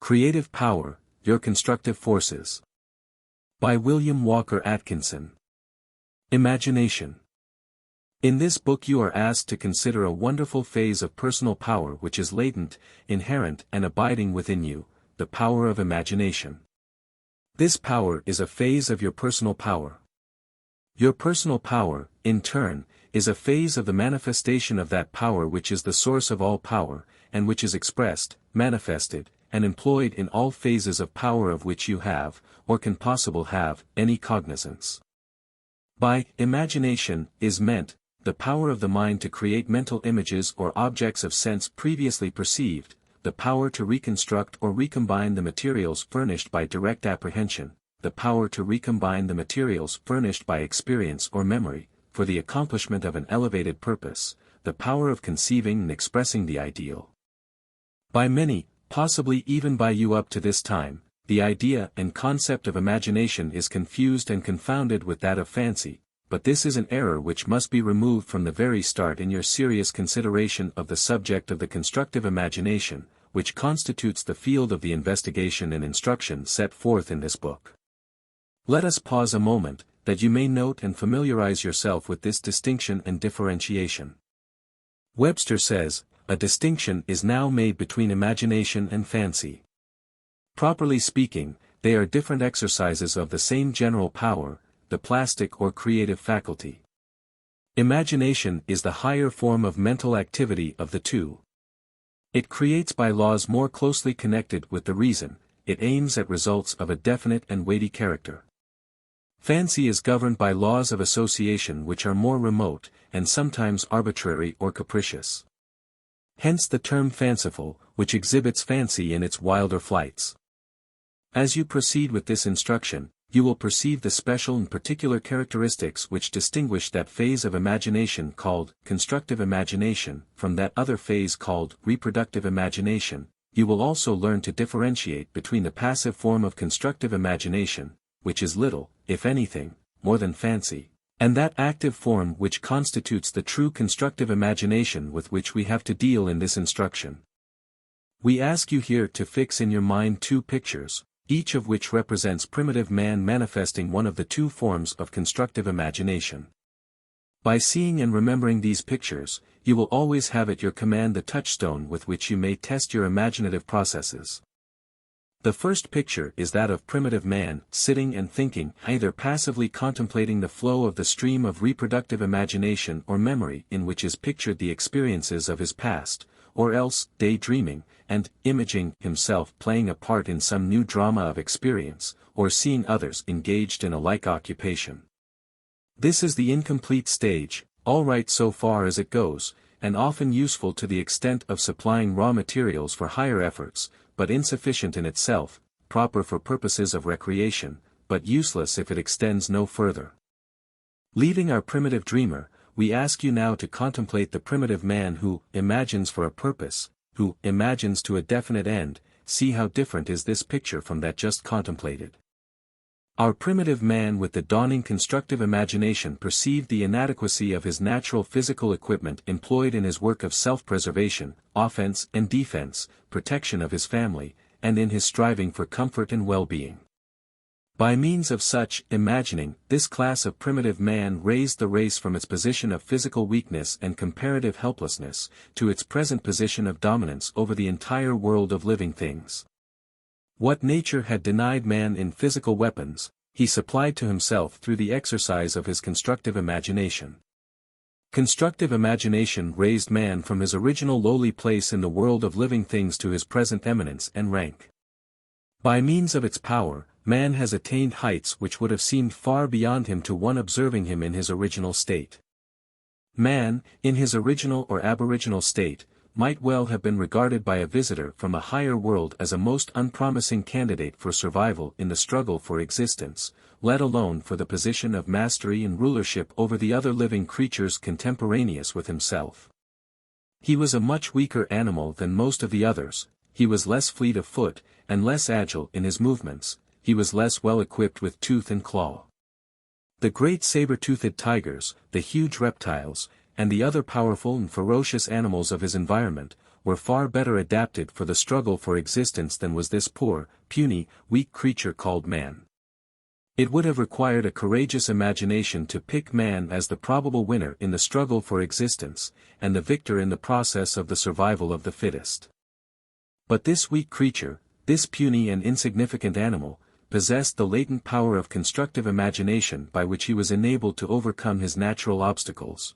Creative Power, Your Constructive Forces. By William Walker Atkinson. Imagination. In this book you are asked to consider a wonderful phase of personal power which is latent, inherent and abiding within you, the power of imagination. This power is a phase of your personal power. Your personal power, in turn, is a phase of the manifestation of that power which is the source of all power, and which is expressed, manifested, and employed in all phases of power of which you have, or can possibly have, any cognizance. By imagination is meant the power of the mind to create mental images or objects of sense previously perceived, the power to reconstruct or recombine the materials furnished by direct apprehension, the power to recombine the materials furnished by experience or memory, for the accomplishment of an elevated purpose, the power of conceiving and expressing the ideal. By many, possibly even by you up to this time, the idea and concept of imagination is confused and confounded with that of fancy, but this is an error which must be removed from the very start in your serious consideration of the subject of the constructive imagination, which constitutes the field of the investigation and instruction set forth in this book. Let us pause a moment, that you may note and familiarize yourself with this distinction and differentiation. Webster says, a distinction is now made between imagination and fancy. Properly speaking, they are different exercises of the same general power, the plastic or creative faculty. Imagination is the higher form of mental activity of the two. It creates by laws more closely connected with the reason, it aims at results of a definite and weighty character. Fancy is governed by laws of association which are more remote, and sometimes arbitrary or capricious. Hence the term fanciful, which exhibits fancy in its wilder flights. As you proceed with this instruction, you will perceive the special and particular characteristics which distinguish that phase of imagination called constructive imagination from that other phase called reproductive imagination. You will also learn to differentiate between the passive form of constructive imagination, which is little, if anything, more than fancy, and that active form which constitutes the true constructive imagination with which we have to deal in this instruction. We ask you here to fix in your mind two pictures, each of which represents primitive man manifesting one of the two forms of constructive imagination. By seeing and remembering these pictures, you will always have at your command the touchstone with which you may test your imaginative processes. The first picture is that of primitive man, sitting and thinking, either passively contemplating the flow of the stream of reproductive imagination or memory in which is pictured the experiences of his past, or else daydreaming, and imaging himself playing a part in some new drama of experience, or seeing others engaged in a like occupation. This is the incomplete stage, all right so far as it goes, and often useful to the extent of supplying raw materials for higher efforts, but insufficient in itself, proper for purposes of recreation, but useless if it extends no further. Leaving our primitive dreamer, we ask you now to contemplate the primitive man who imagines for a purpose, who imagines to a definite end. See how different is this picture from that just contemplated. Our primitive man with the dawning constructive imagination perceived the inadequacy of his natural physical equipment employed in his work of self-preservation, offense and defense, protection of his family, and in his striving for comfort and well-being. By means of such imagining, this class of primitive man raised the race from its position of physical weakness and comparative helplessness, to its present position of dominance over the entire world of living things. What nature had denied man in physical weapons, he supplied to himself through the exercise of his constructive imagination. Constructive imagination raised man from his original lowly place in the world of living things to his present eminence and rank. By means of its power, man has attained heights which would have seemed far beyond him to one observing him in his original state. Man, in his original or aboriginal state, might well have been regarded by a visitor from a higher world as a most unpromising candidate for survival in the struggle for existence, let alone for the position of mastery and rulership over the other living creatures contemporaneous with himself. He was a much weaker animal than most of the others, he was less fleet of foot, and less agile in his movements, he was less well equipped with tooth and claw. The great saber-toothed tigers, the huge reptiles, and the other powerful and ferocious animals of his environment, were far better adapted for the struggle for existence than was this poor, puny, weak creature called man. It would have required a courageous imagination to pick man as the probable winner in the struggle for existence, and the victor in the process of the survival of the fittest. But this weak creature, this puny and insignificant animal, possessed the latent power of constructive imagination by which he was enabled to overcome his natural obstacles.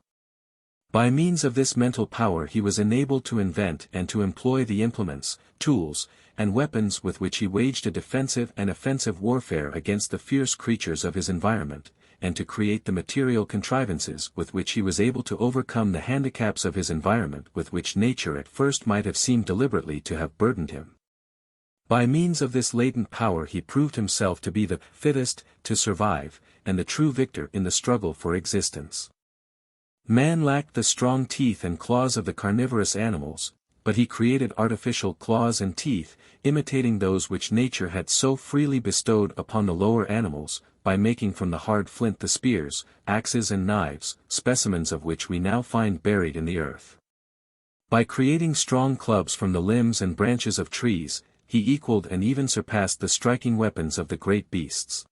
By means of this mental power he was enabled to invent and to employ the implements, tools, and weapons with which he waged a defensive and offensive warfare against the fierce creatures of his environment, and to create the material contrivances with which he was able to overcome the handicaps of his environment with which nature at first might have seemed deliberately to have burdened him. By means of this latent power he proved himself to be the fittest to survive, and the true victor in the struggle for existence. Man lacked the strong teeth and claws of the carnivorous animals, but he created artificial claws and teeth, imitating those which nature had so freely bestowed upon the lower animals, by making from the hard flint the spears, axes and knives, specimens of which we now find buried in the earth. By creating strong clubs from the limbs and branches of trees, he equaled and even surpassed the striking weapons of the great beasts.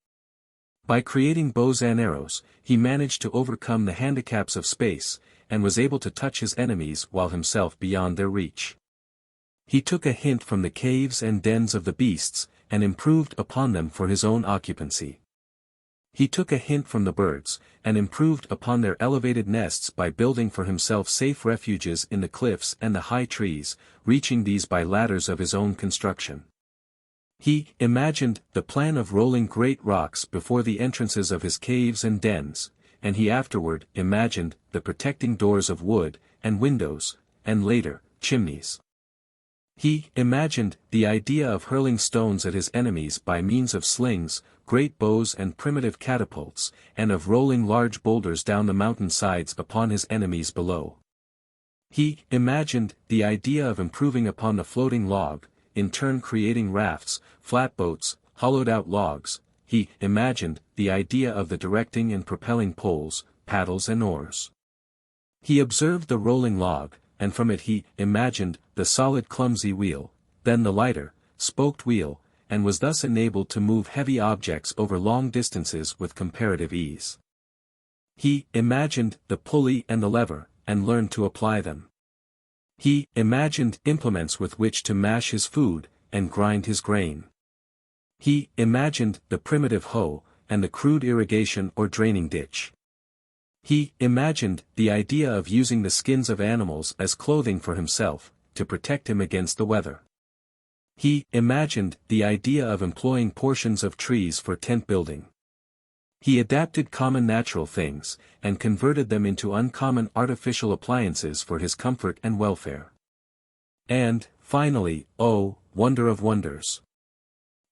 By creating bows and arrows, he managed to overcome the handicaps of space, and was able to touch his enemies while himself beyond their reach. He took a hint from the caves and dens of the beasts, and improved upon them for his own occupancy. He took a hint from the birds, and improved upon their elevated nests by building for himself safe refuges in the cliffs and the high trees, reaching these by ladders of his own construction. He imagined the plan of rolling great rocks before the entrances of his caves and dens, and he afterward imagined the protecting doors of wood, and windows, and later, chimneys. He imagined the idea of hurling stones at his enemies by means of slings, great bows and primitive catapults, and of rolling large boulders down the mountain sides upon his enemies below. He imagined the idea of improving upon the floating log, in turn creating rafts, flatboats, hollowed-out logs. He imagined the idea of the directing and propelling poles, paddles and oars. He observed the rolling log, and from it he imagined the solid clumsy wheel, then the lighter, spoked wheel, and was thus enabled to move heavy objects over long distances with comparative ease. He imagined the pulley and the lever, and learned to apply them. He imagined implements with which to mash his food, and grind his grain. He imagined the primitive hoe, and the crude irrigation or draining ditch. He imagined the idea of using the skins of animals as clothing for himself, to protect him against the weather. He imagined the idea of employing portions of trees for tent building. He adapted common natural things, and converted them into uncommon artificial appliances for his comfort and welfare. And, finally, oh, wonder of wonders!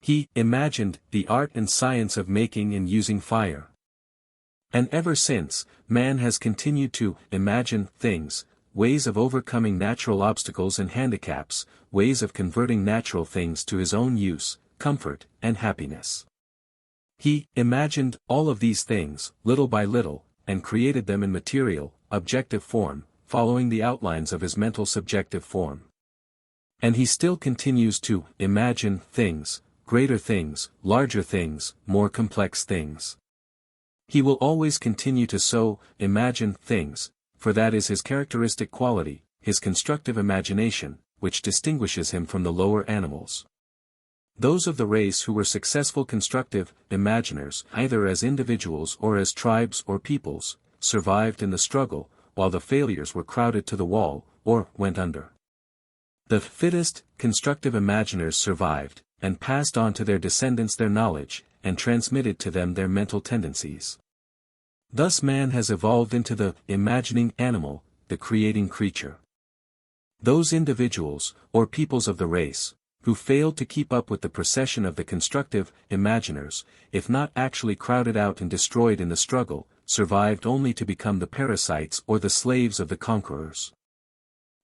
He imagined the art and science of making and using fire. And ever since, man has continued to imagine things, ways of overcoming natural obstacles and handicaps, ways of converting natural things to his own use, comfort, and happiness. He imagined all of these things, little by little, and created them in material, objective form, following the outlines of his mental subjective form. And he still continues to imagine things, greater things, larger things, more complex things. He will always continue to so imagine things, for that is his characteristic quality, his constructive imagination, which distinguishes him from the lower animals. Those of the race who were successful constructive imaginers, either as individuals or as tribes or peoples, survived in the struggle, while the failures were crowded to the wall, or went under. The fittest constructive imaginers survived, and passed on to their descendants their knowledge, and transmitted to them their mental tendencies. Thus man has evolved into the imagining animal, the creating creature. Those individuals, or peoples of the race, who failed to keep up with the procession of the constructive imaginers, if not actually crowded out and destroyed in the struggle, survived only to become the parasites or the slaves of the conquerors.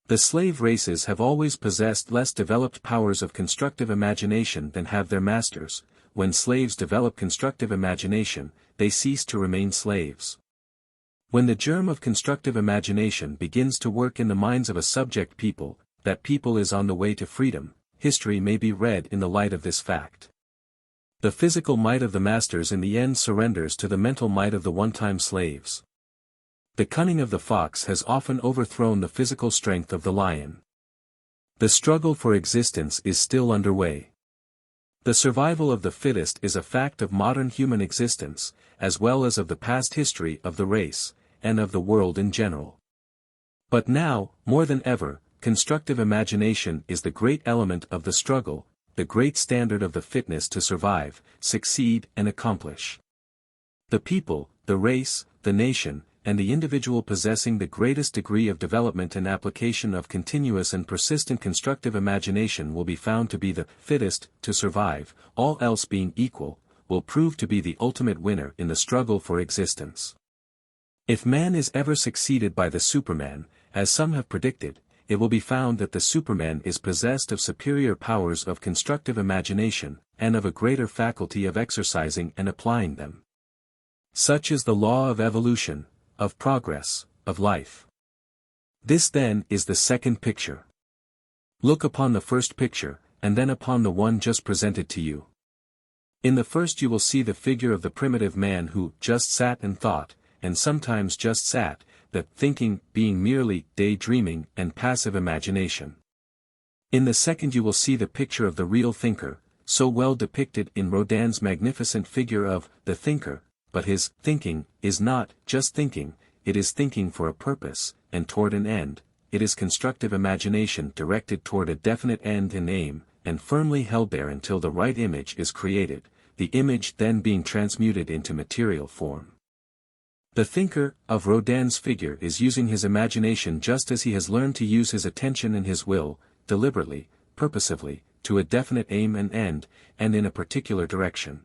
The slave races have always possessed less developed powers of constructive imagination than have their masters. When slaves develop constructive imagination, they cease to remain slaves. When the germ of constructive imagination begins to work in the minds of a subject people, that people is on the way to freedom, history may be read in the light of this fact. The physical might of the masters in the end surrenders to the mental might of the one-time slaves. The cunning of the fox has often overthrown the physical strength of the lion. The struggle for existence is still underway. The survival of the fittest is a fact of modern human existence, as well as of the past history of the race, and of the world in general. But now, more than ever, constructive imagination is the great element of the struggle, the great standard of the fitness to survive, succeed and accomplish. The people, the race, the nation, and the individual possessing the greatest degree of development and application of continuous and persistent constructive imagination will be found to be the fittest to survive, all else being equal, will prove to be the ultimate winner in the struggle for existence. If man is ever succeeded by the Superman, as some have predicted, it will be found that the Superman is possessed of superior powers of constructive imagination, and of a greater faculty of exercising and applying them. Such is the law of evolution, of progress, of life. This then is the second picture. Look upon the first picture, and then upon the one just presented to you. In the first you will see the figure of the primitive man who just sat and thought, and sometimes just sat, the thinking being merely daydreaming and passive imagination. In the second you will see the picture of the real thinker, so well depicted in Rodin's magnificent figure of the thinker, but his thinking is not just thinking, it is thinking for a purpose, and toward an end, it is constructive imagination directed toward a definite end and aim, and firmly held there until the right image is created, the image then being transmuted into material form. The thinker of Rodin's figure is using his imagination just as he has learned to use his attention and his will, deliberately, purposively, to a definite aim and end, and in a particular direction.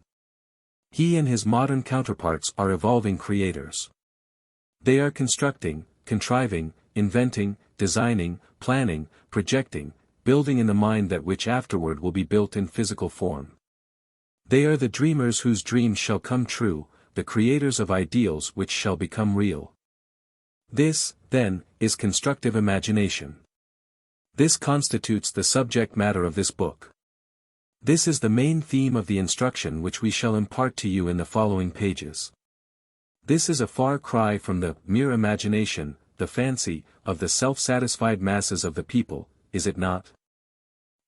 He and his modern counterparts are evolving creators. They are constructing, contriving, inventing, designing, planning, projecting, building in the mind that which afterward will be built in physical form. They are the dreamers whose dreams shall come true, the creators of ideals which shall become real. This, then, is constructive imagination. This constitutes the subject matter of this book. This is the main theme of the instruction which we shall impart to you in the following pages. This is a far cry from the mere imagination, the fancy, of the self-satisfied masses of the people, is it not?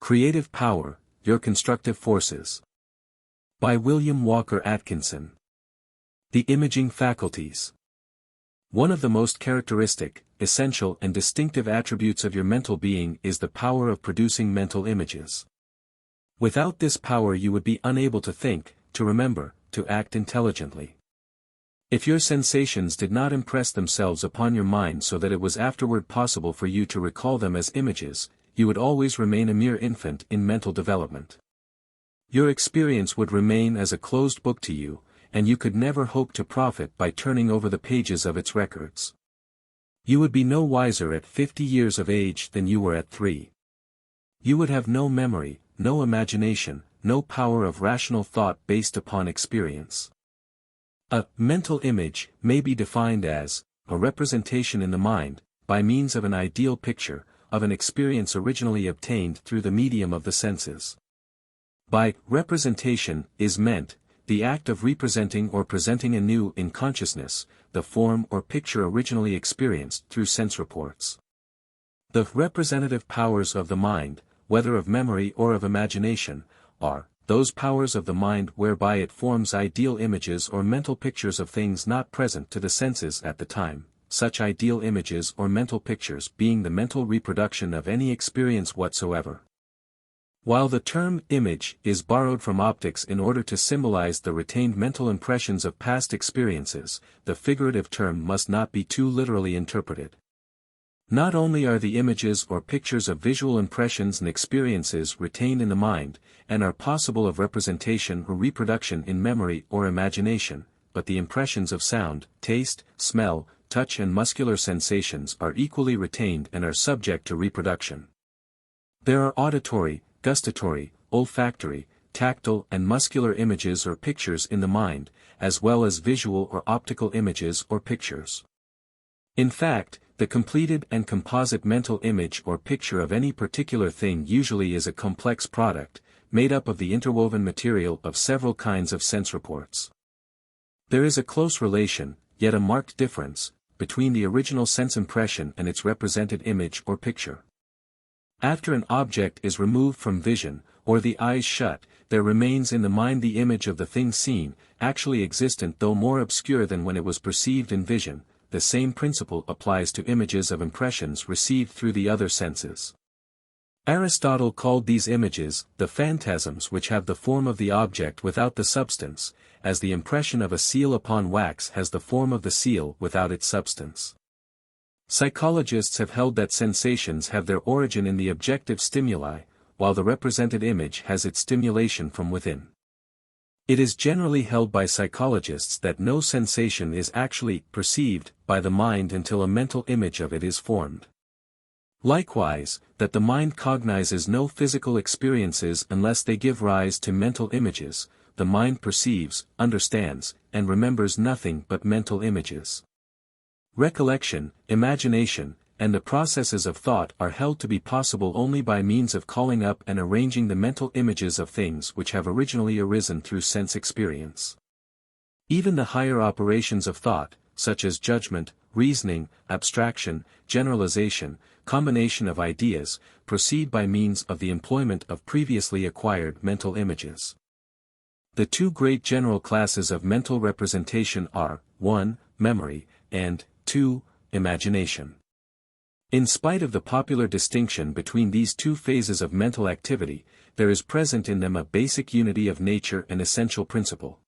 Creative Power, Your Constructive Forces. By William Walker Atkinson. The Imaging Faculties. One of the most characteristic, essential and distinctive attributes of your mental being is the power of producing mental images. Without this power you would be unable to think, to remember, to act intelligently. If your sensations did not impress themselves upon your mind so that it was afterward possible for you to recall them as images, you would always remain a mere infant in mental development. Your experience would remain as a closed book to you, and you could never hope to profit by turning over the pages of its records. You would be no wiser at 50 years of age than you were at 3. You would have no memory, no imagination, no power of rational thought based upon experience. A mental image may be defined as a representation in the mind, by means of an ideal picture, of an experience originally obtained through the medium of the senses. By representation is meant the act of representing or presenting anew in consciousness, the form or picture originally experienced through sense reports. The representative powers of the mind, whether of memory or of imagination, are those powers of the mind whereby it forms ideal images or mental pictures of things not present to the senses at the time, such ideal images or mental pictures being the mental reproduction of any experience whatsoever. While the term image is borrowed from optics in order to symbolize the retained mental impressions of past experiences, the figurative term must not be too literally interpreted. Not only are the images or pictures of visual impressions and experiences retained in the mind, and are possible of representation or reproduction in memory or imagination, but the impressions of sound, taste, smell, touch and muscular sensations are equally retained and are subject to reproduction. There are auditory, gustatory, olfactory, tactile and muscular images or pictures in the mind, as well as visual or optical images or pictures. In fact, The completed and composite mental image or picture of any particular thing usually is a complex product, made up of the interwoven material of several kinds of sense reports. There is a close relation, yet a marked difference, between the original sense impression and its represented image or picture. After an object is removed from vision, or the eyes shut, there remains in the mind the image of the thing seen, actually existent though more obscure than when it was perceived in vision. The same principle applies to images of impressions received through the other senses. Aristotle called these images the phantasms which have the form of the object without the substance, as the impression of a seal upon wax has the form of the seal without its substance. Psychologists have held that sensations have their origin in the objective stimuli, while the represented image has its stimulation from within. It is generally held by psychologists that no sensation is actually perceived by the mind until a mental image of it is formed. Likewise, that the mind cognizes no physical experiences unless they give rise to mental images. The mind perceives, understands, and remembers nothing but mental images. Recollection, imagination, and the processes of thought are held to be possible only by means of calling up and arranging the mental images of things which have originally arisen through sense experience. Even the higher operations of thought, such as judgment, reasoning, abstraction, generalization, combination of ideas, proceed by means of the employment of previously acquired mental images. The two great general classes of mental representation are, 1. Memory, and 2. Imagination. In spite of the popular distinction between these two phases of mental activity, there is present in them a basic unity of nature and essential principle.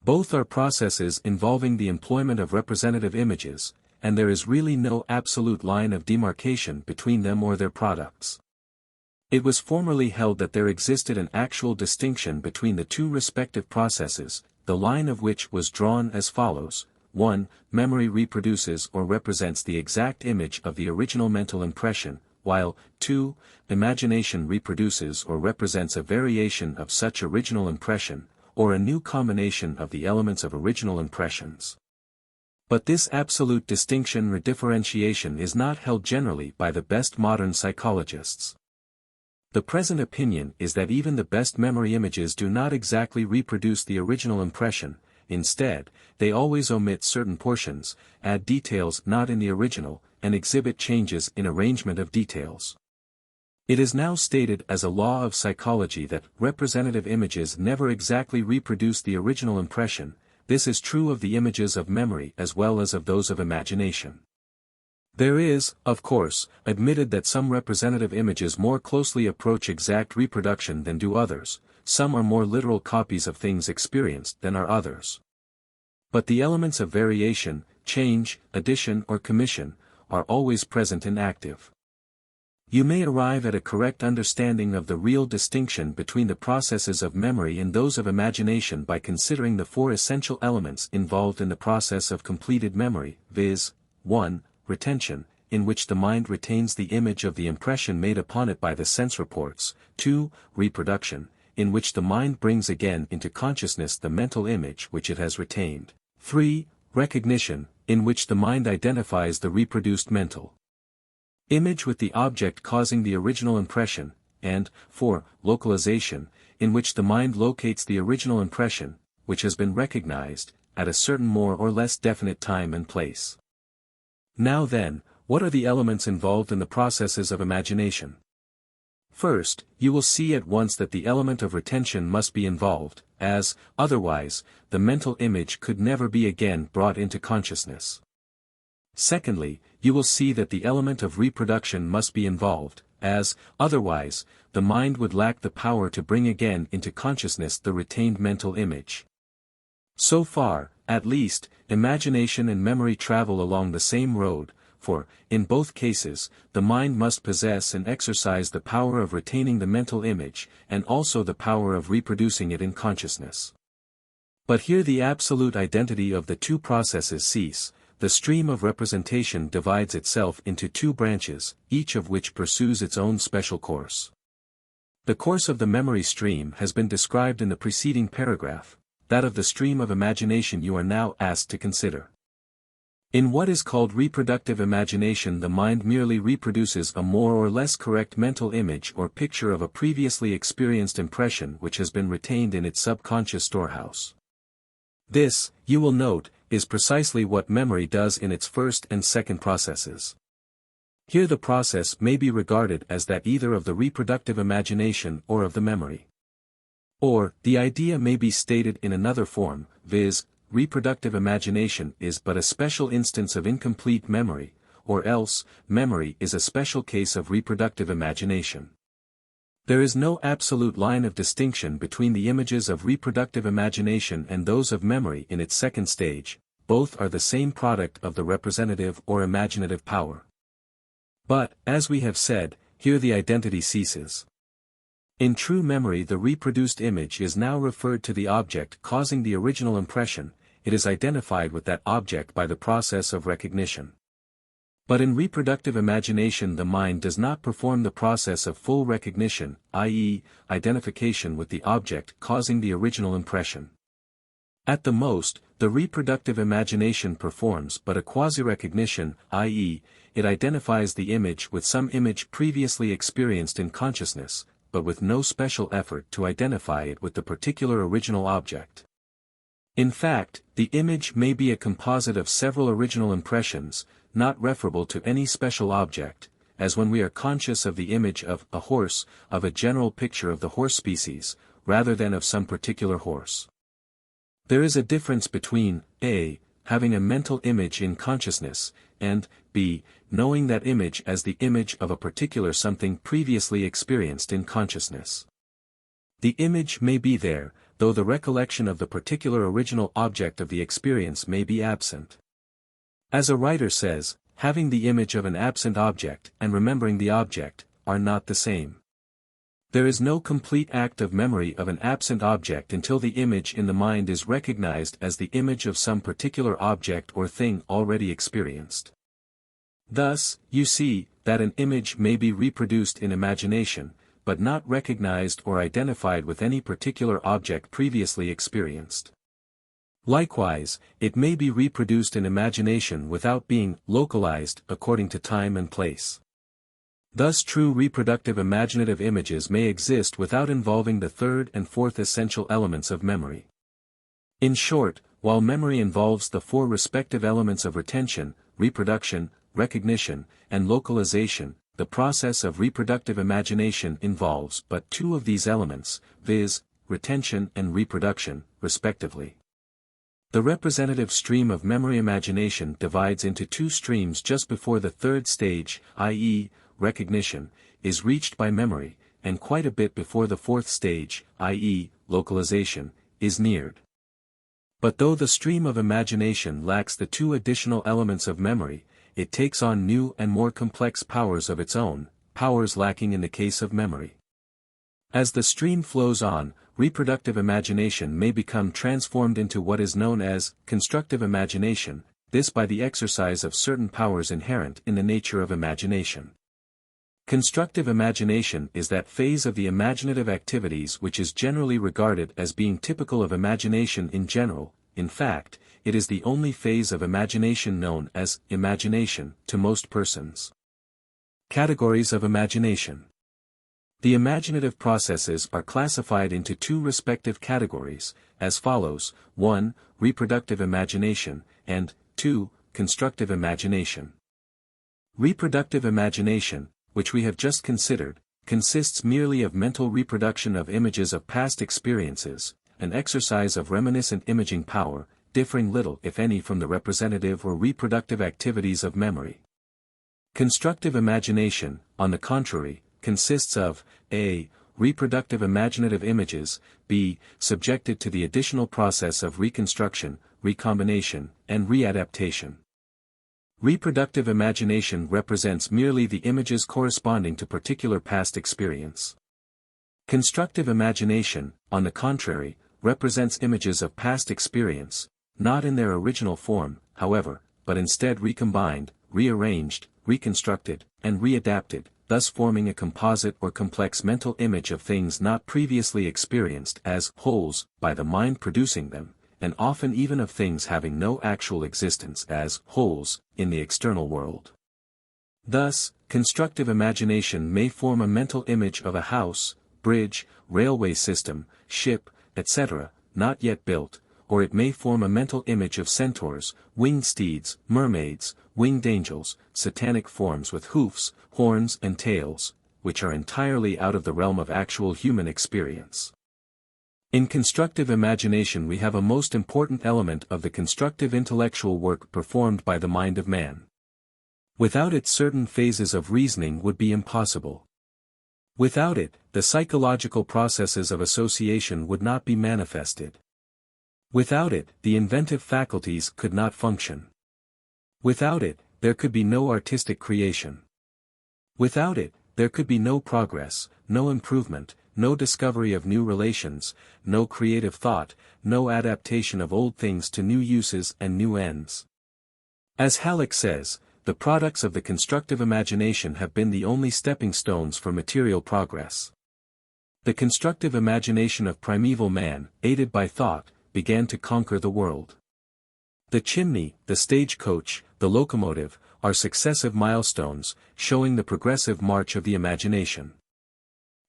Both are processes involving the employment of representative images, and there is really no absolute line of demarcation between them or their products. It was formerly held that there existed an actual distinction between the two respective processes, the line of which was drawn as follows: 1. Memory reproduces or represents the exact image of the original mental impression, while 2. Imagination reproduces or represents a variation of such original impression, or a new combination of the elements of original impressions. But this absolute distinction or differentiation is not held generally by the best modern psychologists. The present opinion is that even the best memory images do not exactly reproduce the original impression. Instead, they always omit certain portions, add details not in the original, and exhibit changes in arrangement of details. It is now stated as a law of psychology that representative images never exactly reproduce the original impression. This is true of the images of memory as well as of those of imagination. There is, of course, admitted that some representative images more closely approach exact reproduction than do others. Some are more literal copies of things experienced than are others. But the elements of variation, change, addition or commission, are always present and active. You may arrive at a correct understanding of the real distinction between the processes of memory and those of imagination by considering the four essential elements involved in the process of completed memory, viz. 1. Retention, in which the mind retains the image of the impression made upon it by the sense reports. 2. Reproduction, in which the mind brings again into consciousness the mental image which it has retained. 3. Recognition, in which the mind identifies the reproduced mental image with the object causing the original impression, and 4. Localization, in which the mind locates the original impression, which has been recognized, at a certain more or less definite time and place. Now then, what are the elements involved in the processes of imagination? First, you will see at once that the element of retention must be involved, as, otherwise, the mental image could never be again brought into consciousness. Secondly, you will see that the element of reproduction must be involved, as, otherwise, the mind would lack the power to bring again into consciousness the retained mental image. So far, at least, imagination and memory travel along the same road, for, in both cases, the mind must possess and exercise the power of retaining the mental image, and also the power of reproducing it in consciousness. But here the absolute identity of the two processes cease. The stream of representation divides itself into two branches, each of which pursues its own special course. The course of the memory stream has been described in the preceding paragraph. That of the stream of imagination you are now asked to consider. In what is called reproductive imagination, the mind merely reproduces a more or less correct mental image or picture of a previously experienced impression which has been retained in its subconscious storehouse. This, you will note, is precisely what memory does in its first and second processes. Here the process may be regarded as that either of the reproductive imagination or of the memory. Or, the idea may be stated in another form, viz., reproductive imagination is but a special instance of incomplete memory, or else, memory is a special case of reproductive imagination. There is no absolute line of distinction between the images of reproductive imagination and those of memory in its second stage, both are the same product of the representative or imaginative power. But, as we have said, here the identity ceases. In true memory, the reproduced image is now referred to the object causing the original impression, it is identified with that object by the process of recognition. But in reproductive imagination, the mind does not perform the process of full recognition, i.e., identification with the object causing the original impression. At the most, the reproductive imagination performs but a quasi-recognition, i.e., it identifies the image with some image previously experienced in consciousness, but with no special effort to identify it with the particular original object. In fact, the image may be a composite of several original impressions, not referable to any special object, as when we are conscious of the image of a horse, of a general picture of the horse species, rather than of some particular horse. There is a difference between a. having a mental image in consciousness, and b. knowing that image as the image of a particular something previously experienced in consciousness. The image may be there, though the recollection of the particular original object of the experience may be absent. As a writer says, having the image of an absent object and remembering the object are not the same. There is no complete act of memory of an absent object until the image in the mind is recognized as the image of some particular object or thing already experienced. Thus, you see, that an image may be reproduced in imagination, but not recognized or identified with any particular object previously experienced. Likewise, it may be reproduced in imagination without being localized according to time and place. Thus true reproductive imaginative images may exist without involving the third and fourth essential elements of memory. In short, while memory involves the four respective elements of retention, reproduction, recognition, and localization, the process of reproductive imagination involves but two of these elements, viz., retention and reproduction, respectively. The representative stream of memory imagination divides into two streams just before the third stage, i.e., recognition, is reached by memory, and quite a bit before the fourth stage, i.e., localization, is neared. But though the stream of imagination lacks the two additional elements of memory, it takes on new and more complex powers of its own, powers lacking in the case of memory. As the stream flows on, reproductive imagination may become transformed into what is known as constructive imagination, this by the exercise of certain powers inherent in the nature of imagination. Constructive imagination is that phase of the imaginative activities which is generally regarded as being typical of imagination in general. In fact, it is the only phase of imagination known as imagination to most persons. Categories of imagination. The imaginative processes are classified into two respective categories, as follows: 1. Reproductive imagination, and 2. Constructive imagination. Reproductive imagination, which we have just considered, consists merely of mental reproduction of images of past experiences, an exercise of reminiscent imaging power, differing little if any from the representative or reproductive activities of memory. Constructive imagination, on the contrary, consists of a. Reproductive imaginative images, b. Subjected to the additional process of reconstruction, recombination, and readaptation. Reproductive imagination represents merely the images corresponding to particular past experience. Constructive imagination, on the contrary, represents images of past experience, not in their original form, however, but instead recombined, rearranged, reconstructed, and readapted, thus forming a composite or complex mental image of things not previously experienced as wholes by the mind producing them, and often even of things having no actual existence as wholes in the external world. Thus, constructive imagination may form a mental image of a house, bridge, railway system, ship, etc., not yet built, or it may form a mental image of centaurs, winged steeds, mermaids, winged angels, satanic forms with hoofs, horns and tails, which are entirely out of the realm of actual human experience. In constructive imagination we have a most important element of the constructive intellectual work performed by the mind of man. Without it certain phases of reasoning would be impossible. Without it, the psychological processes of association would not be manifested. Without it, the inventive faculties could not function. Without it, there could be no artistic creation. Without it, there could be no progress, no improvement, no discovery of new relations, no creative thought, no adaptation of old things to new uses and new ends. As Halleck says, the products of the constructive imagination have been the only stepping stones for material progress. The constructive imagination of primeval man, aided by thought, began to conquer the world. The chimney, the stagecoach, the locomotive, are successive milestones, showing the progressive march of the imagination.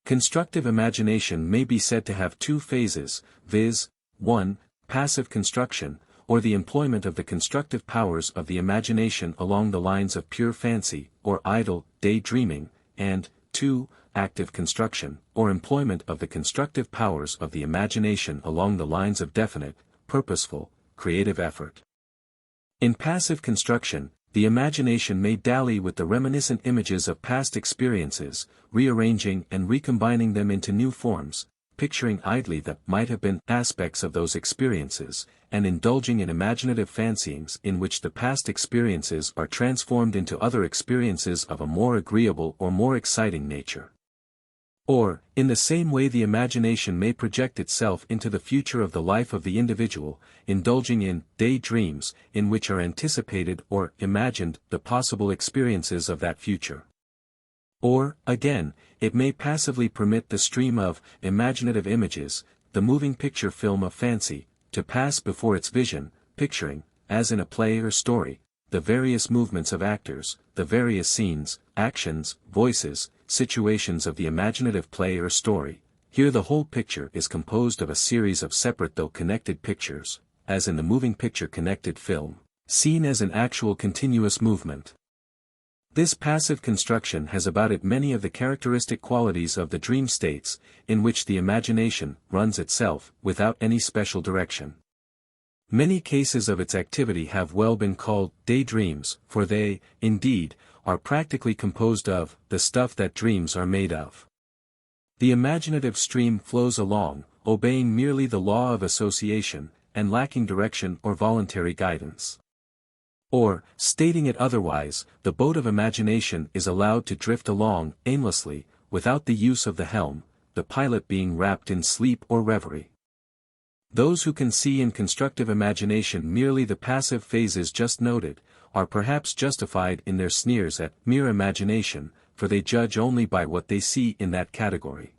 Constructive imagination may be said to have two phases, viz., 1. Passive construction, or the employment of the constructive powers of the imagination along the lines of pure fancy, or idle, daydreaming, and 2. Active construction, or employment of the constructive powers of the imagination along the lines of definite, purposeful, creative effort. In passive construction, the imagination may dally with the reminiscent images of past experiences, rearranging and recombining them into new forms, picturing idly that might have been aspects of those experiences, and indulging in imaginative fancyings in which the past experiences are transformed into other experiences of a more agreeable or more exciting nature. Or, in the same way the imagination may project itself into the future of the life of the individual, indulging in daydreams, in which are anticipated or imagined the possible experiences of that future. Or, again, it may passively permit the stream of imaginative images, the moving picture film of fancy, to pass before its vision, picturing, as in a play or story, the various movements of actors, the various scenes, actions, voices, situations of the imaginative play or story. Here the whole picture is composed of a series of separate though connected pictures, as in the moving picture connected film, seen as an actual continuous movement. This passive construction has about it many of the characteristic qualities of the dream states, in which the imagination runs itself without any special direction. Many cases of its activity have well been called daydreams, for they, indeed, are practically composed of the stuff that dreams are made of. The imaginative stream flows along, obeying merely the law of association, and lacking direction or voluntary guidance. Or, stating it otherwise, the boat of imagination is allowed to drift along, aimlessly, without the use of the helm, the pilot being wrapped in sleep or reverie. Those who can see in constructive imagination merely the passive phases just noted, are perhaps justified in their sneers at mere imagination, for they judge only by what they see in that category.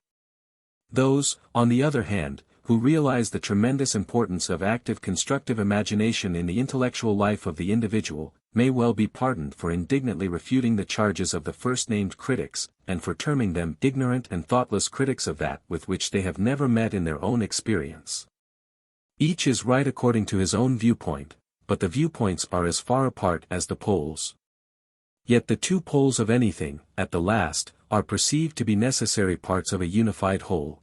Those, on the other hand, who realize the tremendous importance of active constructive imagination in the intellectual life of the individual, may well be pardoned for indignantly refuting the charges of the first-named critics, and for terming them ignorant and thoughtless critics of that with which they have never met in their own experience. Each is right according to his own viewpoint, but the viewpoints are as far apart as the poles. Yet the two poles of anything, at the last, are perceived to be necessary parts of a unified whole.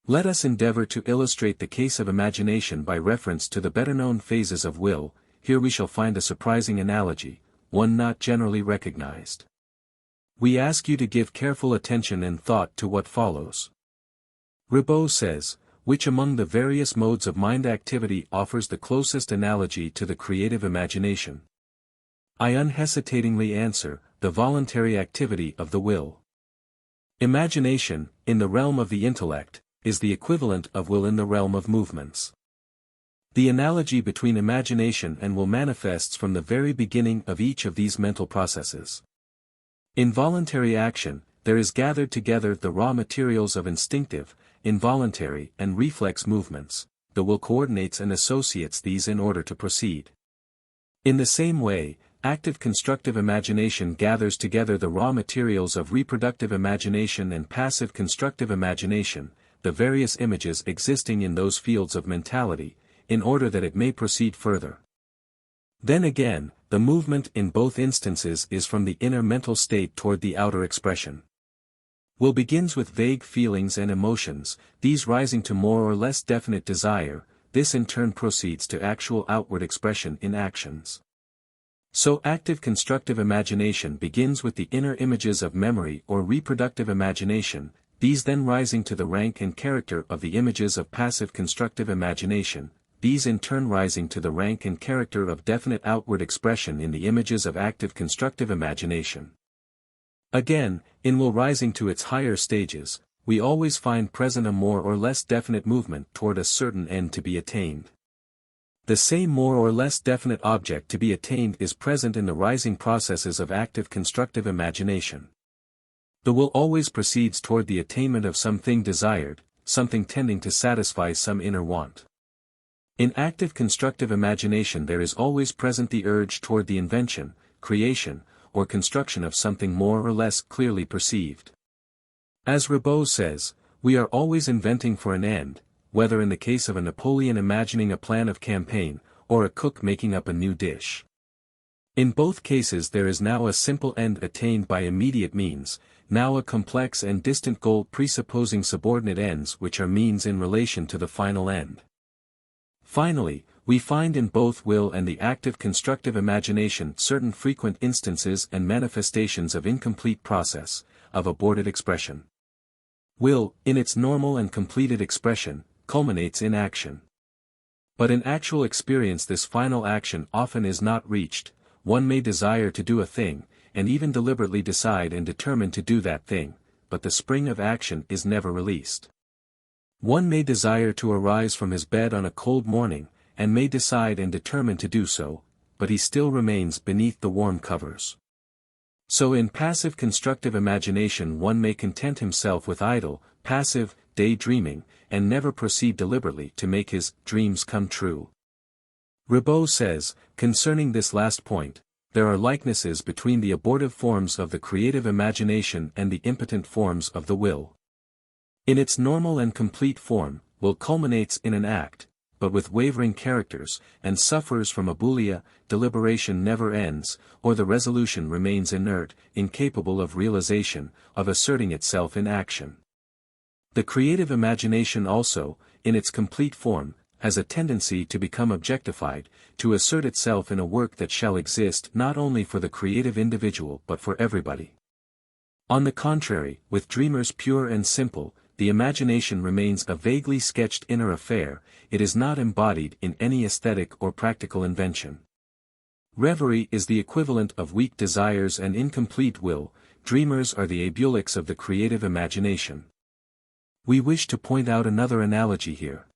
Let us endeavor to illustrate the case of imagination by reference to the better-known phases of will. Here we shall find a surprising analogy, one not generally recognized. We ask you to give careful attention and thought to what follows. Ribot says, which among the various modes of mind activity offers the closest analogy to the creative imagination? I unhesitatingly answer, the voluntary activity of the will. Imagination, in the realm of the intellect, is the equivalent of will in the realm of movements. The analogy between imagination and will manifests from the very beginning of each of these mental processes. In voluntary action, there is gathered together the raw materials of instinctive, involuntary and reflex movements, the will coordinates and associates these in order to proceed. In the same way, active constructive imagination gathers together the raw materials of reproductive imagination and passive constructive imagination, the various images existing in those fields of mentality, in order that it may proceed further. Then again, the movement in both instances is from the inner mental state toward the outer expression. Will begins with vague feelings and emotions, these rising to more or less definite desire, this in turn proceeds to actual outward expression in actions. So active constructive imagination begins with the inner images of memory or reproductive imagination, these then rising to the rank and character of the images of passive constructive imagination, these in turn rising to the rank and character of definite outward expression in the images of active constructive imagination. Again, in will rising to its higher stages, we always find present a more or less definite movement toward a certain end to be attained. The same more or less definite object to be attained is present in the rising processes of active constructive imagination. The will always proceeds toward the attainment of something desired, something tending to satisfy some inner want. In active constructive imagination there is always present the urge toward the invention, creation, or construction of something more or less clearly perceived. As Ribot says, we are always inventing for an end, whether in the case of a Napoleon imagining a plan of campaign, or a cook making up a new dish. In both cases there is now a simple end attained by immediate means, now a complex and distant goal presupposing subordinate ends which are means in relation to the final end. Finally, we find in both will and the active constructive imagination certain frequent instances and manifestations of incomplete process, of aborted expression. Will, in its normal and completed expression, culminates in action. But in actual experience this final action often is not reached. One may desire to do a thing, and even deliberately decide and determine to do that thing, but the spring of action is never released. One may desire to arise from his bed on a cold morning, and may decide and determine to do so, but he still remains beneath the warm covers. So in passive constructive imagination one may content himself with idle, passive, daydreaming, and never proceed deliberately to make his dreams come true. Ribot says, concerning this last point, there are likenesses between the abortive forms of the creative imagination and the impotent forms of the will. In its normal and complete form, will culminates in an act, but with wavering characters, and suffers from abulia, deliberation never ends, or the resolution remains inert, incapable of realization, of asserting itself in action. The creative imagination also, in its complete form, has a tendency to become objectified, to assert itself in a work that shall exist not only for the creative individual but for everybody. On the contrary, with dreamers pure and simple, the imagination remains a vaguely sketched inner affair, it is not embodied in any aesthetic or practical invention. Reverie is the equivalent of weak desires and incomplete will, dreamers are the abulics of the creative imagination. We wish to point out another analogy here.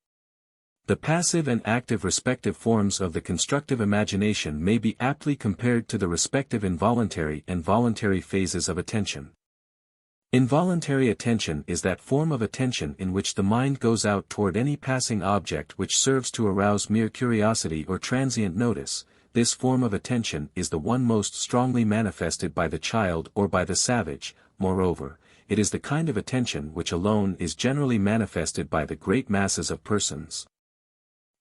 The passive and active respective forms of the constructive imagination may be aptly compared to the respective involuntary and voluntary phases of attention. Involuntary attention is that form of attention in which the mind goes out toward any passing object which serves to arouse mere curiosity or transient notice. This form of attention is the one most strongly manifested by the child or by the savage. Moreover, it is the kind of attention which alone is generally manifested by the great masses of persons.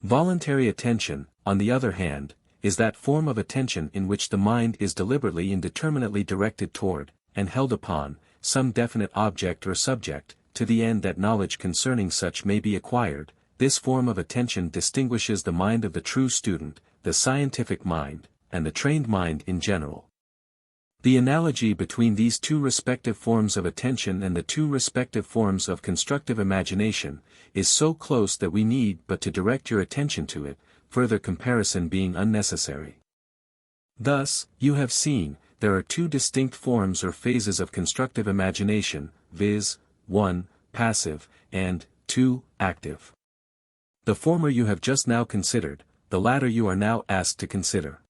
Voluntary attention, on the other hand, is that form of attention in which the mind is deliberately and determinately directed toward, and held upon, some definite object or subject, to the end that knowledge concerning such may be acquired. This form of attention distinguishes the mind of the true student, the scientific mind, and the trained mind in general. The analogy between these two respective forms of attention and the two respective forms of constructive imagination is so close that we need but to direct your attention to it, further comparison being unnecessary. Thus, you have seen, there are two distinct forms or phases of constructive imagination, viz., 1, passive, and 2, active. The former you have just now considered, the latter you are now asked to consider.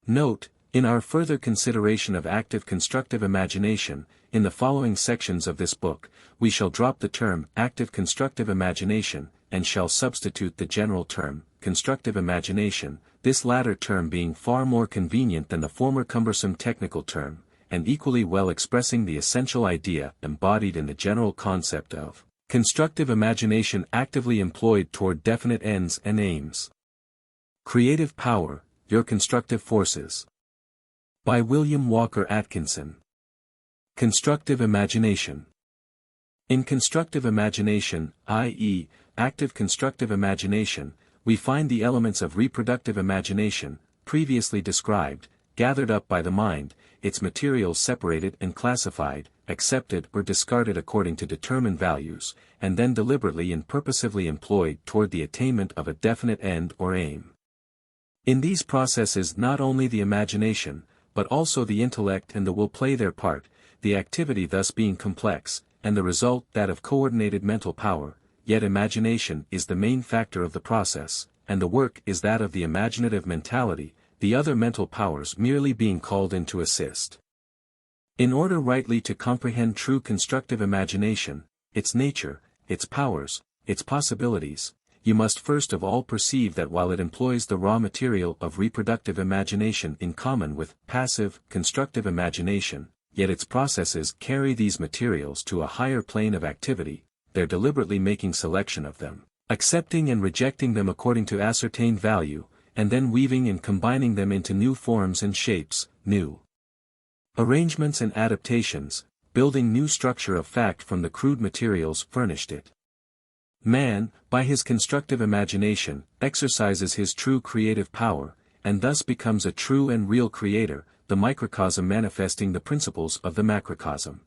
Note, in our further consideration of active constructive imagination, in the following sections of this book, we shall drop the term active constructive imagination, and shall substitute the general term, constructive imagination, this latter term being far more convenient than the former cumbersome technical term, and equally well expressing the essential idea embodied in the general concept of constructive imagination actively employed toward definite ends and aims. Creative Power, Your Constructive Forces. By William Walker Atkinson. Constructive Imagination. In constructive imagination, i.e., active constructive imagination, we find the elements of reproductive imagination, previously described, gathered up by the mind, its materials separated and classified, accepted or discarded according to determined values, and then deliberately and purposively employed toward the attainment of a definite end or aim. In these processes not only the imagination, but also the intellect and the will play their part, the activity thus being complex, and the result that of coordinated mental power, yet imagination is the main factor of the process, and the work is that of the imaginative mentality, the other mental powers merely being called in to assist. In order rightly to comprehend true constructive imagination, its nature, its powers, its possibilities, you must first of all perceive that while it employs the raw material of reproductive imagination in common with passive, constructive imagination, yet its processes carry these materials to a higher plane of activity, they're deliberately making selection of them, accepting and rejecting them according to ascertained value, and then weaving and combining them into new forms and shapes, new arrangements and adaptations, building new structure of fact from the crude materials furnished it. Man, by his constructive imagination, exercises his true creative power, and thus becomes a true and real creator, the microcosm manifesting the principles of the macrocosm.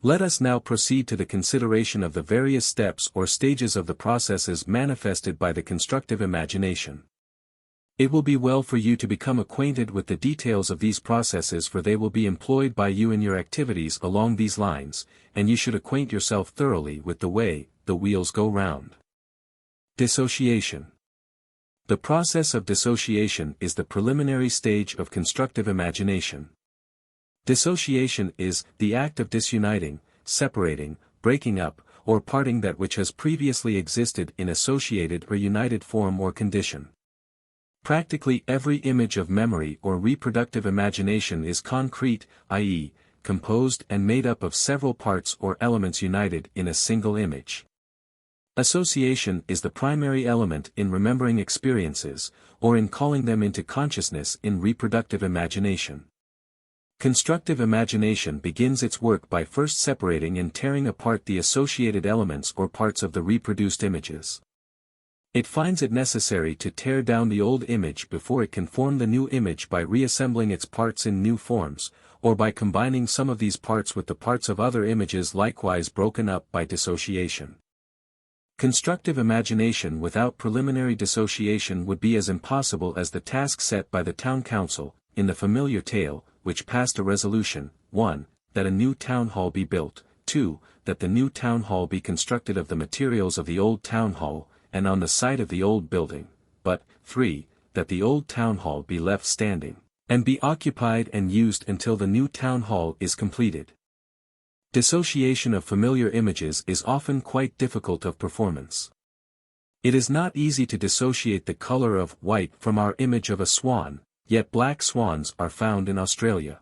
Let us now proceed to the consideration of the various steps or stages of the processes manifested by the constructive imagination. It will be well for you to become acquainted with the details of these processes, for they will be employed by you in your activities along these lines, and you should acquaint yourself thoroughly with the way the wheels go round. Dissociation. The process of dissociation is the preliminary stage of constructive imagination. Dissociation is the act of disuniting, separating, breaking up, or parting that which has previously existed in associated or united form or condition. Practically every image of memory or reproductive imagination is concrete, i.e., composed and made up of several parts or elements united in a single image. Association is the primary element in remembering experiences, or in calling them into consciousness in reproductive imagination. Constructive imagination begins its work by first separating and tearing apart the associated elements or parts of the reproduced images. It finds it necessary to tear down the old image before it can form the new image by reassembling its parts in new forms, or by combining some of these parts with the parts of other images likewise broken up by dissociation. Constructive imagination without preliminary dissociation would be as impossible as the task set by the town council, in the familiar tale, which passed a resolution, 1. That a new town hall be built, 2. That the new town hall be constructed of the materials of the old town hall, and on the site of the old building, but, 3. That the old town hall be left standing, and be occupied and used until the new town hall is completed. Dissociation of familiar images is often quite difficult of performance. It is not easy to dissociate the color of white from our image of a swan, yet black swans are found in Australia.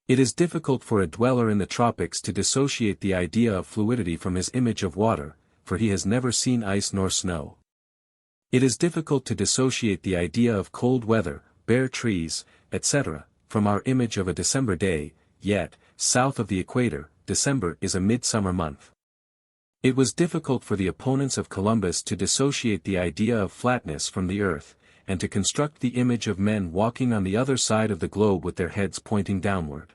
It is difficult for a dweller in the tropics to dissociate the idea of fluidity from his image of water, for he has never seen ice nor snow. It is difficult to dissociate the idea of cold weather, bare trees, etc., from our image of a December day, yet, south of the equator, December is a midsummer month. It was difficult for the opponents of Columbus to dissociate the idea of flatness from the earth, and to construct the image of men walking on the other side of the globe with their heads pointing downward.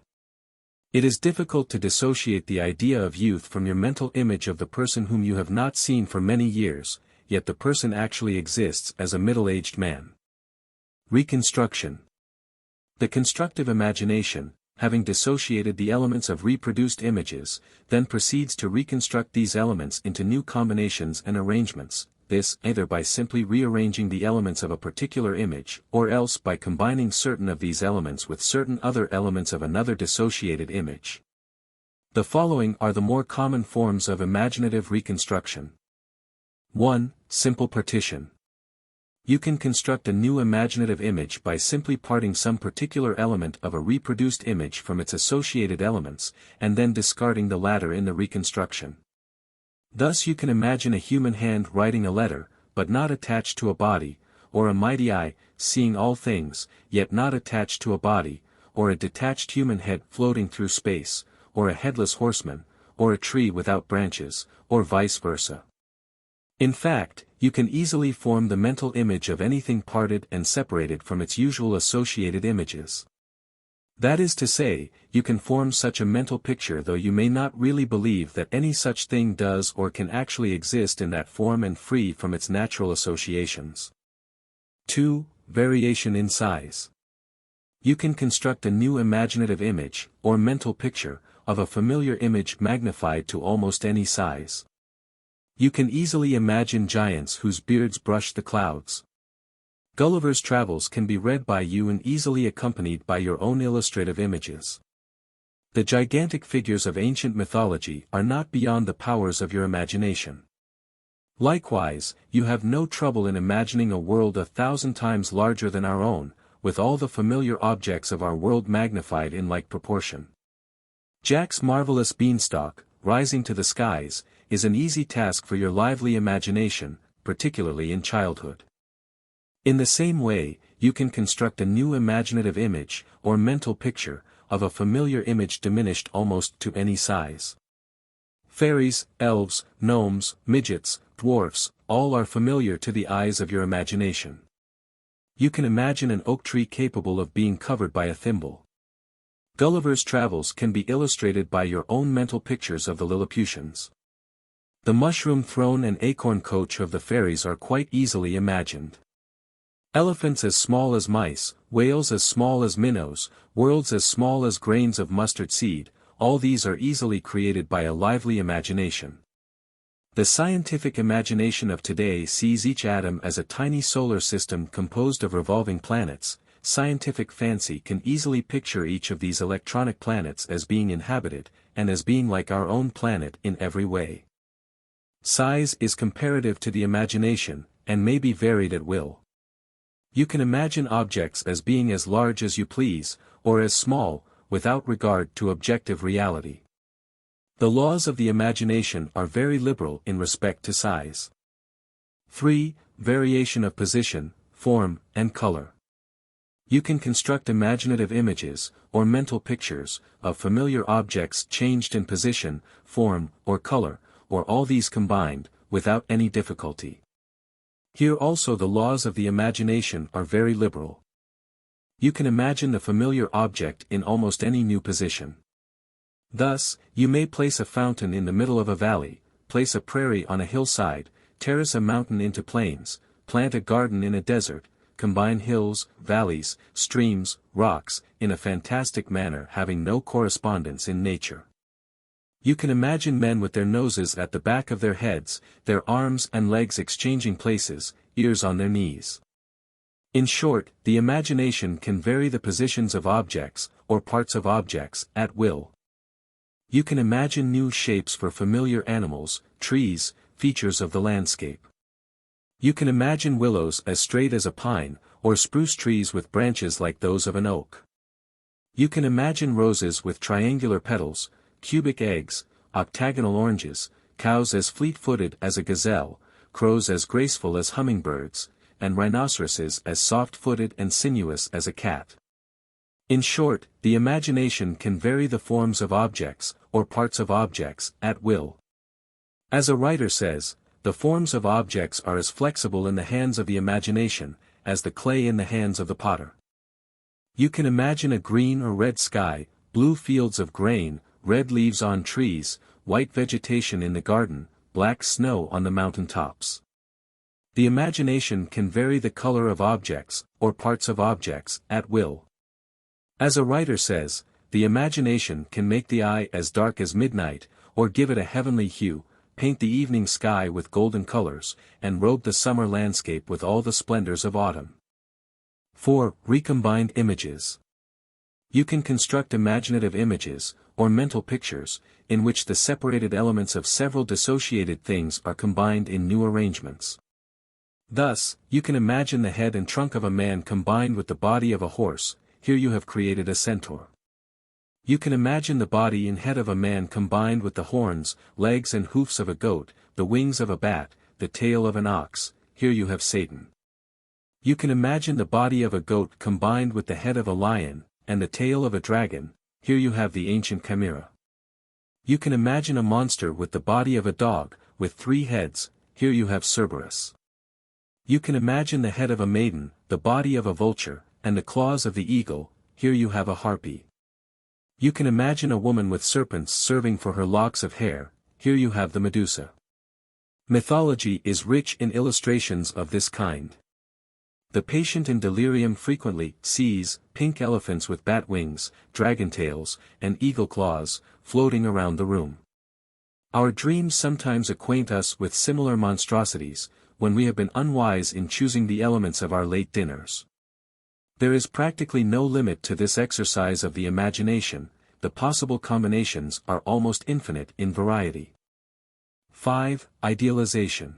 It is difficult to dissociate the idea of youth from your mental image of the person whom you have not seen for many years, yet the person actually exists as a middle-aged man. Reconstruction. The constructive imagination, having dissociated the elements of reproduced images, then proceeds to reconstruct these elements into new combinations and arrangements, this either by simply rearranging the elements of a particular image, or else by combining certain of these elements with certain other elements of another dissociated image. The following are the more common forms of imaginative reconstruction. 1. Simple partition. You can construct a new imaginative image by simply parting some particular element of a reproduced image from its associated elements, and then discarding the latter in the reconstruction. Thus you can imagine a human hand writing a letter, but not attached to a body, or a mighty eye, seeing all things, yet not attached to a body, or a detached human head floating through space, or a headless horseman, or a tree without branches, or vice versa. In fact, you can easily form the mental image of anything parted and separated from its usual associated images. That is to say, you can form such a mental picture though you may not really believe that any such thing does or can actually exist in that form and free from its natural associations. 2. Variation in size. You can construct a new imaginative image, or mental picture, of a familiar image magnified to almost any size. You can easily imagine giants whose beards brush the clouds. Gulliver's Travels can be read by you and easily accompanied by your own illustrative images. The gigantic figures of ancient mythology are not beyond the powers of your imagination. Likewise, you have no trouble in imagining a world 1,000 times larger than our own, with all the familiar objects of our world magnified in like proportion. Jack's marvelous beanstalk, rising to the skies, is an easy task for your lively imagination, particularly in childhood. In the same way, you can construct a new imaginative image, or mental picture, of a familiar image diminished almost to any size. Fairies, elves, gnomes, midgets, dwarfs, all are familiar to the eyes of your imagination. You can imagine an oak tree capable of being covered by a thimble. Gulliver's Travels can be illustrated by your own mental pictures of the Lilliputians. The mushroom throne and acorn coach of the fairies are quite easily imagined. Elephants as small as mice, whales as small as minnows, worlds as small as grains of mustard seed, all these are easily created by a lively imagination. The scientific imagination of today sees each atom as a tiny solar system composed of revolving planets. Scientific fancy can easily picture each of these electronic planets as being inhabited, and as being like our own planet in every way. Size is comparative to the imagination, and may be varied at will. You can imagine objects as being as large as you please, or as small, without regard to objective reality. The laws of the imagination are very liberal in respect to size. 3. Variation of position, form, and color. You can construct imaginative images, or mental pictures, of familiar objects changed in position, form, or color, or all these combined, without any difficulty. Here also the laws of the imagination are very liberal. You can imagine the familiar object in almost any new position. Thus, you may place a fountain in the middle of a valley, place a prairie on a hillside, terrace a mountain into plains, plant a garden in a desert, combine hills, valleys, streams, rocks, in a fantastic manner having no correspondence in nature. You can imagine men with their noses at the back of their heads, their arms and legs exchanging places, ears on their knees. In short, the imagination can vary the positions of objects, or parts of objects, at will. You can imagine new shapes for familiar animals, trees, features of the landscape. You can imagine willows as straight as a pine, or spruce trees with branches like those of an oak. You can imagine roses with triangular petals, cubic eggs, octagonal oranges, cows as fleet-footed as a gazelle, crows as graceful as hummingbirds, and rhinoceroses as soft-footed and sinuous as a cat. In short, the imagination can vary the forms of objects, or parts of objects, at will. As a writer says, the forms of objects are as flexible in the hands of the imagination, as the clay in the hands of the potter. You can imagine a green or red sky, blue fields of grain, red leaves on trees, white vegetation in the garden, black snow on the mountain tops. The imagination can vary the color of objects, or parts of objects, at will. As a writer says, the imagination can make the eye as dark as midnight, or give it a heavenly hue, paint the evening sky with golden colors, and robe the summer landscape with all the splendors of autumn. 4. Recombined images. You can construct imaginative images, or mental pictures, in which the separated elements of several dissociated things are combined in new arrangements. Thus, you can imagine the head and trunk of a man combined with the body of a horse. Here you have created a centaur. You can imagine the body and head of a man combined with the horns, legs and hoofs of a goat, the wings of a bat, the tail of an ox. Here you have Satan. You can imagine the body of a goat combined with the head of a lion, and the tail of a dragon. Here you have the ancient chimera. You can imagine a monster with the body of a dog, with 3 heads. Here you have Cerberus. You can imagine the head of a maiden, the body of a vulture, and the claws of the eagle. Here you have a harpy. You can imagine a woman with serpents serving for her locks of hair. Here you have the Medusa. Mythology is rich in illustrations of this kind. The patient in delirium frequently sees pink elephants with bat wings, dragon tails, and eagle claws, floating around the room. Our dreams sometimes acquaint us with similar monstrosities, when we have been unwise in choosing the elements of our late dinners. There is practically no limit to this exercise of the imagination. The possible combinations are almost infinite in variety. 5. Idealization.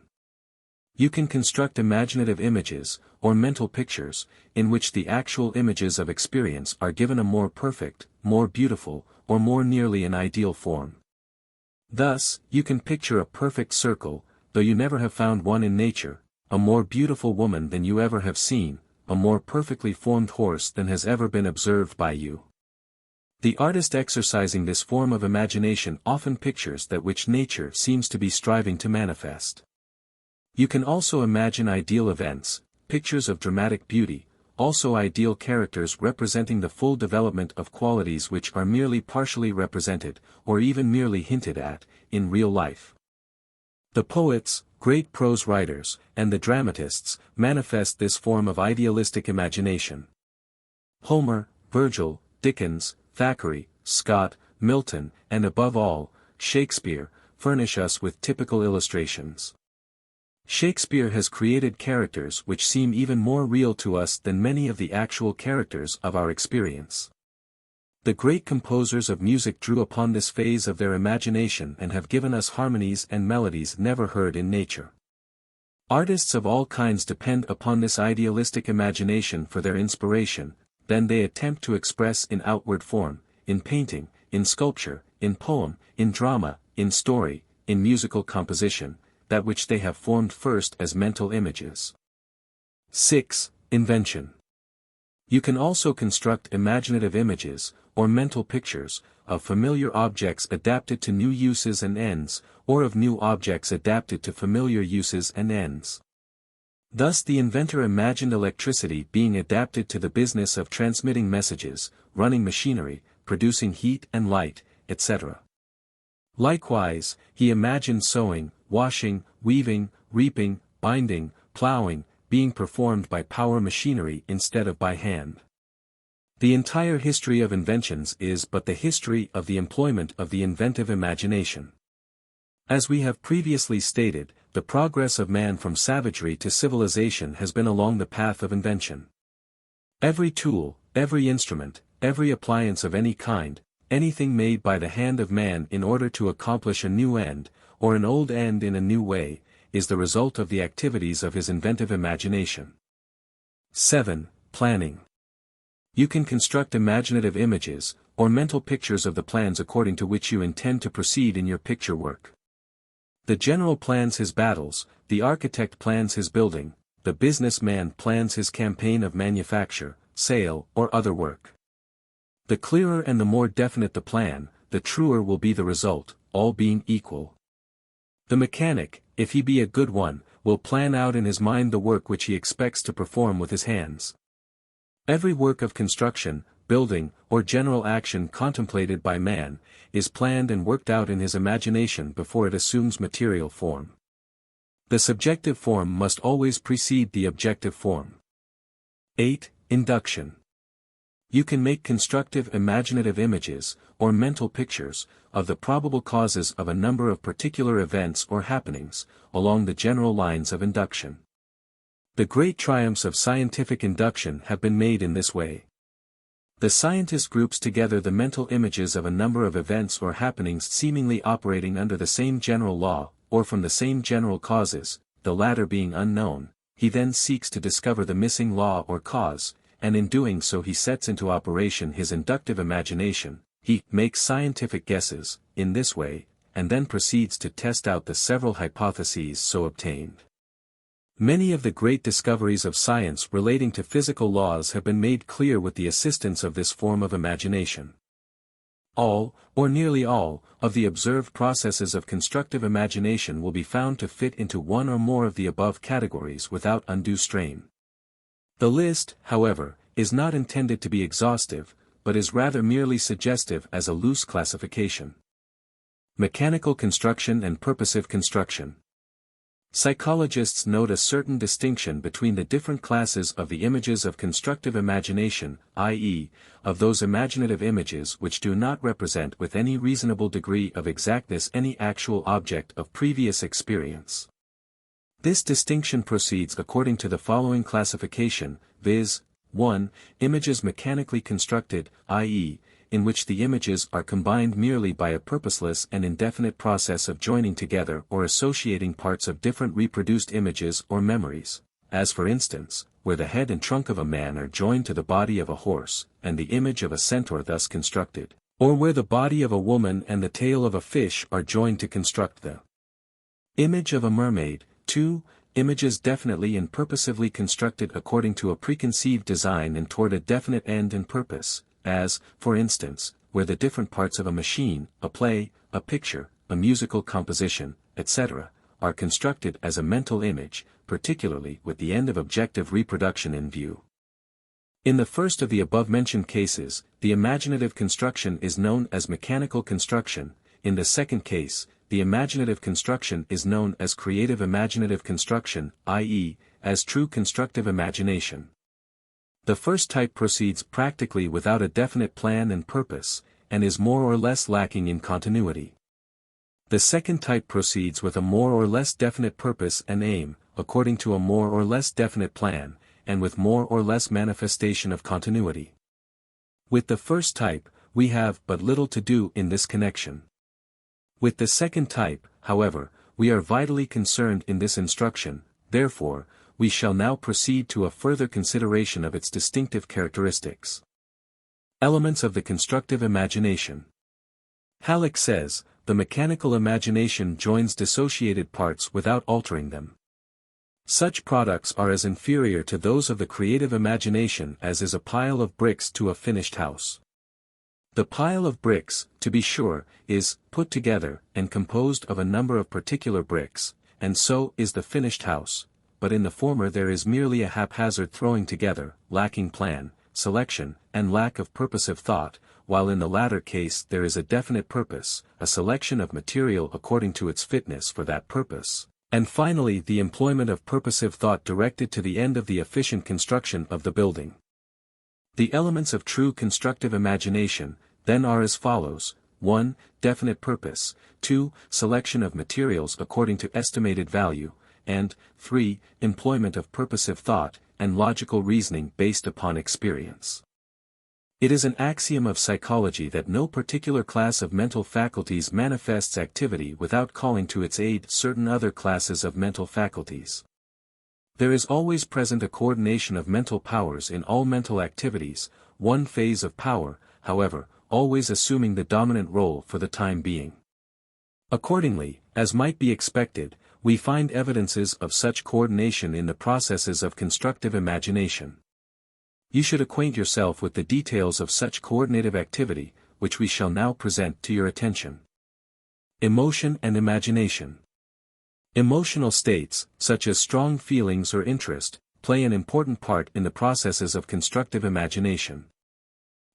You can construct imaginative images, or mental pictures, in which the actual images of experience are given a more perfect, more beautiful, or more nearly an ideal form. Thus, you can picture a perfect circle, though you never have found one in nature, a more beautiful woman than you ever have seen, a more perfectly formed horse than has ever been observed by you. The artist exercising this form of imagination often pictures that which nature seems to be striving to manifest. You can also imagine ideal events, pictures of dramatic beauty, also ideal characters representing the full development of qualities which are merely partially represented, or even merely hinted at, in real life. The poets, great prose writers, and the dramatists, manifest this form of idealistic imagination. Homer, Virgil, Dickens, Thackeray, Scott, Milton, and above all, Shakespeare, furnish us with typical illustrations. Shakespeare has created characters which seem even more real to us than many of the actual characters of our experience. The great composers of music drew upon this phase of their imagination and have given us harmonies and melodies never heard in nature. Artists of all kinds depend upon this idealistic imagination for their inspiration, then they attempt to express in outward form, in painting, in sculpture, in poem, in drama, in story, in musical composition, that which they have formed first as mental images. 6. Invention. You can also construct imaginative images, or mental pictures, of familiar objects adapted to new uses and ends, or of new objects adapted to familiar uses and ends. Thus the inventor imagined electricity being adapted to the business of transmitting messages, running machinery, producing heat and light, etc. Likewise, he imagined sewing, washing, weaving, reaping, binding, plowing, being performed by power machinery instead of by hand. The entire history of inventions is but the history of the employment of the inventive imagination. As we have previously stated, the progress of man from savagery to civilization has been along the path of invention. Every tool, every instrument, every appliance of any kind, anything made by the hand of man in order to accomplish a new end, or an old end in a new way, is the result of the activities of his inventive imagination. 7. Planning. You can construct imaginative images, or mental pictures of the plans according to which you intend to proceed in your picture work. The general plans his battles, the architect plans his building, the businessman plans his campaign of manufacture, sale, or other work. The clearer and the more definite the plan, the truer will be the result, all being equal. The mechanic, if he be a good one, will plan out in his mind the work which he expects to perform with his hands. Every work of construction, building, or general action contemplated by man, is planned and worked out in his imagination before it assumes material form. The subjective form must always precede the objective form. 8. Induction. You can make constructive imaginative images, or mental pictures, of the probable causes of a number of particular events or happenings, along the general lines of induction. The great triumphs of scientific induction have been made in this way. The scientist groups together the mental images of a number of events or happenings seemingly operating under the same general law, or from the same general causes, the latter being unknown. He then seeks to discover the missing law or cause, and in doing so he sets into operation his inductive imagination. He makes scientific guesses, in this way, and then proceeds to test out the several hypotheses so obtained. Many of the great discoveries of science relating to physical laws have been made clear with the assistance of this form of imagination. All, or nearly all, of the observed processes of constructive imagination will be found to fit into one or more of the above categories without undue strain. The list, however, is not intended to be exhaustive, but is rather merely suggestive as a loose classification. Mechanical construction and purposive construction. Psychologists note a certain distinction between the different classes of the images of constructive imagination, i.e., of those imaginative images which do not represent with any reasonable degree of exactness any actual object of previous experience. This distinction proceeds according to the following classification, viz. 1. Images mechanically constructed, i.e., in which the images are combined merely by a purposeless and indefinite process of joining together or associating parts of different reproduced images or memories, as for instance, where the head and trunk of a man are joined to the body of a horse, and the image of a centaur thus constructed, or where the body of a woman and the tail of a fish are joined to construct the image of a mermaid. 2. Images definitely and purposively constructed according to a preconceived design and toward a definite end and purpose, as, for instance, where the different parts of a machine, a play, a picture, a musical composition, etc., are constructed as a mental image, particularly with the end of objective reproduction in view. In the first of the above-mentioned cases, the imaginative construction is known as mechanical construction. In the second case, the imaginative construction is known as creative imaginative construction, i.e., as true constructive imagination. The first type proceeds practically without a definite plan and purpose, and is more or less lacking in continuity. The second type proceeds with a more or less definite purpose and aim, according to a more or less definite plan, and with more or less manifestation of continuity. With the first type, we have but little to do in this connection. With the second type, however, we are vitally concerned in this instruction, therefore, we shall now proceed to a further consideration of its distinctive characteristics. Elements of the constructive imagination. Halleck says, the mechanical imagination joins dissociated parts without altering them. Such products are as inferior to those of the creative imagination as is a pile of bricks to a finished house. The pile of bricks, to be sure, is put together and composed of a number of particular bricks, and so is the finished house, but in the former there is merely a haphazard throwing together, lacking plan, selection, and lack of purposive thought, while in the latter case there is a definite purpose, a selection of material according to its fitness for that purpose, and finally the employment of purposive thought directed to the end of the efficient construction of the building. The elements of true constructive imagination, then are as follows: 1. Definite purpose, 2. Selection of materials according to estimated value, and 3. Employment of purposive thought, and logical reasoning based upon experience. It is an axiom of psychology that no particular class of mental faculties manifests activity without calling to its aid certain other classes of mental faculties. There is always present a coordination of mental powers in all mental activities, one phase of power, however, always assuming the dominant role for the time being. Accordingly, as might be expected, we find evidences of such coordination in the processes of constructive imagination. You should acquaint yourself with the details of such coordinative activity, which we shall now present to your attention. Emotion and imagination. Emotional states, such as strong feelings or interest, play an important part in the processes of constructive imagination.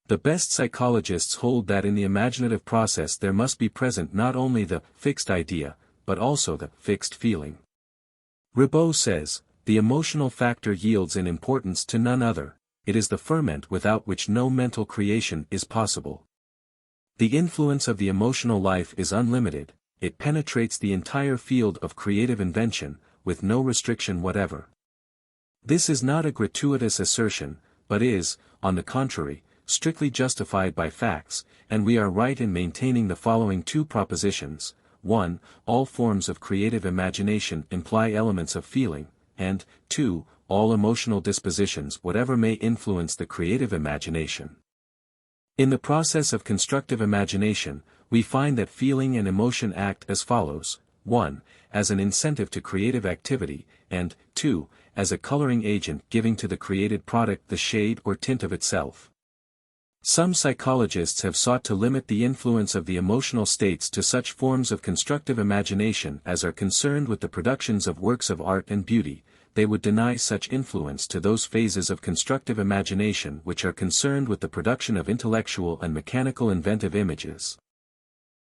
The best psychologists hold that in the imaginative process there must be present not only the fixed idea, but also the fixed feeling. Ribot says, the emotional factor yields in importance to none other, it is the ferment without which no mental creation is possible. The influence of the emotional life is unlimited, it penetrates the entire field of creative invention, with no restriction whatever. This is not a gratuitous assertion, but is, on the contrary, strictly justified by facts, and we are right in maintaining the following two propositions. 1. All forms of creative imagination imply elements of feeling, and 2. All emotional dispositions whatever may influence the creative imagination. In the process of constructive imagination, we find that feeling and emotion act as follows: 1. As an incentive to creative activity, and 2. As a coloring agent giving to the created product the shade or tint of itself. Some psychologists have sought to limit the influence of the emotional states to such forms of constructive imagination as are concerned with the productions of works of art and beauty. They would deny such influence to those phases of constructive imagination which are concerned with the production of intellectual and mechanical inventive images.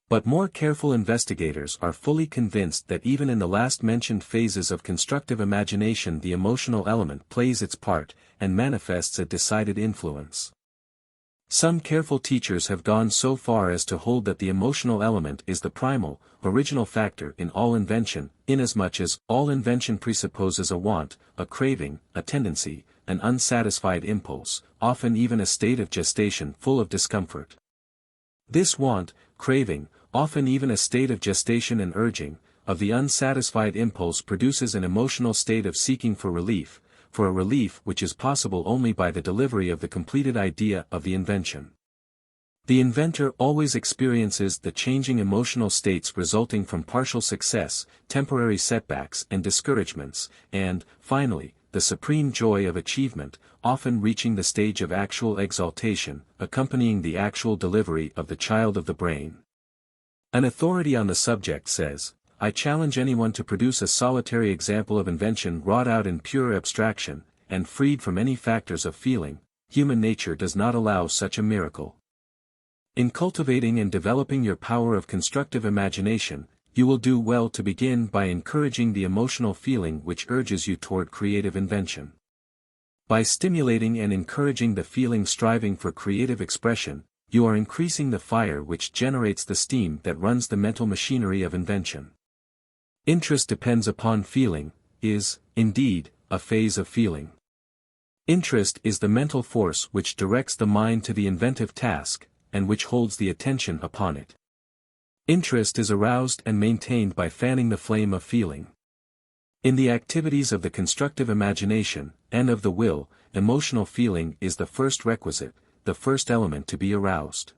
But more careful investigators are fully convinced that even in the last-mentioned phases of constructive imagination the emotional element plays its part, and manifests a decided influence. Some careful teachers have gone so far as to hold that the emotional element is the primal, original factor in all invention, inasmuch as all invention presupposes a want, a craving, a tendency, an unsatisfied impulse, often even a state of gestation full of discomfort. This want, craving, often even a state of gestation and urging, of the unsatisfied impulse produces an emotional state of seeking for a relief which is possible only by the delivery of the completed idea of the invention. The inventor always experiences the changing emotional states resulting from partial success, temporary setbacks and discouragements, and, finally, the supreme joy of achievement, often reaching the stage of actual exaltation, accompanying the actual delivery of the child of the brain. An authority on the subject says, "I challenge anyone to produce a solitary example of invention wrought out in pure abstraction, and freed from any factors of feeling. Human nature does not allow such a miracle." In cultivating and developing your power of constructive imagination, you will do well to begin by encouraging the emotional feeling which urges you toward creative invention. By stimulating and encouraging the feeling striving for creative expression, you are increasing the fire which generates the steam that runs the mental machinery of invention. Interest depends upon feeling, is, indeed, a phase of feeling. Interest is the mental force which directs the mind to the inventive task, and which holds the attention upon it. Interest is aroused and maintained by fanning the flame of feeling. In the activities of the constructive imagination, and of the will, emotional feeling is the first requisite, the first element to be aroused.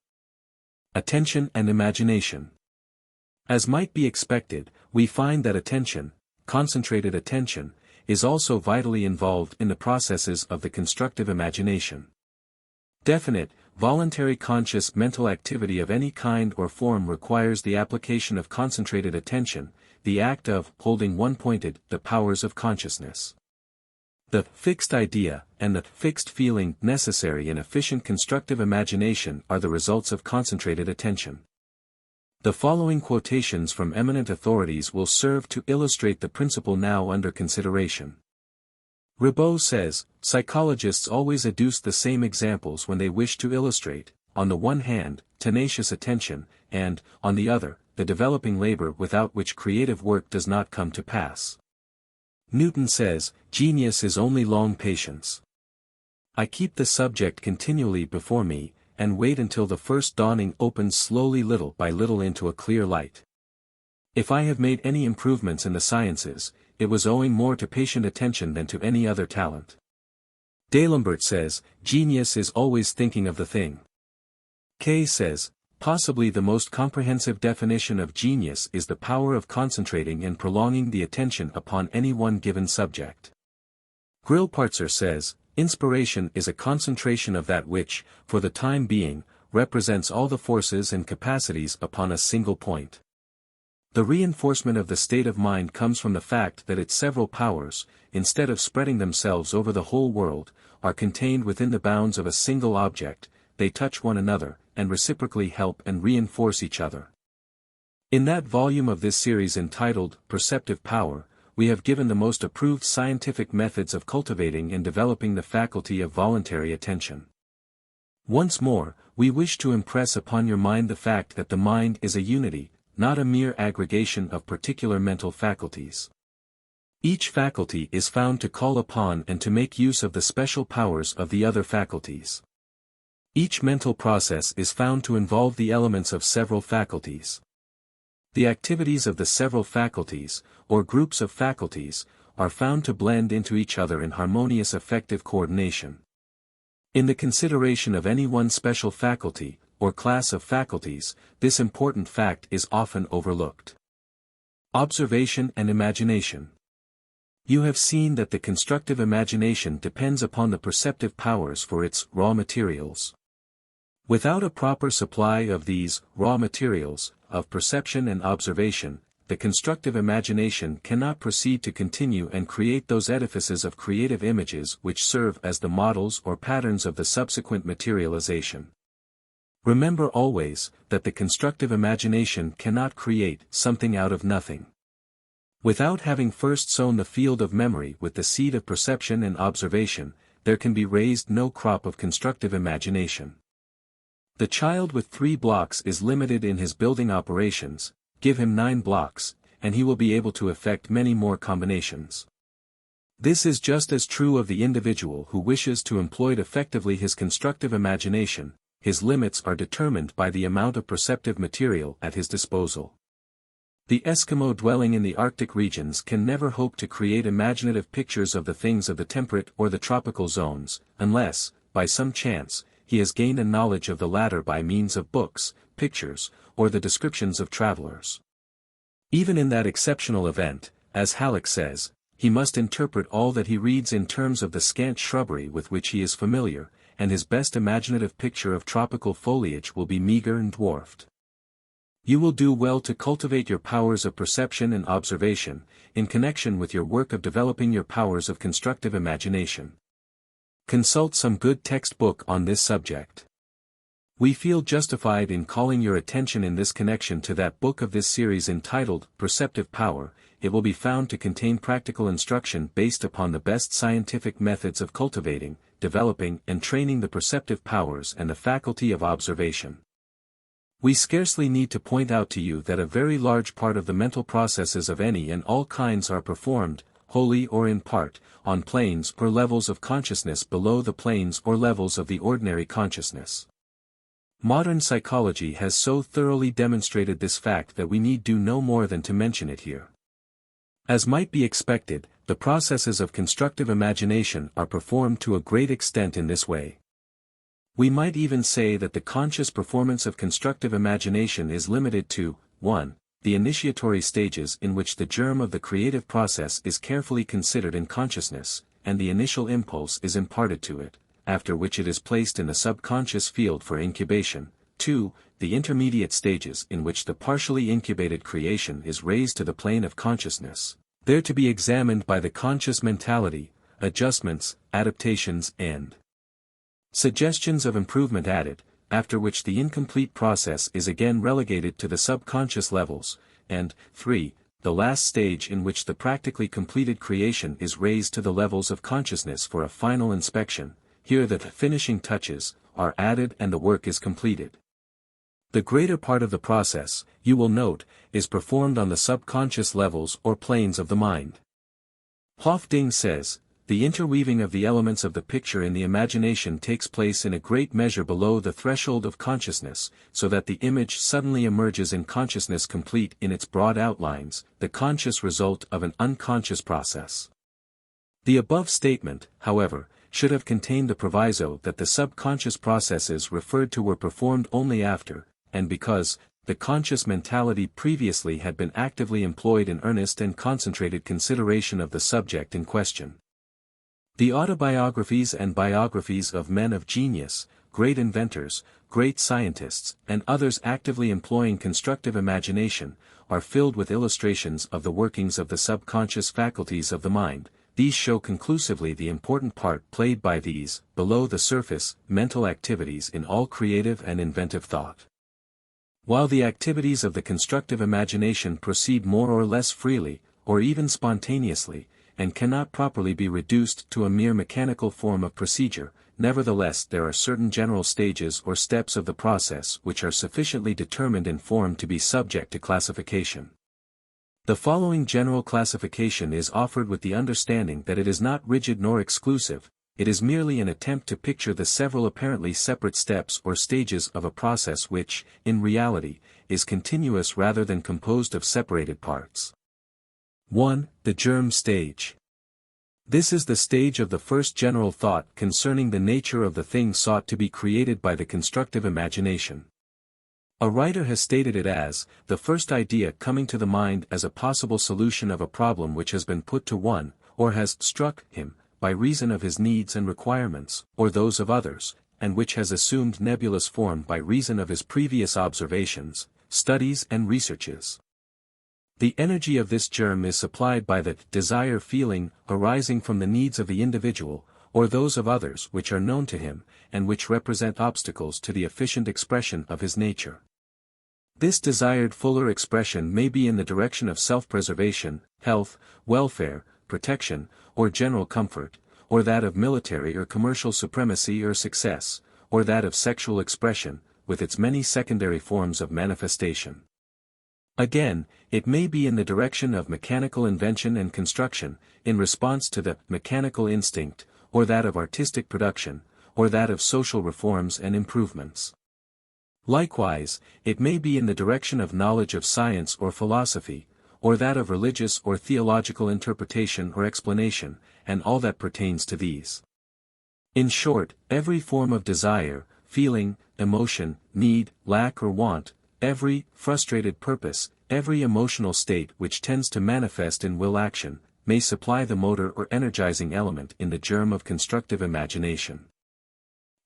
Attention and imagination. As might be expected, we find that attention, concentrated attention, is also vitally involved in the processes of the constructive imagination. Definite, voluntary conscious mental activity of any kind or form requires the application of concentrated attention, the act of holding one-pointed the powers of consciousness. The fixed idea and the fixed feeling necessary in efficient constructive imagination are the results of concentrated attention. The following quotations from eminent authorities will serve to illustrate the principle now under consideration. Ribot says, "Psychologists always adduce the same examples when they wish to illustrate, on the one hand, tenacious attention, and, on the other, the developing labor without which creative work does not come to pass." Newton says, "Genius is only long patience. I keep the subject continually before me, and wait until the first dawning opens slowly little by little into a clear light. If I have made any improvements in the sciences, it was owing more to patient attention than to any other talent." D'Alembert says, "Genius is always thinking of the thing." Kay says, "Possibly the most comprehensive definition of genius is the power of concentrating and prolonging the attention upon any one given subject." Grillparzer says, "Inspiration is a concentration of that which, for the time being, represents all the forces and capacities upon a single point. The reinforcement of the state of mind comes from the fact that its several powers, instead of spreading themselves over the whole world, are contained within the bounds of a single object, they touch one another, and reciprocally help and reinforce each other." In that volume of this series entitled, Perceptive Power, we have given the most approved scientific methods of cultivating and developing the faculty of voluntary attention. Once more, we wish to impress upon your mind the fact that the mind is a unity, not a mere aggregation of particular mental faculties. Each faculty is found to call upon and to make use of the special powers of the other faculties. Each mental process is found to involve the elements of several faculties. The activities of the several faculties, or groups of faculties, are found to blend into each other in harmonious effective coordination. In the consideration of any one special faculty, or class of faculties, this important fact is often overlooked. Observation and imagination. You have seen that the constructive imagination depends upon the perceptive powers for its raw materials. Without a proper supply of these raw materials, of perception and observation, the constructive imagination cannot proceed to continue and create those edifices of creative images which serve as the models or patterns of the subsequent materialization. Remember always, that the constructive imagination cannot create something out of nothing. Without having first sown the field of memory with the seed of perception and observation, there can be raised no crop of constructive imagination. The child with 3 blocks is limited in his building operations. Give him 9 blocks, and he will be able to effect many more combinations. This is just as true of the individual who wishes to employ effectively his constructive imagination. His limits are determined by the amount of perceptive material at his disposal. The Eskimo dwelling in the Arctic regions can never hope to create imaginative pictures of the things of the temperate or the tropical zones, unless, by some chance, he has gained a knowledge of the latter by means of books, pictures, or the descriptions of travelers. Even in that exceptional event, as Halleck says, he must interpret all that he reads in terms of the scant shrubbery with which he is familiar, and his best imaginative picture of tropical foliage will be meager and dwarfed. You will do well to cultivate your powers of perception and observation, in connection with your work of developing your powers of constructive imagination. Consult some good textbook on this subject. We feel justified in calling your attention in this connection to that book of this series entitled Perceptive Power. It will be found to contain practical instruction based upon the best scientific methods of cultivating, developing and training the perceptive powers and the faculty of observation. We scarcely need to point out to you that a very large part of the mental processes of any and all kinds are performed, wholly or in part, on planes or levels of consciousness below the planes or levels of the ordinary consciousness. Modern psychology has so thoroughly demonstrated this fact that we need do no more than to mention it here. As might be expected, the processes of constructive imagination are performed to a great extent in this way. We might even say that the conscious performance of constructive imagination is limited to, 1. The initiatory stages in which the germ of the creative process is carefully considered in consciousness, and the initial impulse is imparted to it, after which it is placed in the subconscious field for incubation. 2. The intermediate stages in which the partially incubated creation is raised to the plane of consciousness, there to be examined by the conscious mentality, adjustments, adaptations and suggestions of improvement added, after which the incomplete process is again relegated to the subconscious levels, and 3. The last stage in which the practically completed creation is raised to the levels of consciousness for a final inspection. Here the finishing touches are added and the work is completed. The greater part of the process, you will note, is performed on the subconscious levels or planes of the mind. Hofding says, the interweaving of the elements of the picture in the imagination takes place in a great measure below the threshold of consciousness, so that the image suddenly emerges in consciousness complete in its broad outlines, the conscious result of an unconscious process. The above statement, however, should have contained the proviso that the subconscious processes referred to were performed only after, and because, the conscious mentality previously had been actively employed in earnest and concentrated consideration of the subject in question. The autobiographies and biographies of men of genius, great inventors, great scientists, and others actively employing constructive imagination, are filled with illustrations of the workings of the subconscious faculties of the mind. These show conclusively the important part played by these, below the surface, mental activities in all creative and inventive thought. While the activities of the constructive imagination proceed more or less freely, or even spontaneously, and cannot properly be reduced to a mere mechanical form of procedure, nevertheless there are certain general stages or steps of the process which are sufficiently determined in form to be subject to classification. The following general classification is offered with the understanding that it is not rigid nor exclusive, it is merely an attempt to picture the several apparently separate steps or stages of a process which, in reality, is continuous rather than composed of separated parts. 1. The germ stage. This is the stage of the first general thought concerning the nature of the thing sought to be created by the constructive imagination. A writer has stated it as, the first idea coming to the mind as a possible solution of a problem which has been put to one, or has struck him, by reason of his needs and requirements, or those of others, and which has assumed nebulous form by reason of his previous observations, studies and researches. The energy of this germ is supplied by the desire feeling arising from the needs of the individual, or those of others which are known to him, and which represent obstacles to the efficient expression of his nature. This desired fuller expression may be in the direction of self-preservation, health, welfare, protection, or general comfort, or that of military or commercial supremacy or success, or that of sexual expression, with its many secondary forms of manifestation. Again, it may be in the direction of mechanical invention and construction, in response to the mechanical instinct, or that of artistic production, or that of social reforms and improvements. Likewise, it may be in the direction of knowledge of science or philosophy, or that of religious or theological interpretation or explanation, and all that pertains to these. In short, every form of desire, feeling, emotion, need, lack or want, every frustrated purpose, every emotional state which tends to manifest in will action, may supply the motor or energizing element in the germ of constructive imagination.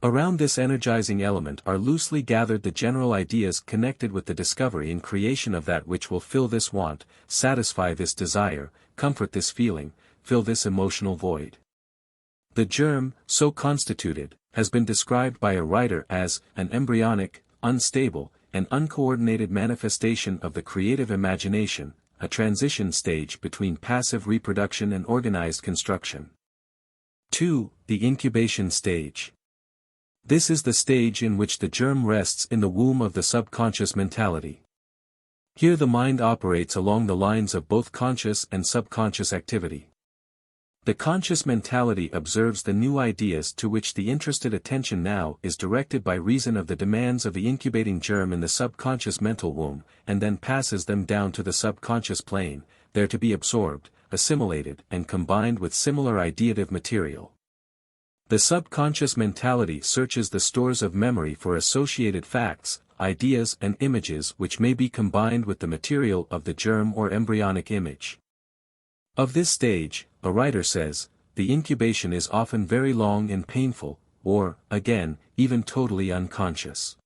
Around this energizing element are loosely gathered the general ideas connected with the discovery and creation of that which will fill this want, satisfy this desire, comfort this feeling, fill this emotional void. The germ, so constituted, has been described by a writer as an embryonic, unstable, and uncoordinated manifestation of the creative imagination, a transition stage between passive reproduction and organized construction. 2. The incubation stage. This is the stage in which the germ rests in the womb of the subconscious mentality. Here the mind operates along the lines of both conscious and subconscious activity. The conscious mentality observes the new ideas to which the interested attention now is directed by reason of the demands of the incubating germ in the subconscious mental womb, and then passes them down to the subconscious plane, there to be absorbed, assimilated and combined with similar ideative material. The subconscious mentality searches the stores of memory for associated facts, ideas and images which may be combined with the material of the germ or embryonic image. Of this stage, a writer says, the incubation is often very long and painful, or, again, even totally unconscious.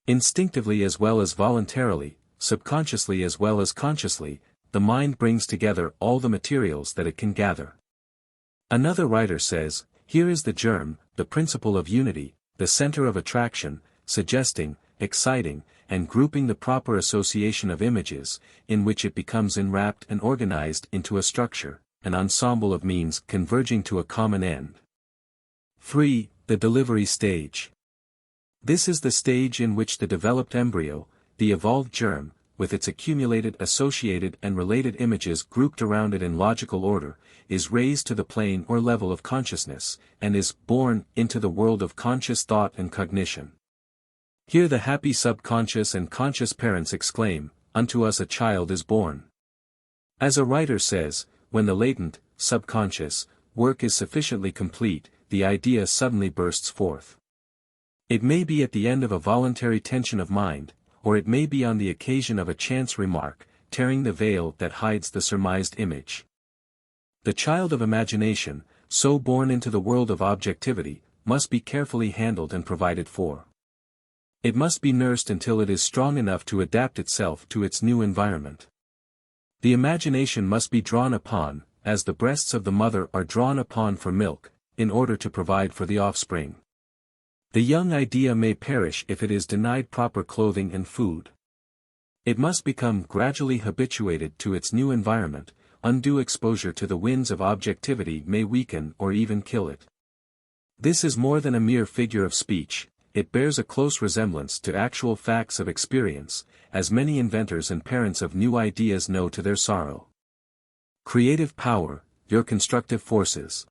Instinctively as well as voluntarily, subconsciously as well as consciously, the mind brings together all the materials that it can gather. Another writer says, here is the germ, the principle of unity, the center of attraction, suggesting, exciting, and grouping the proper association of images, in which it becomes enwrapped and organized into a structure, an ensemble of means converging to a common end. 3. The delivery stage. This is the stage in which the developed embryo, the evolved germ, with its accumulated associated and related images grouped around it in logical order, is raised to the plane or level of consciousness, and is born into the world of conscious thought and cognition. Here the happy subconscious and conscious parents exclaim, "Unto us a child is born." As a writer says, when the latent, subconscious, work is sufficiently complete, the idea suddenly bursts forth. It may be at the end of a voluntary tension of mind, or it may be on the occasion of a chance remark, tearing the veil that hides the surmised image. The child of imagination, so born into the world of objectivity, must be carefully handled and provided for. It must be nursed until it is strong enough to adapt itself to its new environment. The imagination must be drawn upon, as the breasts of the mother are drawn upon for milk, in order to provide for the offspring. The young idea may perish if it is denied proper clothing and food. It must become gradually habituated to its new environment. Undue exposure to the winds of objectivity may weaken or even kill it. This is more than a mere figure of speech. It bears a close resemblance to actual facts of experience, as many inventors and parents of new ideas know to their sorrow. Creative power, your constructive forces.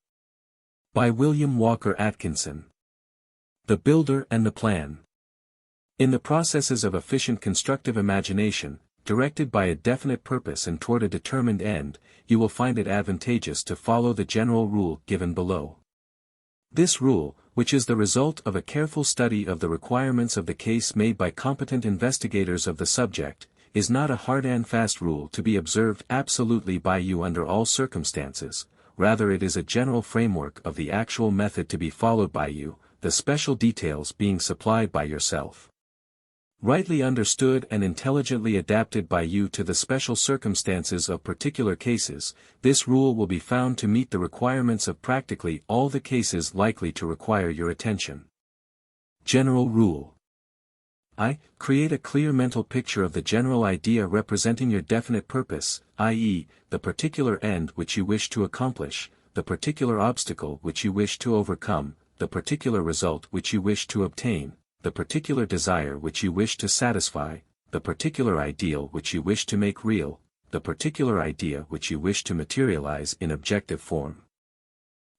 By William Walker Atkinson. The Builder and the Plan. In the processes of efficient constructive imagination, directed by a definite purpose and toward a determined end, you will find it advantageous to follow the general rule given below. This rule, which is the result of a careful study of the requirements of the case made by competent investigators of the subject, is not a hard and fast rule to be observed absolutely by you under all circumstances. Rather, it is a general framework of the actual method to be followed by you, the special details being supplied by yourself. Rightly understood and intelligently adapted by you to the special circumstances of particular cases, this rule will be found to meet the requirements of practically all the cases likely to require your attention. General Rule. I. Create a clear mental picture of the general idea representing your definite purpose, i.e., the particular end which you wish to accomplish, the particular obstacle which you wish to overcome, the particular result which you wish to obtain, the particular desire which you wish to satisfy, the particular ideal which you wish to make real, the particular idea which you wish to materialize in objective form.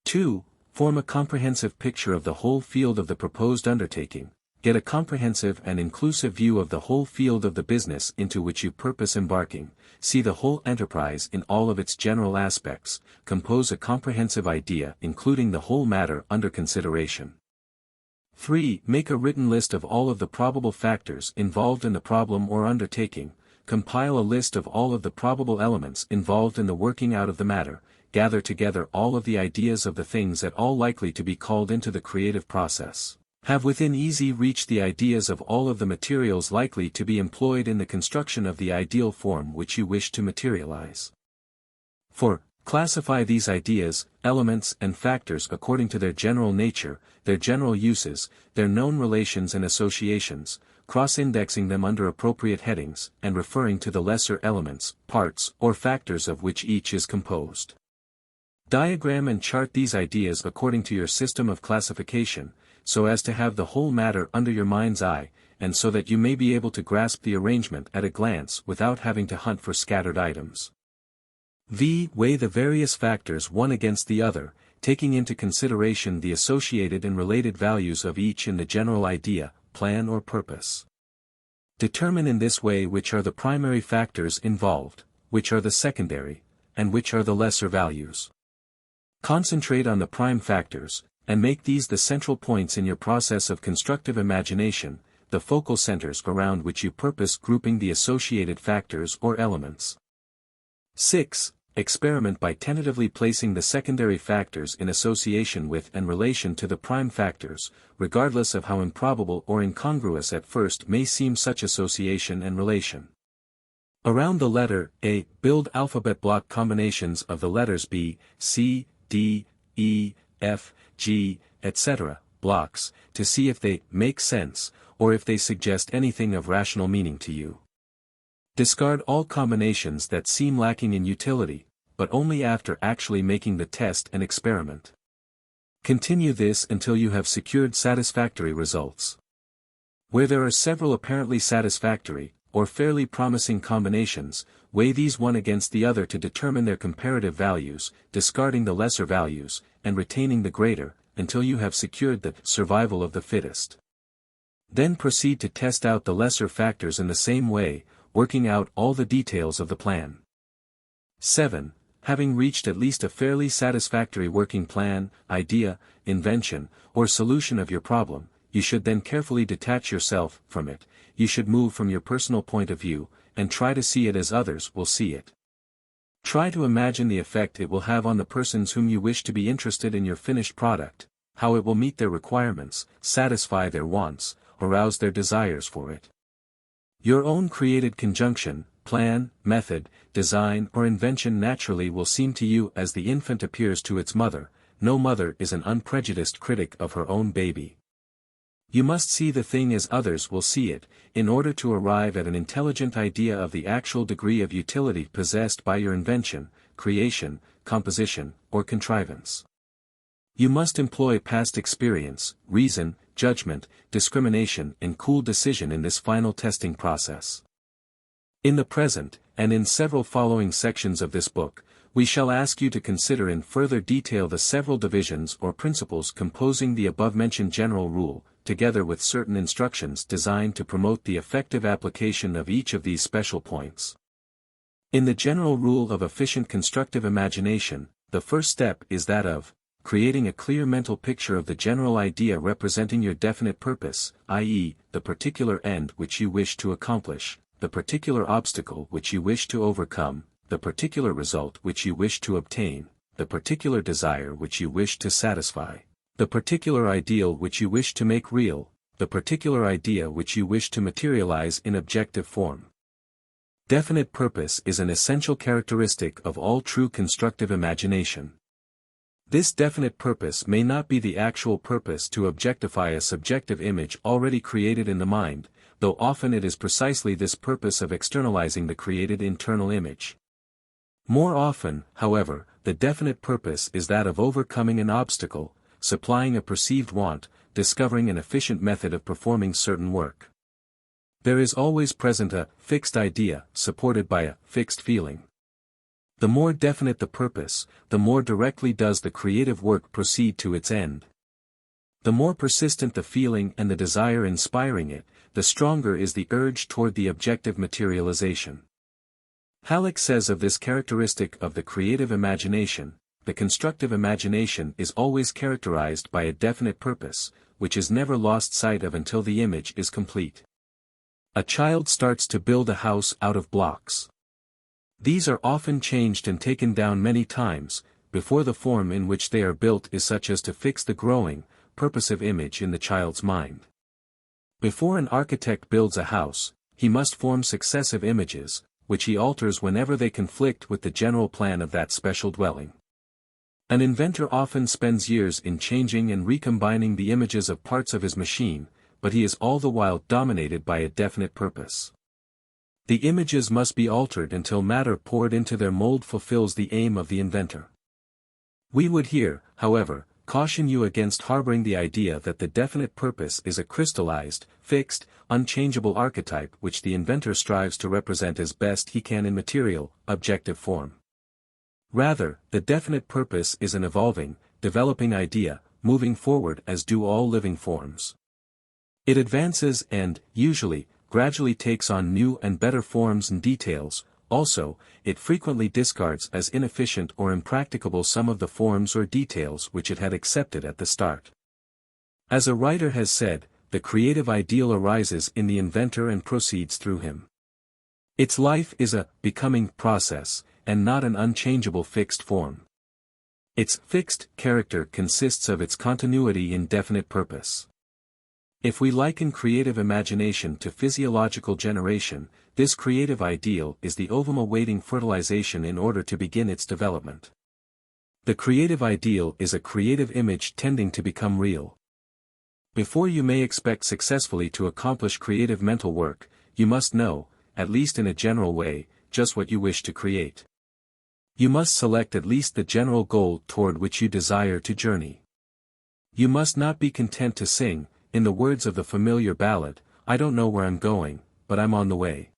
2. Form a comprehensive picture of the whole field of the proposed undertaking. Get a comprehensive and inclusive view of the whole field of the business into which you purpose embarking, see the whole enterprise in all of its general aspects, compose a comprehensive idea including the whole matter under consideration. 3. Make a written list of all of the probable factors involved in the problem or undertaking, compile a list of all of the probable elements involved in the working out of the matter, gather together all of the ideas of the things at all likely to be called into the creative process. Have within easy reach the ideas of all of the materials likely to be employed in the construction of the ideal form which you wish to materialize. 4. Classify these ideas, elements and factors according to their general nature, their general uses, their known relations and associations, cross-indexing them under appropriate headings, and referring to the lesser elements, parts, or factors of which each is composed. Diagram and chart these ideas according to your system of classification, so as to have the whole matter under your mind's eye, and so that you may be able to grasp the arrangement at a glance without having to hunt for scattered items. Weigh the various factors one against the other, taking into consideration the associated and related values of each in the general idea, plan or purpose. Determine in this way which are the primary factors involved, which are the secondary, and which are the lesser values. Concentrate on the prime factors, and make these the central points in your process of constructive imagination, the focal centers around which you purpose grouping the associated factors or elements. 6. Experiment by tentatively placing the secondary factors in association with and relation to the prime factors, regardless of how improbable or incongruous at first may seem such association and relation. Around the letter A, build alphabet block combinations of the letters B, C, D, E, F, G, etc., blocks, to see if they make sense, or if they suggest anything of rational meaning to you. Discard all combinations that seem lacking in utility, but only after actually making the test and experiment. Continue this until you have secured satisfactory results. Where there are several apparently satisfactory, or fairly promising combinations, weigh these one against the other to determine their comparative values, discarding the lesser values, and retaining the greater, until you have secured the survival of the fittest. Then proceed to test out the lesser factors in the same way, working out all the details of the plan. 7. Having reached at least a fairly satisfactory working plan, idea, invention, or solution of your problem, you should then carefully detach yourself from it. You should move from your personal point of view, and try to see it as others will see it. Try to imagine the effect it will have on the persons whom you wish to be interested in your finished product, how it will meet their requirements, satisfy their wants, arouse their desires for it. Your own created conjunction, plan, method, design or invention naturally will seem to you as the infant appears to its mother. No mother is an unprejudiced critic of her own baby. You must see the thing as others will see it, in order to arrive at an intelligent idea of the actual degree of utility possessed by your invention, creation, composition, or contrivance. You must employ past experience, reason, judgment, discrimination and cool decision in this final testing process. In the present, and in several following sections of this book, We shall ask you to consider in further detail the several divisions or principles composing the above-mentioned general rule, together with certain instructions designed to promote the effective application of each of these special points. In the general rule of efficient constructive imagination, the first step is that of creating a clear mental picture of the general idea representing your definite purpose, i.e., the particular end which you wish to accomplish, the particular obstacle which you wish to overcome, the particular result which you wish to obtain, the particular desire which you wish to satisfy, the particular ideal which you wish to make real, the particular idea which you wish to materialize in objective form. Definite purpose is an essential characteristic of all true constructive imagination. This definite purpose may not be the actual purpose to objectify a subjective image already created in the mind, though often it is precisely this purpose of externalizing the created internal image. More often, however, the definite purpose is that of overcoming an obstacle, supplying a perceived want, discovering an efficient method of performing certain work. There is always present a fixed idea, supported by a fixed feeling. The more definite the purpose, the more directly does the creative work proceed to its end. The more persistent the feeling and the desire inspiring it, the stronger is the urge toward the objective materialization. Halleck says of this characteristic of the creative imagination, the constructive imagination is always characterized by a definite purpose, which is never lost sight of until the image is complete. A child starts to build a house out of blocks. These are often changed and taken down many times, before the form in which they are built is such as to fix the growing, purposive image in the child's mind. Before an architect builds a house, he must form successive images, which he alters whenever they conflict with the general plan of that special dwelling. An inventor often spends years in changing and recombining the images of parts of his machine, but he is all the while dominated by a definite purpose. The images must be altered until matter poured into their mold fulfills the aim of the inventor. We would here, however, caution you against harboring the idea that the definite purpose is a crystallized, fixed, unchangeable archetype which the inventor strives to represent as best he can in material, objective form. Rather, the definite purpose is an evolving, developing idea, moving forward as do all living forms. It advances and, usually, gradually takes on new and better forms and details. Also, it frequently discards as inefficient or impracticable some of the forms or details which it had accepted at the start. As a writer has said, the creative ideal arises in the inventor and proceeds through him. Its life is a becoming process, and not an unchangeable fixed form. Its fixed character consists of its continuity in definite purpose. If we liken creative imagination to physiological generation, this creative ideal is the ovum awaiting fertilization in order to begin its development. The creative ideal is a creative image tending to become real. Before you may expect successfully to accomplish creative mental work, you must know, at least in a general way, just what you wish to create. You must select at least the general goal toward which you desire to journey. You must not be content to sing, in the words of the familiar ballad, "I don't know where I'm going, but I'm on the way."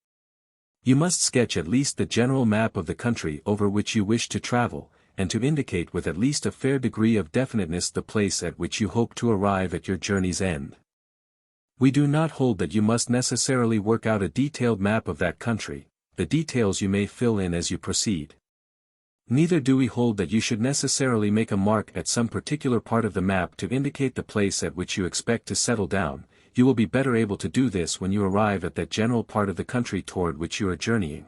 You must sketch at least the general map of the country over which you wish to travel, and to indicate with at least a fair degree of definiteness the place at which you hope to arrive at your journey's end. We do not hold that you must necessarily work out a detailed map of that country, the details you may fill in as you proceed. Neither do we hold that you should necessarily make a mark at some particular part of the map to indicate the place at which you expect to settle down. You will be better able to do this when you arrive at that general part of the country toward which you are journeying.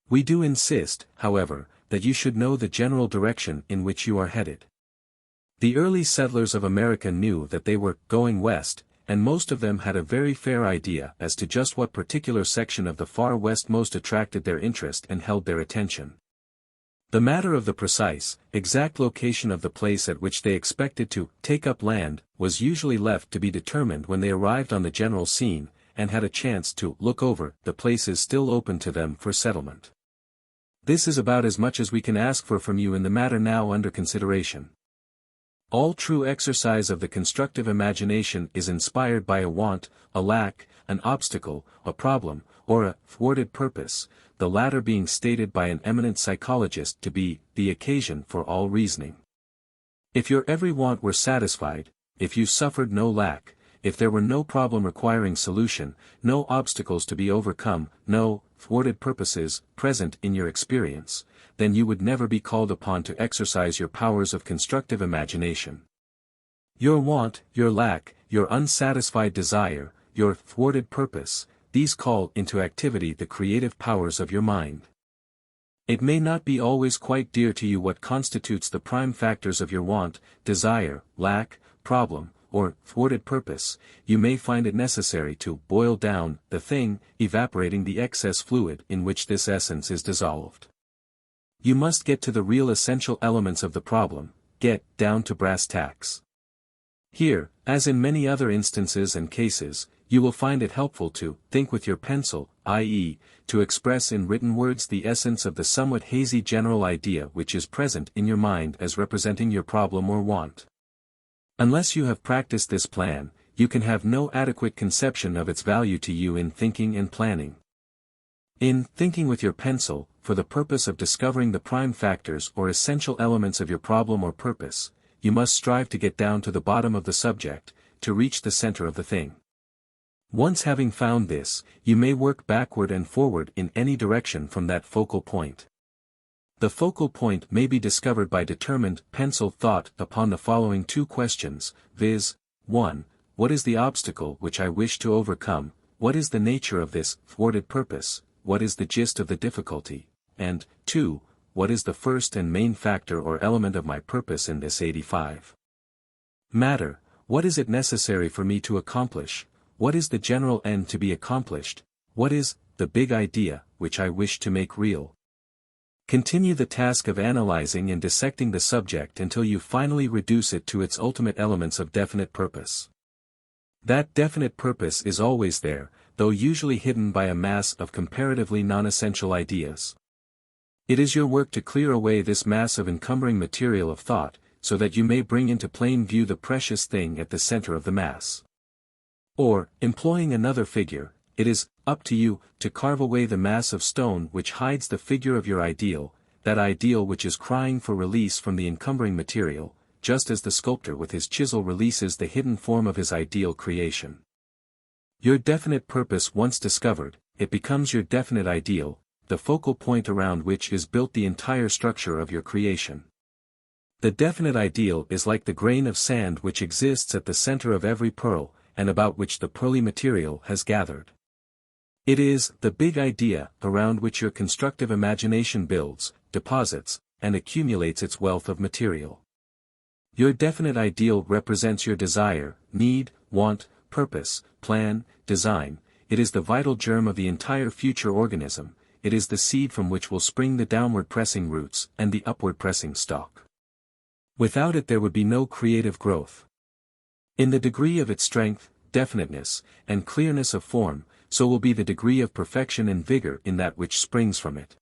We do insist, however, that you should know the general direction in which you are headed. The early settlers of America knew that they were going west, and most of them had a very fair idea as to just what particular section of the far west most attracted their interest and held their attention. The matter of the precise, exact location of the place at which they expected to take up land was usually left to be determined when they arrived on the general scene, and had a chance to look over the places still open to them for settlement. This is about as much as we can ask for from you in the matter now under consideration. All true exercise of the constructive imagination is inspired by a want, a lack, an obstacle, a problem, or a thwarted purpose. the latter being stated by an eminent psychologist to be the occasion for all reasoning. If your every want were satisfied, if you suffered no lack, if there were no problem requiring solution, no obstacles to be overcome, no thwarted purposes present in your experience, then you would never be called upon to exercise your powers of constructive imagination. Your want, your lack, your unsatisfied desire, your thwarted purpose, these call into activity the creative powers of your mind. It may not be always quite dear to you what constitutes the prime factors of your want, desire, lack, problem, or thwarted purpose. You may find it necessary to boil down the thing, evaporating the excess fluid in which this essence is dissolved. You must get to the real essential elements of the problem, get down to brass tacks. Here, as in many other instances and cases, you will find it helpful to think with your pencil, i.e., to express in written words the essence of the somewhat hazy general idea which is present in your mind as representing your problem or want. Unless you have practiced this plan, you can have no adequate conception of its value to you in thinking and planning. In thinking with your pencil, for the purpose of discovering the prime factors or essential elements of your problem or purpose, you must strive to get down to the bottom of the subject, to reach the center of the thing. Once having found this, you may work backward and forward in any direction from that focal point. The focal point may be discovered by determined pencil thought upon the following two questions, viz. 1. What is the obstacle which I wish to overcome? What is the nature of this thwarted purpose? What is the gist of the difficulty? And 2. What is the first and main factor or element of my purpose in this 85? Matter, what is it necessary for me to accomplish? What is the general end to be accomplished? What is the big idea which I wish to make real? Continue the task of analyzing and dissecting the subject until you finally reduce it to its ultimate elements of definite purpose. That definite purpose is always there, though usually hidden by a mass of comparatively non-essential ideas. It is your work to clear away this mass of encumbering material of thought, so that you may bring into plain view the precious thing at the center of the mass. Or, employing another figure, it is up to you to carve away the mass of stone which hides the figure of your ideal, that ideal which is crying for release from the encumbering material, just as the sculptor with his chisel releases the hidden form of his ideal creation. Your definite purpose once discovered, it becomes your definite ideal, the focal point around which is built the entire structure of your creation. The definite ideal is like the grain of sand which exists at the center of every pearl, and about which the pearly material has gathered. It is the big idea around which your constructive imagination builds, deposits, and accumulates its wealth of material. Your definite ideal represents your desire, need, want, purpose, plan, design. It is the vital germ of the entire future organism. It is the seed from which will spring the downward pressing roots and the upward pressing stalk. Without it there would be no creative growth. In the degree of its strength, definiteness, and clearness of form, so will be the degree of perfection and vigor in that which springs from it.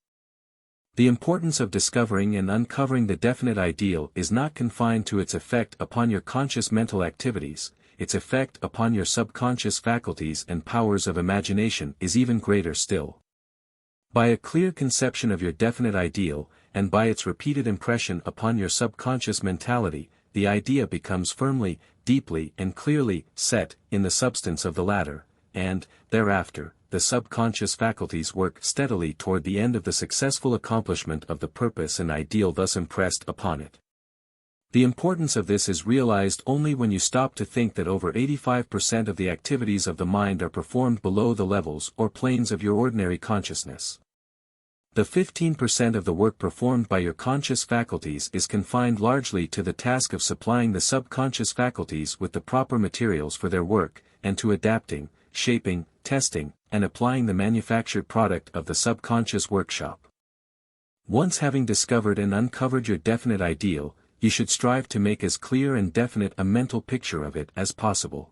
The importance of discovering and uncovering the definite ideal is not confined to its effect upon your conscious mental activities, its effect upon your subconscious faculties and powers of imagination is even greater still. By a clear conception of your definite ideal, and by its repeated impression upon your subconscious mentality, the idea becomes firmly, deeply and clearly set in the substance of the latter, and, thereafter, the subconscious faculties work steadily toward the end of the successful accomplishment of the purpose and ideal thus impressed upon it. The importance of this is realized only when you stop to think that over 85% of the activities of the mind are performed below the levels or planes of your ordinary consciousness. The 15% of the work performed by your conscious faculties is confined largely to the task of supplying the subconscious faculties with the proper materials for their work, and to adapting, shaping, testing, and applying the manufactured product of the subconscious workshop. Once having discovered and uncovered your definite ideal, you should strive to make as clear and definite a mental picture of it as possible.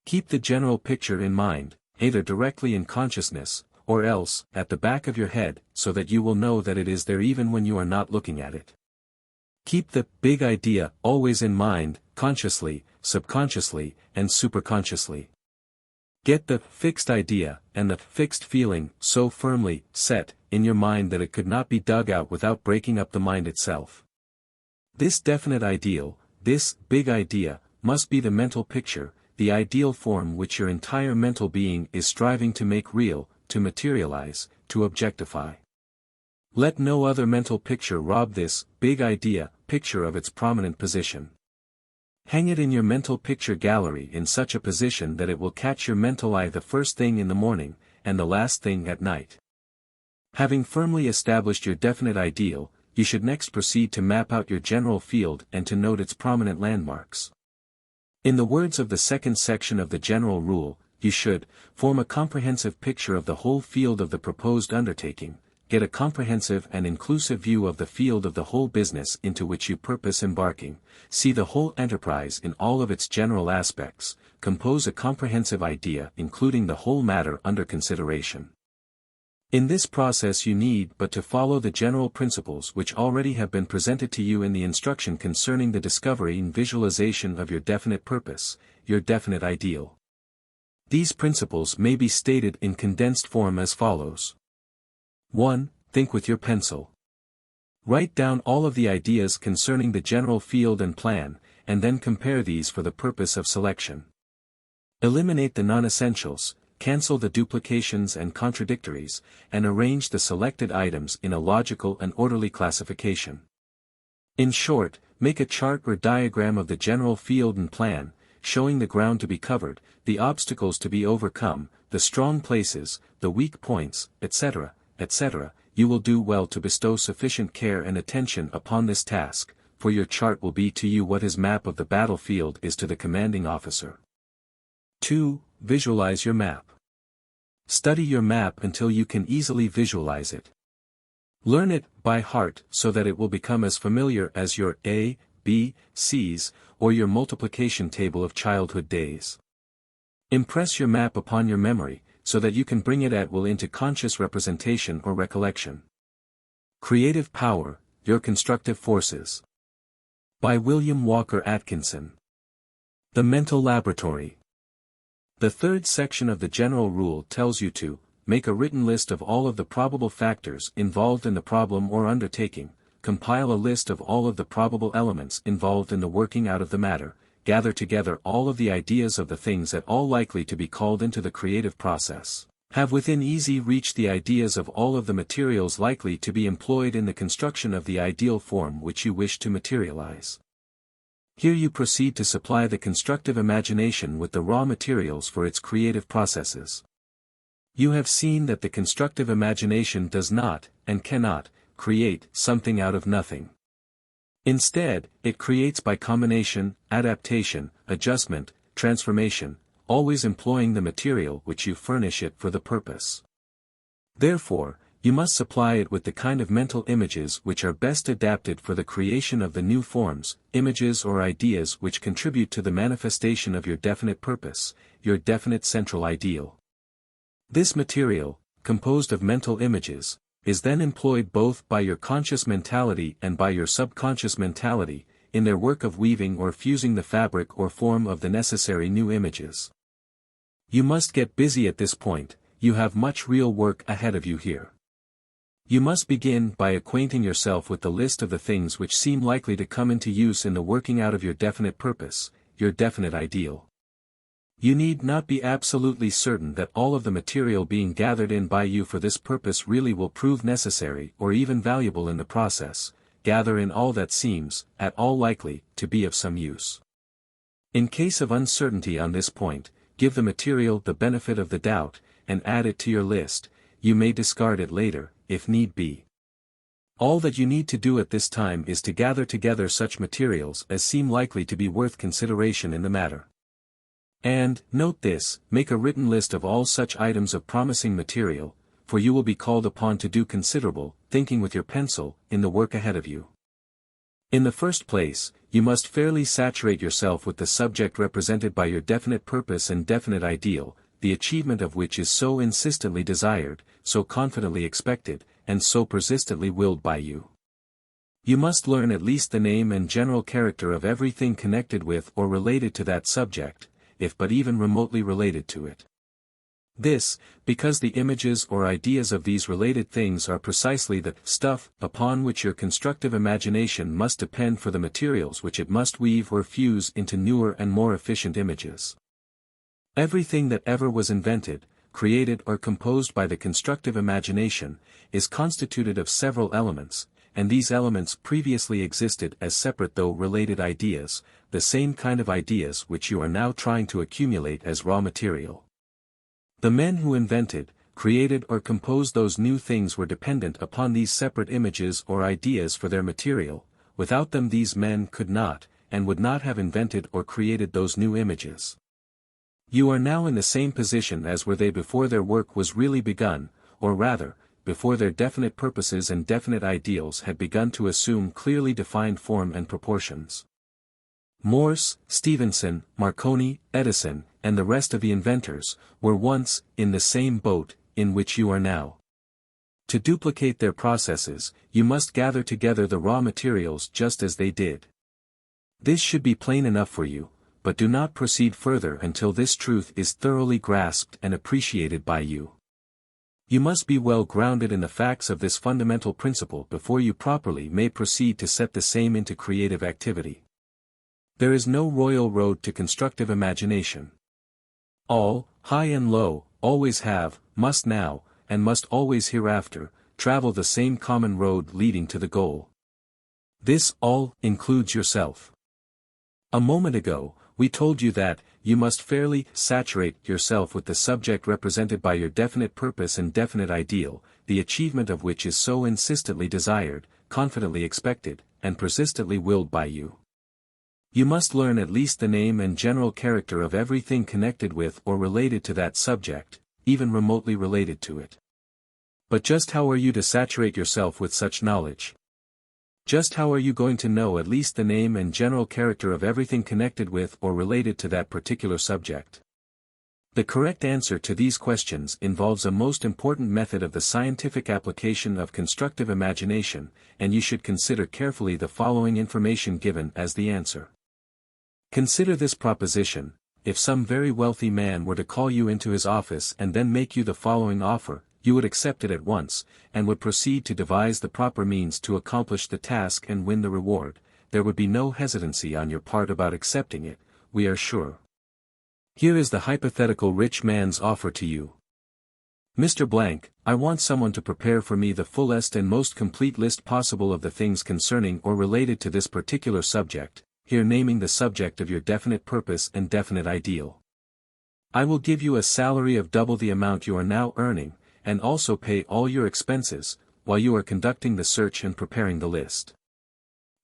Keep the general picture in mind, either directly in consciousness, or else, at the back of your head, so that you will know that it is there even when you are not looking at it. Keep the big idea always in mind, consciously, subconsciously, and superconsciously. Get the fixed idea and the fixed feeling so firmly set in your mind that it could not be dug out without breaking up the mind itself. This definite ideal, this big idea, must be the mental picture, the ideal form which your entire mental being is striving to make real, to materialize, to objectify. Let no other mental picture rob this big idea picture of its prominent position. Hang it in your mental picture gallery in such a position that it will catch your mental eye the first thing in the morning, and the last thing at night. Having firmly established your definite ideal, you should next proceed to map out your general field and to note its prominent landmarks. In the words of the second section of the general rule, you should form a comprehensive picture of the whole field of the proposed undertaking, get a comprehensive and inclusive view of the field of the whole business into which you purpose embarking, see the whole enterprise in all of its general aspects, compose a comprehensive idea including the whole matter under consideration. In this process you need but to follow the general principles which already have been presented to you in the instruction concerning the discovery and visualization of your definite purpose, your definite ideal. These principles may be stated in condensed form as follows. 1. Think with your pencil. Write down all of the ideas concerning the general field and plan, and then compare these for the purpose of selection. Eliminate the non-essentials, cancel the duplications and contradictories, and arrange the selected items in a logical and orderly classification. In short, make a chart or diagram of the general field and plan, showing the ground to be covered, the obstacles to be overcome, the strong places, the weak points, etc., etc. You will do well to bestow sufficient care and attention upon this task, for your chart will be to you what his map of the battlefield is to the commanding officer. 2. Visualize your map. Study your map until you can easily visualize it. Learn it by heart so that it will become as familiar as your A, B, C's, or your multiplication table of childhood days. Impress your map upon your memory, so that you can bring it at will into conscious representation or recollection. Creative Power, Your Constructive Forces. By William Walker Atkinson. The Mental Laboratory. The third section of the general rule tells you to make a written list of all of the probable factors involved in the problem or undertaking, compile a list of all of the probable elements involved in the working out of the matter, gather together all of the ideas of the things at all likely to be called into the creative process, have within easy reach the ideas of all of the materials likely to be employed in the construction of the ideal form which you wish to materialize. Here you proceed to supply the constructive imagination with the raw materials for its creative processes. You have seen that the constructive imagination does not, and cannot, create something out of nothing. Instead, it creates by combination, adaptation, adjustment, transformation, always employing the material which you furnish it for the purpose. Therefore, you must supply it with the kind of mental images which are best adapted for the creation of the new forms, images or ideas which contribute to the manifestation of your definite purpose, your definite central ideal. This material, composed of mental images, is then employed both by your conscious mentality and by your subconscious mentality, in their work of weaving or fusing the fabric or form of the necessary new images. You must get busy at this point, you have much real work ahead of you here. You must begin by acquainting yourself with the list of the things which seem likely to come into use in the working out of your definite purpose, your definite ideal. You need not be absolutely certain that all of the material being gathered in by you for this purpose really will prove necessary or even valuable in the process. Gather in all that seems, at all likely, to be of some use. In case of uncertainty on this point, give the material the benefit of the doubt, and add it to your list. You may discard it later, if need be. All that you need to do at this time is to gather together such materials as seem likely to be worth consideration in the matter. And, note this, make a written list of all such items of promising material, for you will be called upon to do considerable thinking with your pencil in the work ahead of you. In the first place, you must fairly saturate yourself with the subject represented by your definite purpose and definite ideal, the achievement of which is so insistently desired, so confidently expected, and so persistently willed by you. You must learn at least the name and general character of everything connected with or related to that subject, if but even remotely related to it. This, because the images or ideas of these related things are precisely the stuff upon which your constructive imagination must depend for the materials which it must weave or fuse into newer and more efficient images. Everything that ever was invented, created or composed by the constructive imagination, is constituted of several elements, and these elements previously existed as separate though related ideas, the same kind of ideas which you are now trying to accumulate as raw material. The men who invented, created or composed those new things were dependent upon these separate images or ideas for their material. Without them these men could not, and would not have invented or created those new images. You are now in the same position as were they before their work was really begun, or rather, before their definite purposes and definite ideals had begun to assume clearly defined form and proportions. Morse, Stephenson, Marconi, Edison, and the rest of the inventors, were once, in the same boat, in which you are now. To duplicate their processes, you must gather together the raw materials just as they did. This should be plain enough for you, but do not proceed further until this truth is thoroughly grasped and appreciated by you. You must be well grounded in the facts of this fundamental principle before you properly may proceed to set the same into creative activity. There is no royal road to constructive imagination. All, high and low, always have, must now, and must always hereafter, travel the same common road leading to the goal. This all includes yourself. A moment ago, we told you that, you must fairly saturate yourself with the subject represented by your definite purpose and definite ideal, the achievement of which is so insistently desired, confidently expected, and persistently willed by you. You must learn at least the name and general character of everything connected with or related to that subject, even remotely related to it. But just how are you to saturate yourself with such knowledge? Just how are you going to know at least the name and general character of everything connected with or related to that particular subject? The correct answer to these questions involves a most important method of the scientific application of constructive imagination, and you should consider carefully the following information given as the answer. Consider this proposition: if some very wealthy man were to call you into his office and then make you the following offer, you would accept it at once, and would proceed to devise the proper means to accomplish the task and win the reward. There would be no hesitancy on your part about accepting it, we are sure. Here is the hypothetical rich man's offer to you. Mr. Blank, I want someone to prepare for me the fullest and most complete list possible of the things concerning or related to this particular subject, here naming the subject of your definite purpose and definite ideal. I will give you a salary of double the amount you are now earning, and also pay all your expenses, while you are conducting the search and preparing the list.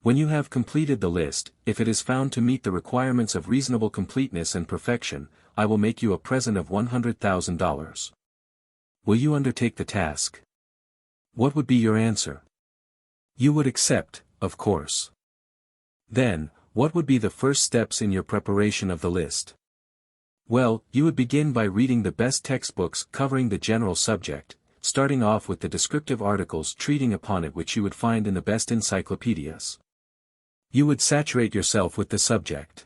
When you have completed the list, if it is found to meet the requirements of reasonable completeness and perfection, I will make you a present of $100,000. Will you undertake the task? What would be your answer? You would accept, of course. Then, what would be the first steps in your preparation of the list? Well, you would begin by reading the best textbooks covering the general subject, starting off with the descriptive articles treating upon it which you would find in the best encyclopedias. You would saturate yourself with the subject.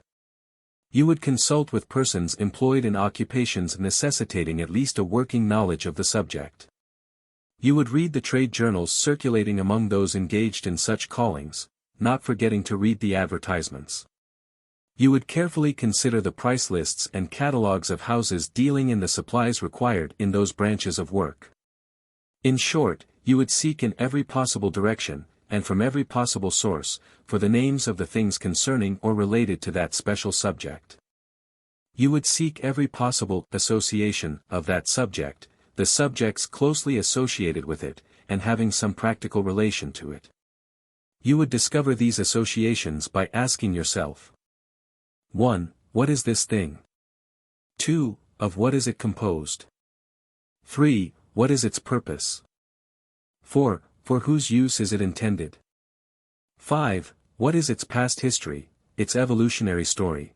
You would consult with persons employed in occupations necessitating at least a working knowledge of the subject. You would read the trade journals circulating among those engaged in such callings, not forgetting to read the advertisements. You would carefully consider the price lists and catalogues of houses dealing in the supplies required in those branches of work. In short, you would seek in every possible direction, and from every possible source, for the names of the things concerning or related to that special subject. You would seek every possible association of that subject, the subjects closely associated with it, and having some practical relation to it. You would discover these associations by asking yourself: 1. What is this thing? 2. Of what is it composed? 3. What is its purpose? 4. For whose use is it intended? 5. What is its past history, its evolutionary story?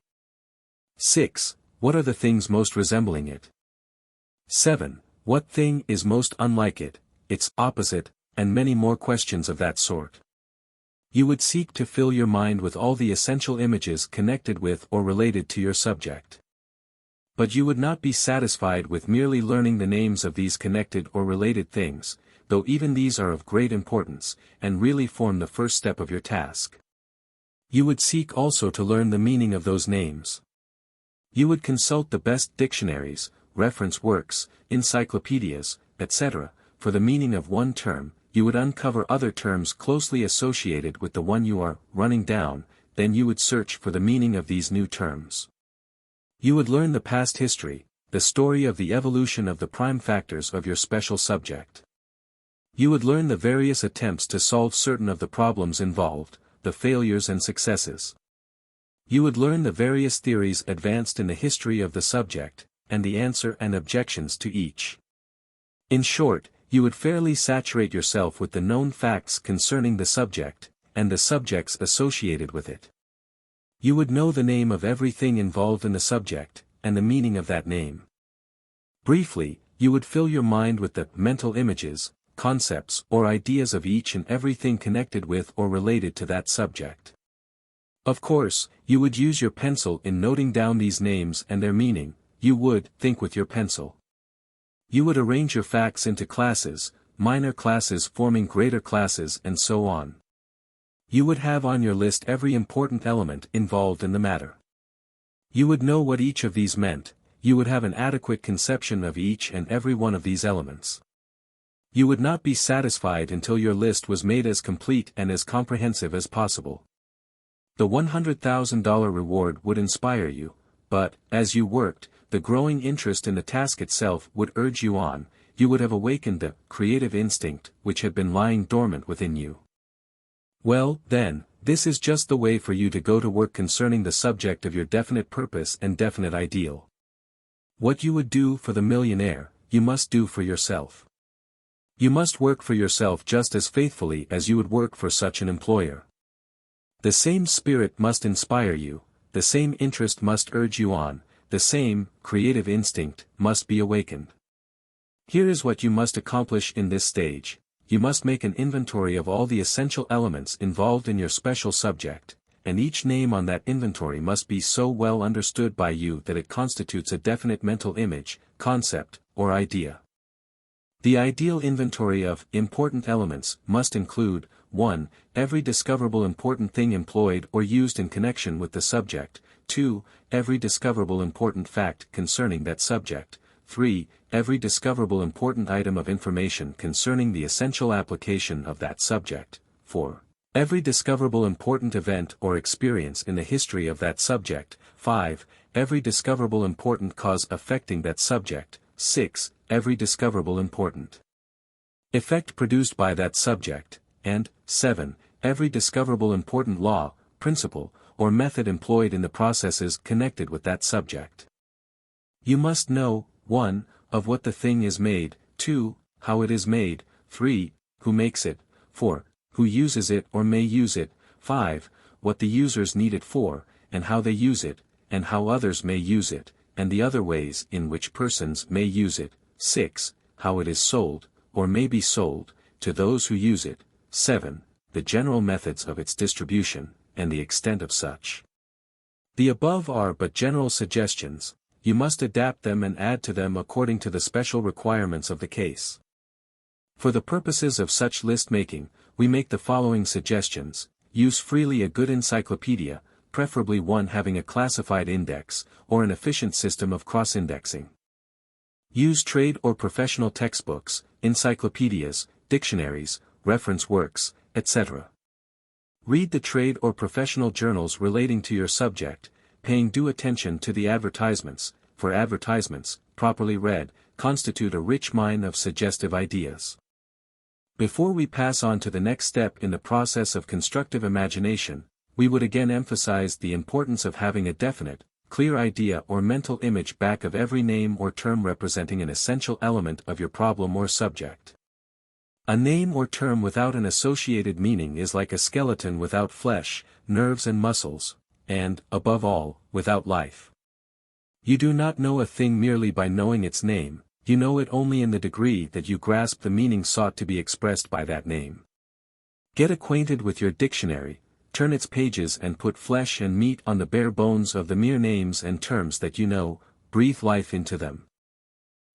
6. What are the things most resembling it? 7. What thing is most unlike it, its opposite, and many more questions of that sort. You would seek to fill your mind with all the essential images connected with or related to your subject. But you would not be satisfied with merely learning the names of these connected or related things, though even these are of great importance, and really form the first step of your task. You would seek also to learn the meaning of those names. You would consult the best dictionaries, reference works, encyclopedias, etc., for the meaning of one term. You would uncover other terms closely associated with the one you are running down, then you would search for the meaning of these new terms. You would learn the past history, the story of the evolution of the prime factors of your special subject. You would learn the various attempts to solve certain of the problems involved, the failures and successes. You would learn the various theories advanced in the history of the subject, and the answer and objections to each. In short, you would fairly saturate yourself with the known facts concerning the subject, and the subjects associated with it. You would know the name of everything involved in the subject, and the meaning of that name. Briefly, you would fill your mind with the mental images, concepts or ideas of each and everything connected with or related to that subject. Of course, you would use your pencil in noting down these names and their meaning. You would think with your pencil. You would arrange your facts into classes, minor classes forming greater classes and so on. You would have on your list every important element involved in the matter. You would know what each of these meant. You would have an adequate conception of each and every one of these elements. You would not be satisfied until your list was made as complete and as comprehensive as possible. The $100,000 reward would inspire you, but, as you worked, the growing interest in the task itself would urge you on. You would have awakened the creative instinct which had been lying dormant within you. Well, then, this is just the way for you to go to work concerning the subject of your definite purpose and definite ideal. What you would do for the millionaire, you must do for yourself. You must work for yourself just as faithfully as you would work for such an employer. The same spirit must inspire you, the same interest must urge you on, the same creative instinct must be awakened. Here is what you must accomplish in this stage. You must make an inventory of all the essential elements involved in your special subject, and each name on that inventory must be so well understood by you that it constitutes a definite mental image, concept, or idea. The ideal inventory of important elements must include 1. Every discoverable important thing employed or used in connection with the subject, 2. Every discoverable important fact concerning that subject, 3. Every discoverable important item of information concerning the essential application of that subject, 4. Every discoverable important event or experience in the history of that subject, 5. Every discoverable important cause affecting that subject, 6. Every discoverable important effect produced by that subject, and 7. Every discoverable important law, principle, or method employed in the processes connected with that subject. You must know, 1. Of what the thing is made, 2. How it is made, 3. Who makes it, 4. Who uses it or may use it, 5. What the users need it for, and how they use it, and how others may use it, and the other ways in which persons may use it, 6. How it is sold, or may be sold, to those who use it, 7. The general methods of its distribution, and the extent of such. The above are but general suggestions. You must adapt them and add to them according to the special requirements of the case. For the purposes of such list-making, we make the following suggestions. Use freely a good encyclopedia, preferably one having a classified index, or an efficient system of cross-indexing. Use trade or professional textbooks, encyclopedias, dictionaries, reference works, etc. Read the trade or professional journals relating to your subject, paying due attention to the advertisements, for advertisements, properly read, constitute a rich mine of suggestive ideas. Before we pass on to the next step in the process of constructive imagination, we would again emphasize the importance of having a definite, clear idea or mental image back of every name or term representing an essential element of your problem or subject. A name or term without an associated meaning is like a skeleton without flesh, nerves and muscles, and, above all, without life. You do not know a thing merely by knowing its name, you know it only in the degree that you grasp the meaning sought to be expressed by that name. Get acquainted with your dictionary, turn its pages and put flesh and meat on the bare bones of the mere names and terms that you know, breathe life into them.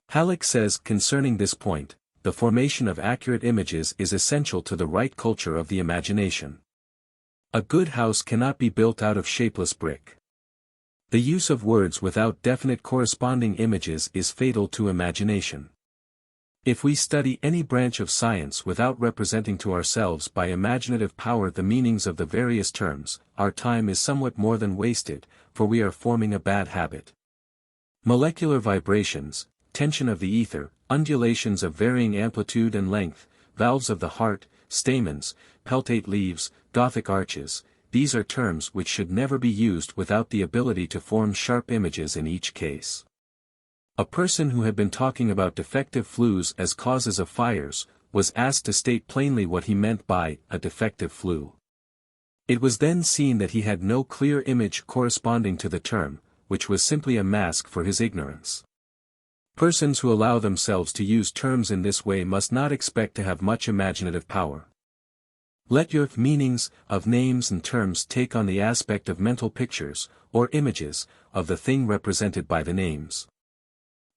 Halleck says concerning this point, the formation of accurate images is essential to the right culture of the imagination. A good house cannot be built out of shapeless brick. The use of words without definite corresponding images is fatal to imagination. If we study any branch of science without representing to ourselves by imaginative power the meanings of the various terms, our time is somewhat more than wasted, for we are forming a bad habit. Molecular vibrations, tension of the ether, undulations of varying amplitude and length, valves of the heart, stamens, peltate leaves, Gothic arches, these are terms which should never be used without the ability to form sharp images in each case. A person who had been talking about defective flues as causes of fires, was asked to state plainly what he meant by a defective flue. It was then seen that he had no clear image corresponding to the term, which was simply a mask for his ignorance. Persons who allow themselves to use terms in this way must not expect to have much imaginative power. Let your meanings of names and terms take on the aspect of mental pictures, or images, of the thing represented by the names.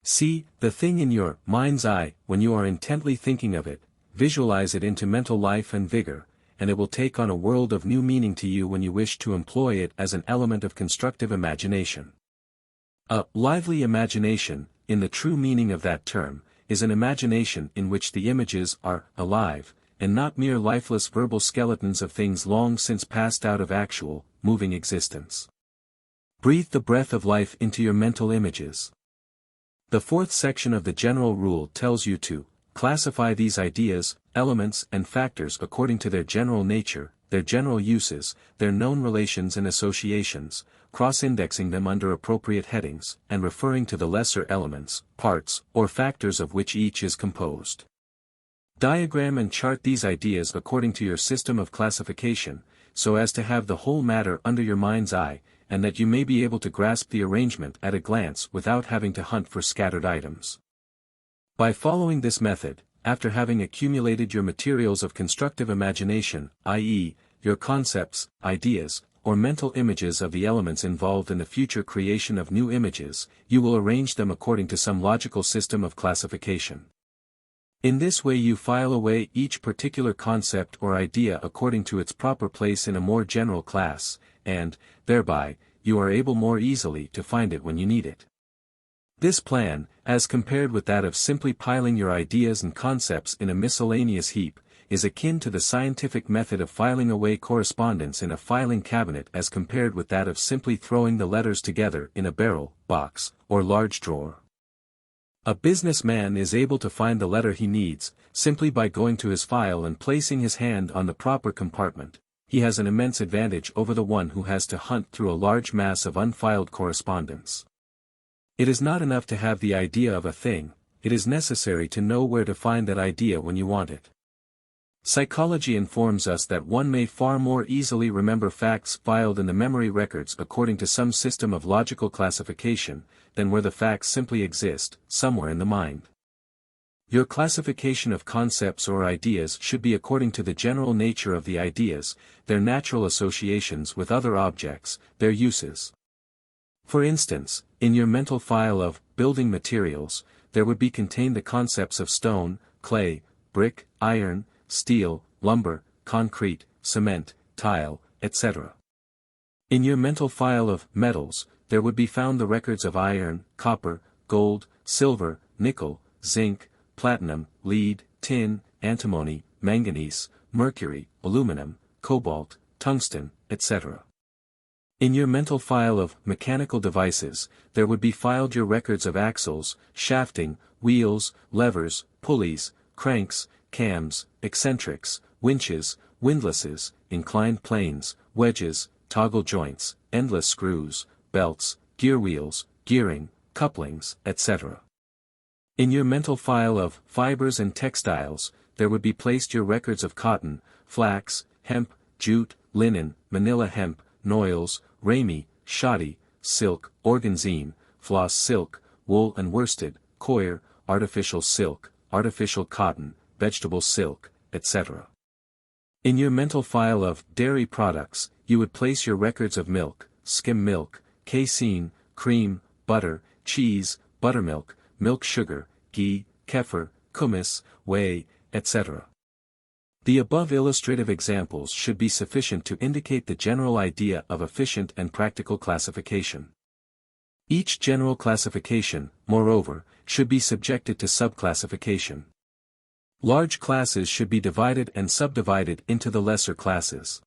See the thing in your mind's eye when you are intently thinking of it, visualize it into mental life and vigor, and it will take on a world of new meaning to you when you wish to employ it as an element of constructive imagination. A lively imagination, in the true meaning of that term, is an imagination in which the images are alive, and not mere lifeless verbal skeletons of things long since passed out of actual, moving existence. Breathe the breath of life into your mental images. The fourth section of the general rule tells you to classify these ideas, elements and factors according to their general nature, their general uses, their known relations and associations, cross-indexing them under appropriate headings, and referring to the lesser elements, parts, or factors of which each is composed. Diagram and chart these ideas according to your system of classification, so as to have the whole matter under your mind's eye, and that you may be able to grasp the arrangement at a glance without having to hunt for scattered items. By following this method, after having accumulated your materials of constructive imagination, i.e., your concepts, ideas, or mental images of the elements involved in the future creation of new images, you will arrange them according to some logical system of classification. In this way you file away each particular concept or idea according to its proper place in a more general class, and, thereby, you are able more easily to find it when you need it. This plan, as compared with that of simply piling your ideas and concepts in a miscellaneous heap, is akin to the scientific method of filing away correspondence in a filing cabinet as compared with that of simply throwing the letters together in a barrel, box, or large drawer. A businessman is able to find the letter he needs, simply by going to his file and placing his hand on the proper compartment. He has an immense advantage over the one who has to hunt through a large mass of unfiled correspondence. It is not enough to have the idea of a thing, it is necessary to know where to find that idea when you want it. Psychology informs us that one may far more easily remember facts filed in the memory records according to some system of logical classification, than where the facts simply exist, somewhere in the mind. Your classification of concepts or ideas should be according to the general nature of the ideas, their natural associations with other objects, their uses. For instance, in your mental file of building materials, there would be contained the concepts of stone, clay, brick, iron, steel, lumber, concrete, cement, tile, etc. In your mental file of metals, there would be found the records of iron, copper, gold, silver, nickel, zinc, platinum, lead, tin, antimony, manganese, mercury, aluminum, cobalt, tungsten, etc. In your mental file of mechanical devices, there would be filed your records of axles, shafting, wheels, levers, pulleys, cranks, cams, eccentrics, winches, windlasses, inclined planes, wedges, toggle joints, endless screws, belts, gear wheels, gearing, couplings, etc. In your mental file of fibers and textiles, there would be placed your records of cotton, flax, hemp, jute, linen, manila hemp, noils, ramie, shoddy, silk, organzine, floss silk, wool and worsted, coir, artificial silk, artificial cotton, vegetable silk, etc. In your mental file of dairy products, you would place your records of milk, skim milk, casein, cream, butter, cheese, buttermilk, milk sugar, ghee, kefir, kumis, whey, etc. The above illustrative examples should be sufficient to indicate the general idea of efficient and practical classification. Each general classification, moreover, should be subjected to subclassification. Large classes should be divided and subdivided into the lesser classes.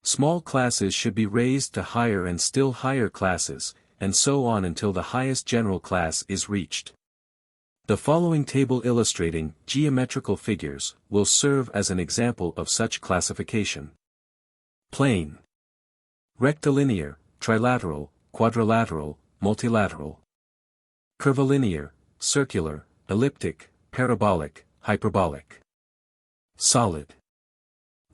Small classes should be raised to higher and still higher classes, and so on until the highest general class is reached. The following table illustrating geometrical figures will serve as an example of such classification. Plane. Rectilinear, trilateral, quadrilateral, multilateral. Curvilinear, circular, elliptic, parabolic, hyperbolic. Solid.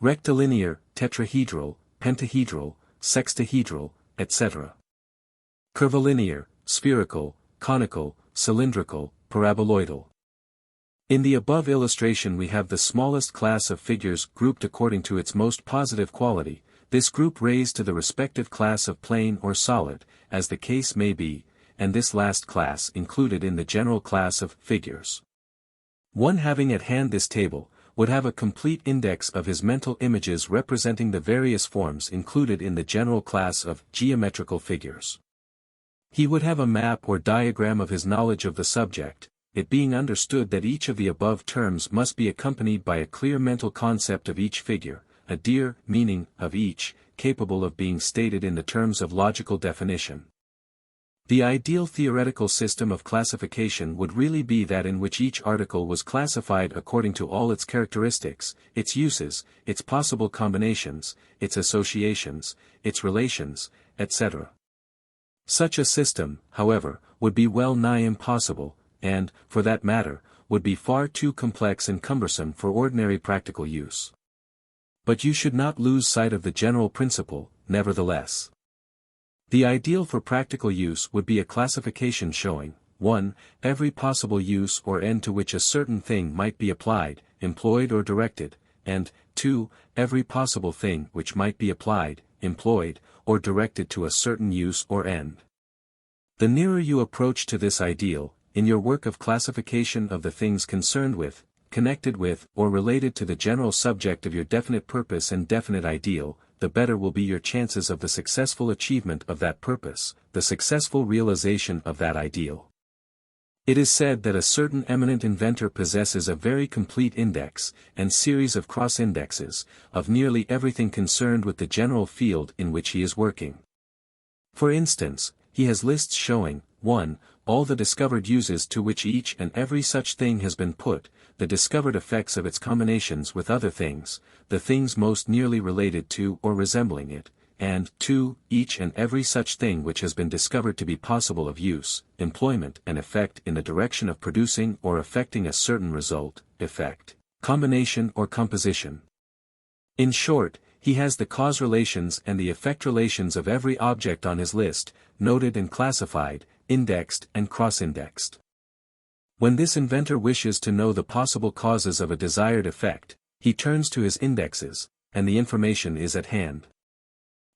Rectilinear, tetrahedral, pentahedral, sextahedral, etc. Curvilinear, spherical, conical, cylindrical, paraboloidal. In the above illustration we have the smallest class of figures grouped according to its most positive quality, this group raised to the respective class of plane or solid, as the case may be, and this last class included in the general class of figures. One having at hand this table, would have a complete index of his mental images representing the various forms included in the general class of geometrical figures. He would have a map or diagram of his knowledge of the subject, it being understood that each of the above terms must be accompanied by a clear mental concept of each figure, a dear meaning of each, capable of being stated in the terms of logical definition. The ideal theoretical system of classification would really be that in which each article was classified according to all its characteristics, its uses, its possible combinations, its associations, its relations, etc. Such a system, however, would be well nigh impossible, and, for that matter, would be far too complex and cumbersome for ordinary practical use. But you should not lose sight of the general principle, nevertheless. The ideal for practical use would be a classification showing, 1. Every possible use or end to which a certain thing might be applied, employed or directed, and, 2. Every possible thing which might be applied, employed, or directed to a certain use or end. The nearer you approach to this ideal, in your work of classification of the things concerned with, connected with, or related to the general subject of your definite purpose and definite ideal, the better will be your chances of the successful achievement of that purpose, the successful realization of that ideal. It is said that a certain eminent inventor possesses a very complete index, and series of cross-indexes, of nearly everything concerned with the general field in which he is working. For instance, he has lists showing, 1. All the discovered uses to which each and every such thing has been put, the discovered effects of its combinations with other things, the things most nearly related to or resembling it, and 2. Each and every such thing which has been discovered to be possible of use, employment and effect in the direction of producing or effecting a certain result, effect, combination or composition. In short, he has the cause relations and the effect relations of every object on his list, noted and classified, indexed and cross-indexed. When this inventor wishes to know the possible causes of a desired effect, he turns to his indexes, and the information is at hand.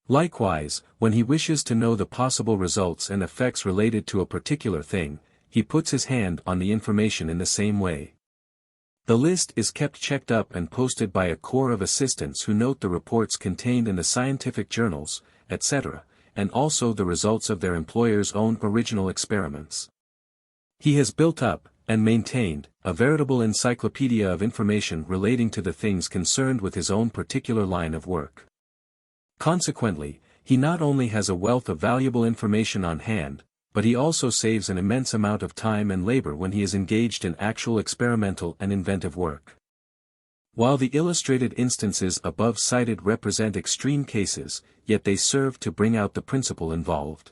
Likewise, when he wishes to know the possible results and effects related to a particular thing, he puts his hand on the information in the same way. The list is kept checked up and posted by a corps of assistants who note the reports contained in the scientific journals, etc., and also the results of their employer's own original experiments. He has built up, and maintained, a veritable encyclopedia of information relating to the things concerned with his own particular line of work. Consequently, he not only has a wealth of valuable information on hand, but he also saves an immense amount of time and labor when he is engaged in actual experimental and inventive work. While the illustrated instances above cited represent extreme cases, yet they serve to bring out the principle involved.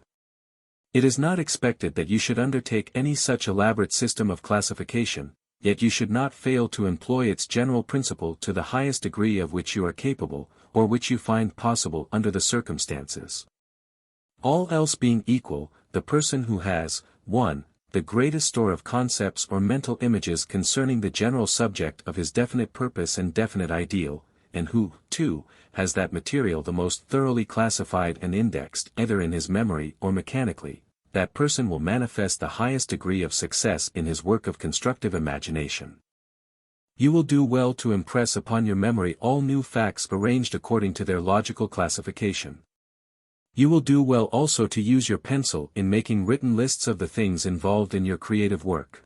It is not expected that you should undertake any such elaborate system of classification, yet you should not fail to employ its general principle to the highest degree of which you are capable, or which you find possible under the circumstances. All else being equal, the person who has, 1. The greatest store of concepts or mental images concerning the general subject of his definite purpose and definite ideal, and who, 2. Has that material the most thoroughly classified and indexed either in his memory or mechanically, that person will manifest the highest degree of success in his work of constructive imagination. You will do well to impress upon your memory all new facts arranged according to their logical classification. You will do well also to use your pencil in making written lists of the things involved in your creative work.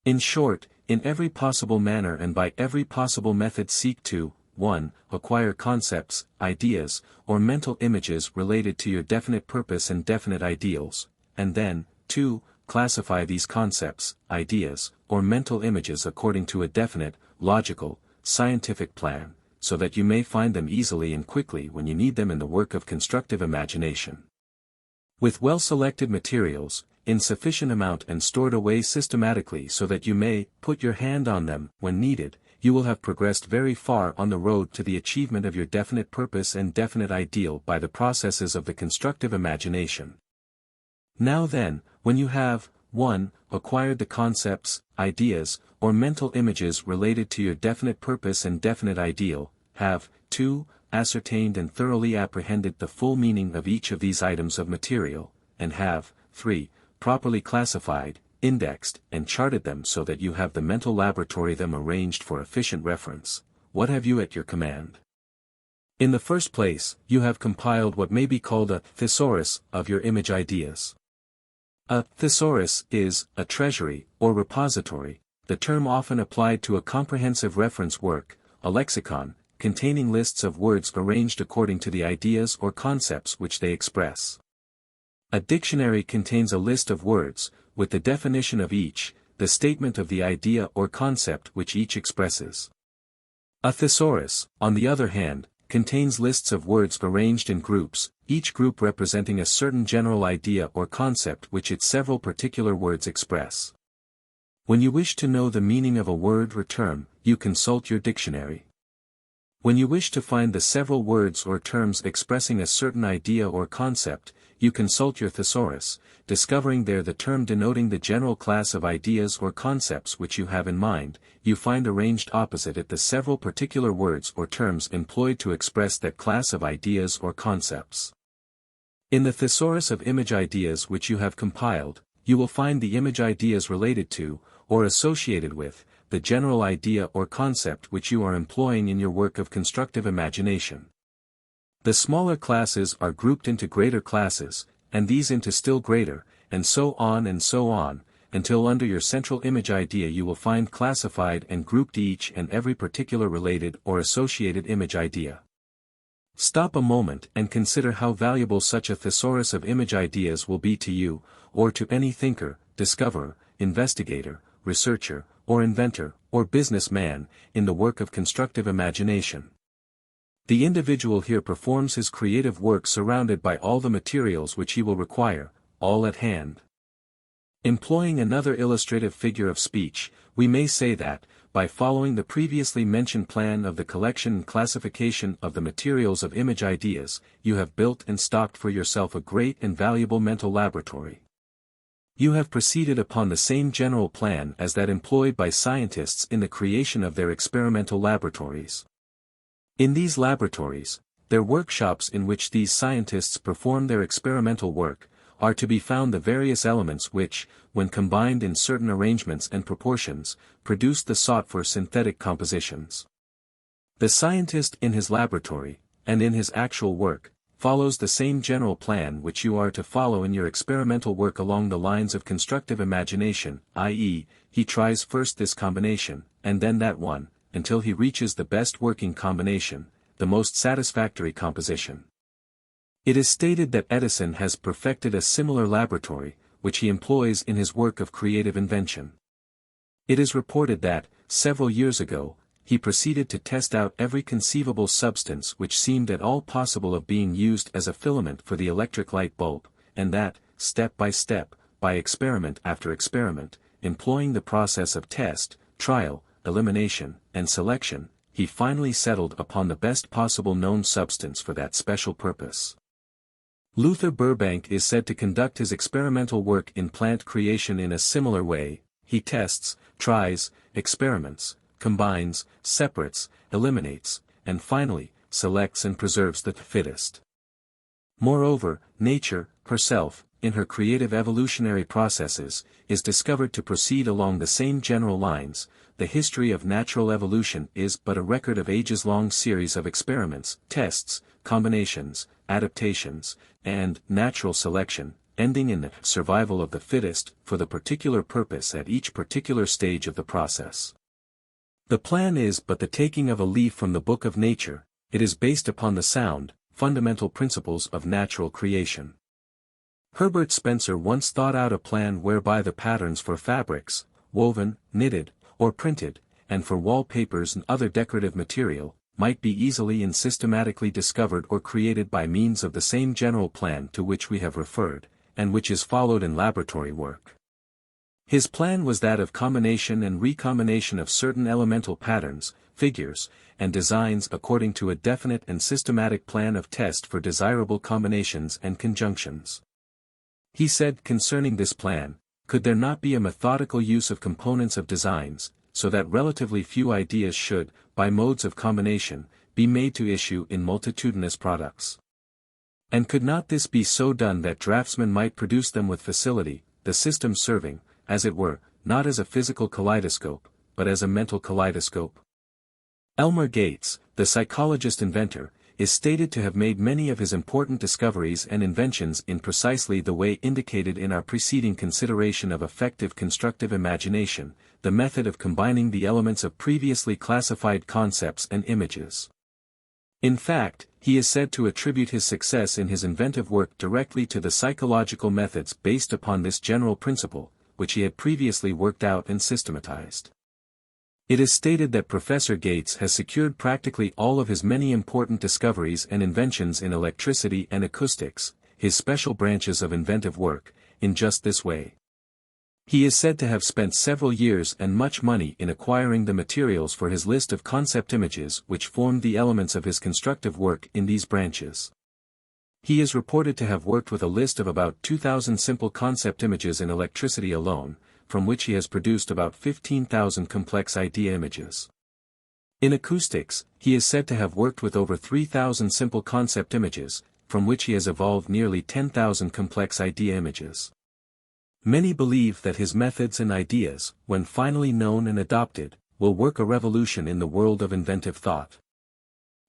In short, in every possible manner and by every possible method seek to 1. Acquire concepts, ideas, or mental images related to your definite purpose and definite ideals, and then, 2. Classify these concepts, ideas, or mental images according to a definite, logical, scientific plan, so that you may find them easily and quickly when you need them in the work of constructive imagination. With well-selected materials, in sufficient amount and stored away systematically so that you may put your hand on them when needed, you will have progressed very far on the road to the achievement of your definite purpose and definite ideal by the processes of the constructive imagination. Now then, when you have 1. Acquired the concepts, ideas, or mental images related to your definite purpose and definite ideal, have 2. Ascertained and thoroughly apprehended the full meaning of each of these items of material, and have 3. Properly classified, indexed, and charted them so that you have the mental laboratory them arranged for efficient reference, what have you at your command? In the first place, you have compiled what may be called a thesaurus of your image ideas. A thesaurus is a treasury, or repository, the term often applied to a comprehensive reference work, a lexicon, containing lists of words arranged according to the ideas or concepts which they express. A dictionary contains a list of words, with the definition of each, the statement of the idea or concept which each expresses. A thesaurus, on the other hand, contains lists of words arranged in groups, each group representing a certain general idea or concept which its several particular words express. When you wish to know the meaning of a word or term, you consult your dictionary. When you wish to find the several words or terms expressing a certain idea or concept, you consult your thesaurus, discovering there the term denoting the general class of ideas or concepts which you have in mind, you find arranged opposite it the several particular words or terms employed to express that class of ideas or concepts. In the thesaurus of image ideas which you have compiled, you will find the image ideas related to, or associated with, the general idea or concept which you are employing in your work of constructive imagination. The smaller classes are grouped into greater classes, and these into still greater, and so on, until under your central image idea you will find classified and grouped each and every particular related or associated image idea. Stop a moment and consider how valuable such a thesaurus of image ideas will be to you, or to any thinker, discoverer, investigator, researcher, or inventor, or businessman, in the work of constructive imagination. The individual here performs his creative work surrounded by all the materials which he will require, all at hand. Employing another illustrative figure of speech, we may say that, by following the previously mentioned plan of the collection and classification of the materials of image ideas, you have built and stocked for yourself a great and valuable mental laboratory. You have proceeded upon the same general plan as that employed by scientists in the creation of their experimental laboratories. In these laboratories, their workshops in which these scientists perform their experimental work, are to be found the various elements which, when combined in certain arrangements and proportions, produce the sought-for synthetic compositions. The scientist in his laboratory, and in his actual work, follows the same general plan which you are to follow in your experimental work along the lines of constructive imagination, i.e., he tries first this combination, and then that one, until he reaches the best working combination, the most satisfactory composition. It is stated that Edison has perfected a similar laboratory, which he employs in his work of creative invention. It is reported that, several years ago, he proceeded to test out every conceivable substance which seemed at all possible of being used as a filament for the electric light bulb, and that, step by step, by experiment after experiment, employing the process of test, trial, elimination, and selection, he finally settled upon the best possible known substance for that special purpose. Luther Burbank is said to conduct his experimental work in plant creation in a similar way. He tests, tries, experiments, combines, separates, eliminates, and finally, selects and preserves the fittest. Moreover, nature, herself, in her creative evolutionary processes, is discovered to proceed along the same general lines. The history of natural evolution is but a record of ages-long series of experiments, tests, combinations, adaptations, and natural selection, ending in the survival of the fittest for the particular purpose at each particular stage of the process. The plan is but the taking of a leaf from the book of nature. It is based upon the sound, fundamental principles of natural creation. Herbert Spencer once thought out a plan whereby the patterns for fabrics, woven, knitted, or printed, and for wallpapers and other decorative material, might be easily and systematically discovered or created by means of the same general plan to which we have referred, and which is followed in laboratory work. His plan was that of combination and recombination of certain elemental patterns, figures, and designs according to a definite and systematic plan of test for desirable combinations and conjunctions. He said concerning this plan, could there not be a methodical use of components of designs, so that relatively few ideas should, by modes of combination, be made to issue in multitudinous products? And could not this be so done that draftsmen might produce them with facility, the system serving, as it were, not as a physical kaleidoscope, but as a mental kaleidoscope? Elmer Gates, the psychologist-inventor, is stated to have made many of his important discoveries and inventions in precisely the way indicated in our preceding consideration of effective constructive imagination, the method of combining the elements of previously classified concepts and images. In fact, he is said to attribute his success in his inventive work directly to the psychological methods based upon this general principle, which he had previously worked out and systematized. It is stated that Professor Gates has secured practically all of his many important discoveries and inventions in electricity and acoustics, his special branches of inventive work, in just this way. He is said to have spent several years and much money in acquiring the materials for his list of concept images which formed the elements of his constructive work in these branches. He is reported to have worked with a list of about 2,000 simple concept images in electricity alone, from which he has produced about 15,000 complex idea images. In acoustics, he is said to have worked with over 3,000 simple concept images, from which he has evolved nearly 10,000 complex idea images. Many believe that his methods and ideas, when finally known and adopted, will work a revolution in the world of inventive thought.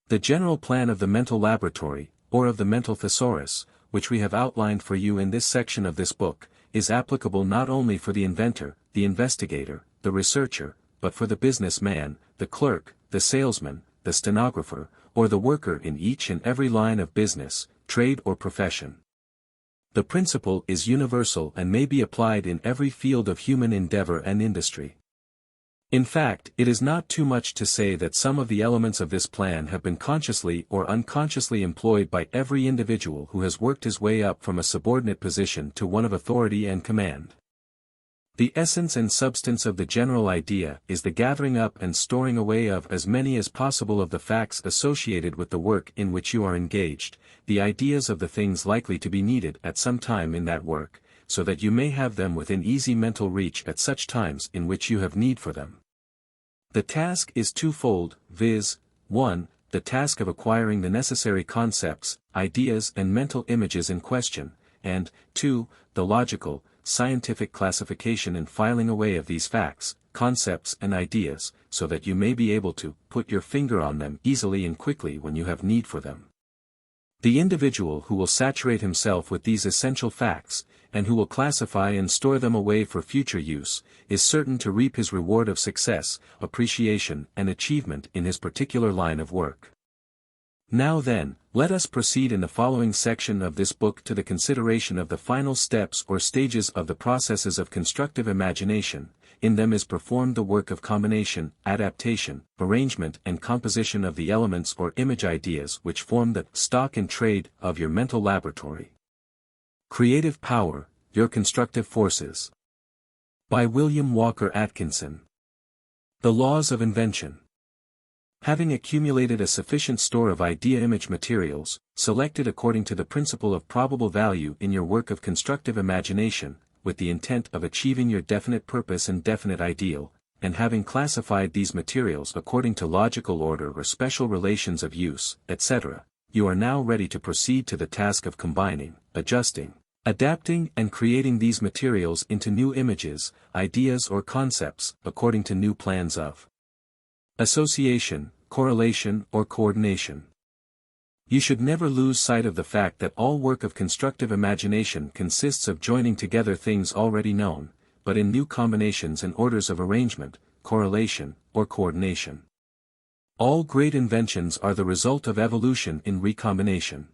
The general plan of the mental laboratory, or of the mental thesaurus, which we have outlined for you in this section of this book, is applicable not only for the inventor, the investigator, the researcher, but for the businessman, the clerk, the salesman, the stenographer, or the worker in each and every line of business, trade or profession. The principle is universal and may be applied in every field of human endeavor and industry. In fact, it is not too much to say that some of the elements of this plan have been consciously or unconsciously employed by every individual who has worked his way up from a subordinate position to one of authority and command. The essence and substance of the general idea is the gathering up and storing away of as many as possible of the facts associated with the work in which you are engaged, the ideas of the things likely to be needed at some time in that work, so that you may have them within easy mental reach at such times in which you have need for them. The task is twofold, viz. 1. The task of acquiring the necessary concepts, ideas and mental images in question, and 2. The logical, scientific classification and filing away of these facts, concepts and ideas, so that you may be able to put your finger on them easily and quickly when you have need for them. The individual who will saturate himself with these essential facts, and who will classify and store them away for future use, is certain to reap his reward of success, appreciation and achievement in his particular line of work. Now then, let us proceed in the following section of this book to the consideration of the final steps or stages of the processes of constructive imagination. In them is performed the work of combination, adaptation, arrangement and composition of the elements or image ideas which form the stock in trade of your mental laboratory. Creative Power, Your Constructive Forces. By William Walker Atkinson. The Laws of Invention. Having accumulated a sufficient store of idea image materials, selected according to the principle of probable value in your work of constructive imagination, with the intent of achieving your definite purpose and definite ideal, and having classified these materials according to logical order or special relations of use, etc., you are now ready to proceed to the task of combining, adjusting, adapting and creating these materials into new images, ideas or concepts, according to new plans of association, correlation or coordination. You should never lose sight of the fact that all work of constructive imagination consists of joining together things already known, but in new combinations and orders of arrangement, correlation, or coordination. All great inventions are the result of evolution in recombination.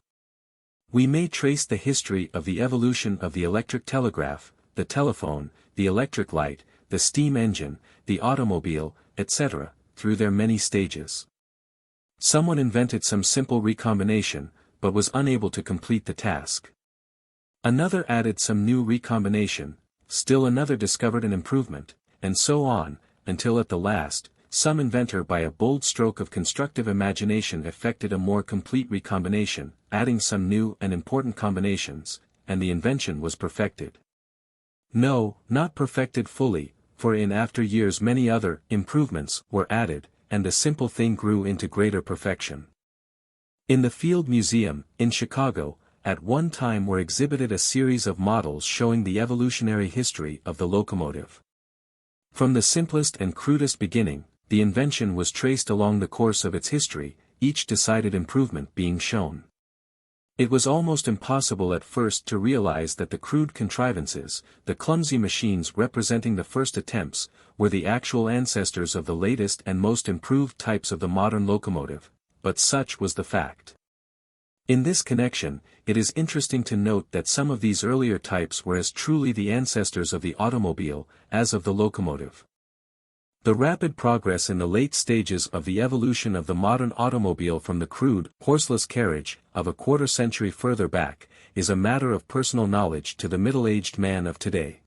We may trace the history of the evolution of the electric telegraph, the telephone, the electric light, the steam engine, the automobile, etc., through their many stages. Someone invented some simple recombination, but was unable to complete the task. Another added some new recombination, still another discovered an improvement, and so on, until at the last, some inventor by a bold stroke of constructive imagination effected a more complete recombination, adding some new and important combinations, and the invention was perfected. No, not perfected fully, for in after years many other improvements were added, and the simple thing grew into greater perfection. In the Field Museum, in Chicago, at one time were exhibited a series of models showing the evolutionary history of the locomotive. From the simplest and crudest beginning, the invention was traced along the course of its history, each decided improvement being shown. It was almost impossible at first to realize that the crude contrivances, the clumsy machines representing the first attempts, were the actual ancestors of the latest and most improved types of the modern locomotive, but such was the fact. In this connection, it is interesting to note that some of these earlier types were as truly the ancestors of the automobile, as of the locomotive. The rapid progress in the late stages of the evolution of the modern automobile from the crude, horseless carriage, of a quarter century further back, is a matter of personal knowledge to the middle-aged man of today.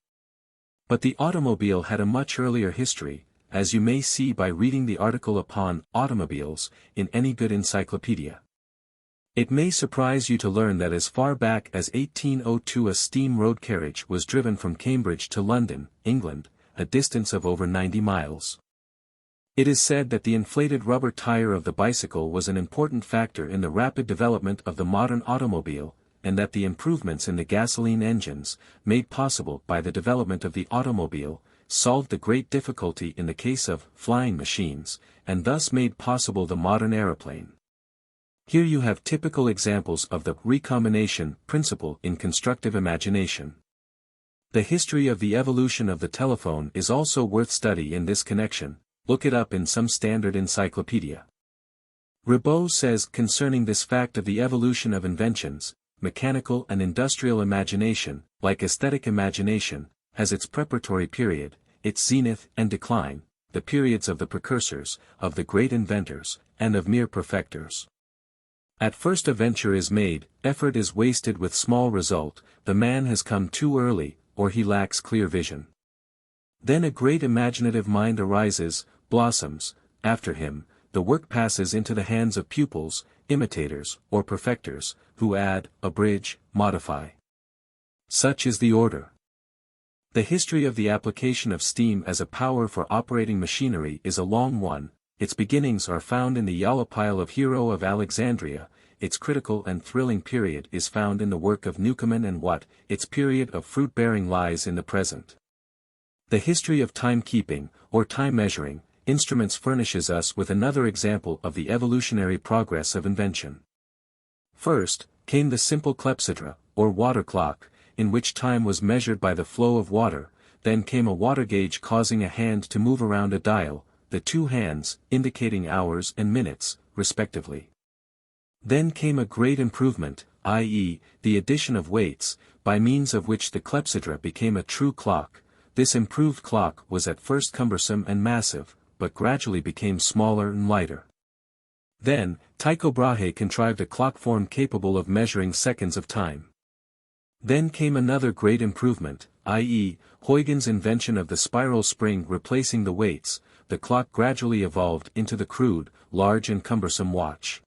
But the automobile had a much earlier history, as you may see by reading the article upon automobiles, in any good encyclopedia. It may surprise you to learn that as far back as 1802 a steam road carriage was driven from Cambridge to London, England, a distance of over 90 miles. It is said that the inflated rubber tire of the bicycle was an important factor in the rapid development of the modern automobile, and that the improvements in the gasoline engines, made possible by the development of the automobile, solved the great difficulty in the case of flying machines, and thus made possible the modern aeroplane. Here you have typical examples of the recombination principle in constructive imagination. The history of the evolution of the telephone is also worth study in this connection, look it up in some standard encyclopedia. Ribot says concerning this fact of the evolution of inventions, mechanical and industrial imagination, like aesthetic imagination, has its preparatory period, its zenith and decline, the periods of the precursors, of the great inventors, and of mere perfecters. At first a venture is made, effort is wasted with small result, the man has come too early, or he lacks clear vision. Then a great imaginative mind arises, blossoms, after him, the work passes into the hands of pupils, imitators, or perfecters, who add, abridge, modify. Such is the order. The history of the application of steam as a power for operating machinery is a long one, its beginnings are found in the Yalopile of Hero of Alexandria, its critical and thrilling period is found in the work of Newcomen and Watt, its period of fruit-bearing lies in the present. The history of time-keeping, or time-measuring, instruments furnishes us with another example of the evolutionary progress of invention. First, came the simple clepsydra, or water clock, in which time was measured by the flow of water, then came a water gauge causing a hand to move around a dial, the two hands, indicating hours and minutes, respectively. Then came a great improvement, i.e., the addition of weights, by means of which the clepsydra became a true clock. This improved clock was at first cumbersome and massive, but gradually became smaller and lighter. Then, Tycho Brahe contrived a clock form capable of measuring seconds of time. Then came another great improvement, i.e., Huygens' invention of the spiral spring replacing the weights. The clock gradually evolved into the crude, large and cumbersome watch.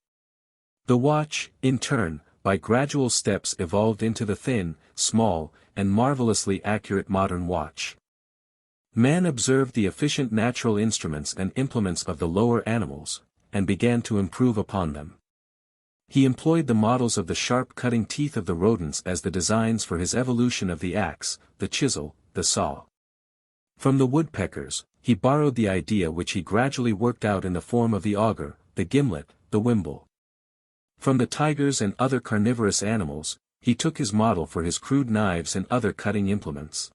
The watch, in turn, by gradual steps evolved into the thin, small, and marvelously accurate modern watch. Man observed the efficient natural instruments and implements of the lower animals, and began to improve upon them. He employed the models of the sharp cutting teeth of the rodents as the designs for his evolution of the axe, the chisel, the saw. From the woodpeckers, he borrowed the idea which he gradually worked out in the form of the auger, the gimlet, the wimble. From the tigers and other carnivorous animals, he took his model for his crude knives and other cutting implements.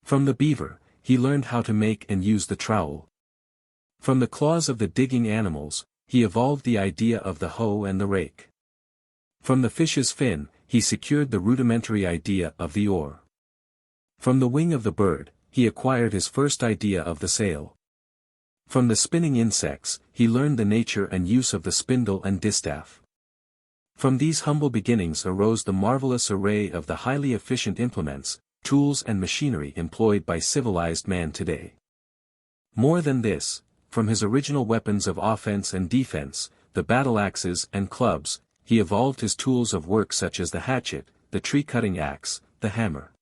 From the beaver, he learned how to make and use the trowel. From the claws of the digging animals, he evolved the idea of the hoe and the rake. From the fish's fin, he secured the rudimentary idea of the oar. From the wing of the bird, he acquired his first idea of the sail. From the spinning insects, he learned the nature and use of the spindle and distaff. From these humble beginnings arose the marvelous array of the highly efficient implements, tools and machinery employed by civilized man today. More than this, from his original weapons of offense and defense, the battle axes and clubs, he evolved his tools of work such as the hatchet, the tree-cutting axe, the hammer.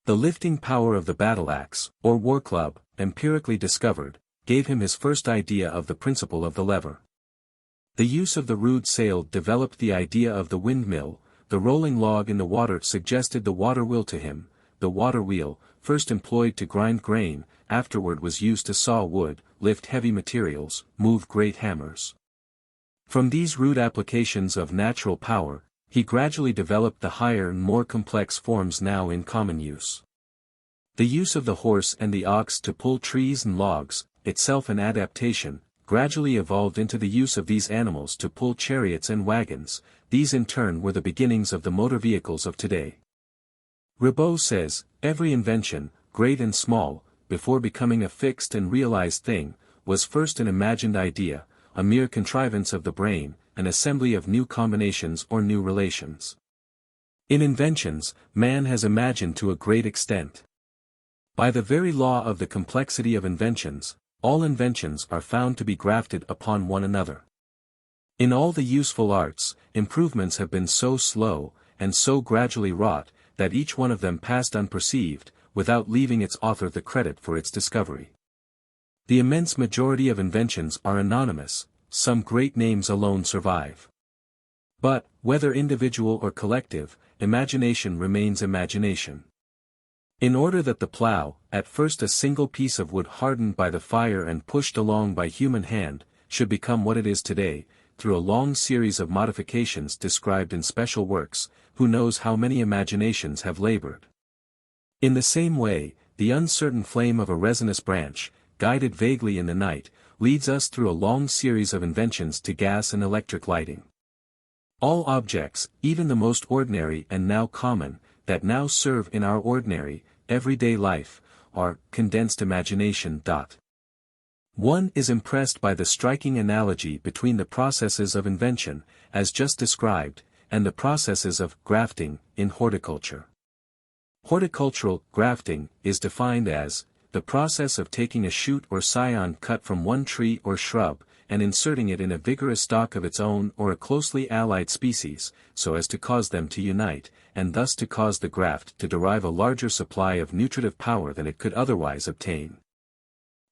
The lifting power of the battle axe, or war club, empirically discovered, gave him his first idea of the principle of the lever. The use of the rude sail developed the idea of the windmill, the rolling log in the water suggested the water wheel to him, the water wheel, first employed to grind grain, afterward was used to saw wood, lift heavy materials, move great hammers. From these rude applications of natural power, he gradually developed the higher and more complex forms now in common use. The use of the horse and the ox to pull trees and logs, itself an adaptation, gradually evolved into the use of these animals to pull chariots and wagons. These in turn were the beginnings of the motor vehicles of today. Ribot says, every invention, great and small, before becoming a fixed and realized thing, was first an imagined idea, a mere contrivance of the brain, an assembly of new combinations or new relations. In inventions, man has imagined to a great extent. By the very law of the complexity of inventions, all inventions are found to be grafted upon one another. In all the useful arts, improvements have been so slow, and so gradually wrought, that each one of them passed unperceived, without leaving its author the credit for its discovery. The immense majority of inventions are anonymous, some great names alone survive. But, whether individual or collective, imagination remains imagination. In order that the plough, at first a single piece of wood hardened by the fire and pushed along by human hand, should become what it is today, through a long series of modifications described in special works, who knows how many imaginations have labored. In the same way, the uncertain flame of a resinous branch, guided vaguely in the night, leads us through a long series of inventions to gas and electric lighting. All objects, even the most ordinary and now common, that now serve in our ordinary, everyday life, are condensed imagination. One is impressed by the striking analogy between the processes of invention, as just described, and the processes of grafting in horticulture. Horticultural grafting is defined as the process of taking a shoot or scion cut from one tree or shrub, and inserting it in a vigorous stock of its own or a closely allied species, so as to cause them to unite, and thus to cause the graft to derive a larger supply of nutritive power than it could otherwise obtain.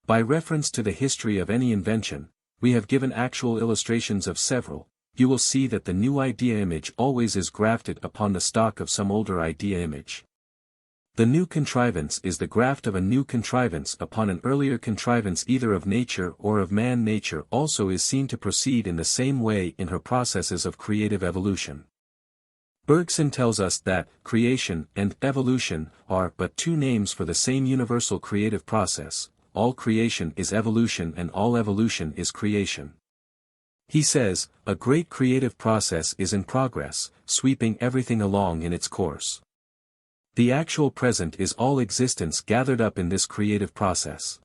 By reference to the history of any invention, we have given actual illustrations of several. You will see that the new idea image always is grafted upon the stock of some older idea image. The new contrivance is the graft of a new contrivance upon an earlier contrivance either of nature or of man. Nature also is seen to proceed in the same way in her processes of creative evolution. Bergson tells us that creation and evolution are but two names for the same universal creative process. All creation is evolution and all evolution is creation. He says, a great creative process is in progress, sweeping everything along in its course. The actual present is all existence gathered up in this creative process.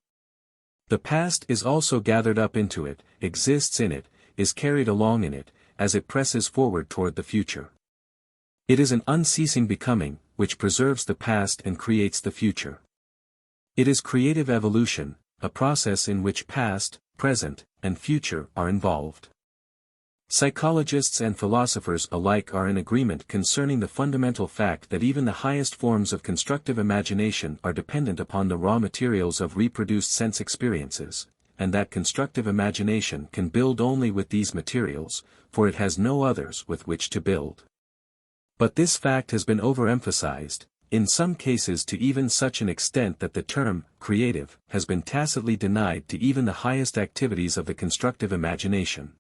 The past is also gathered up into it, exists in it, is carried along in it, as it presses forward toward the future. It is an unceasing becoming, which preserves the past and creates the future. It is creative evolution, a process in which past, present, and future are involved. Psychologists and philosophers alike are in agreement concerning the fundamental fact that even the highest forms of constructive imagination are dependent upon the raw materials of reproduced sense experiences, and that constructive imagination can build only with these materials, for it has no others with which to build. But this fact has been overemphasized, in some cases to even such an extent that the term creative has been tacitly denied to even the highest activities of the constructive imagination.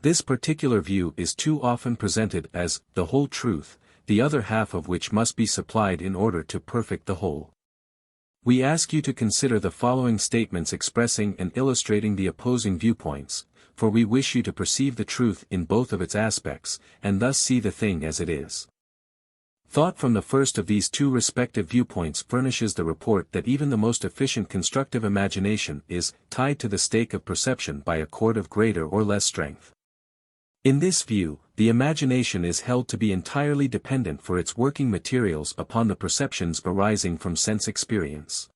This particular view is too often presented as the whole truth, the other half of which must be supplied in order to perfect the whole. We ask you to consider the following statements expressing and illustrating the opposing viewpoints, for we wish you to perceive the truth in both of its aspects, and thus see the thing as it is. Thought from the first of these two respective viewpoints furnishes the report that even the most efficient constructive imagination is tied to the stake of perception by a cord of greater or less strength. In this view, the imagination is held to be entirely dependent for its working materials upon the perceptions arising from sense experience.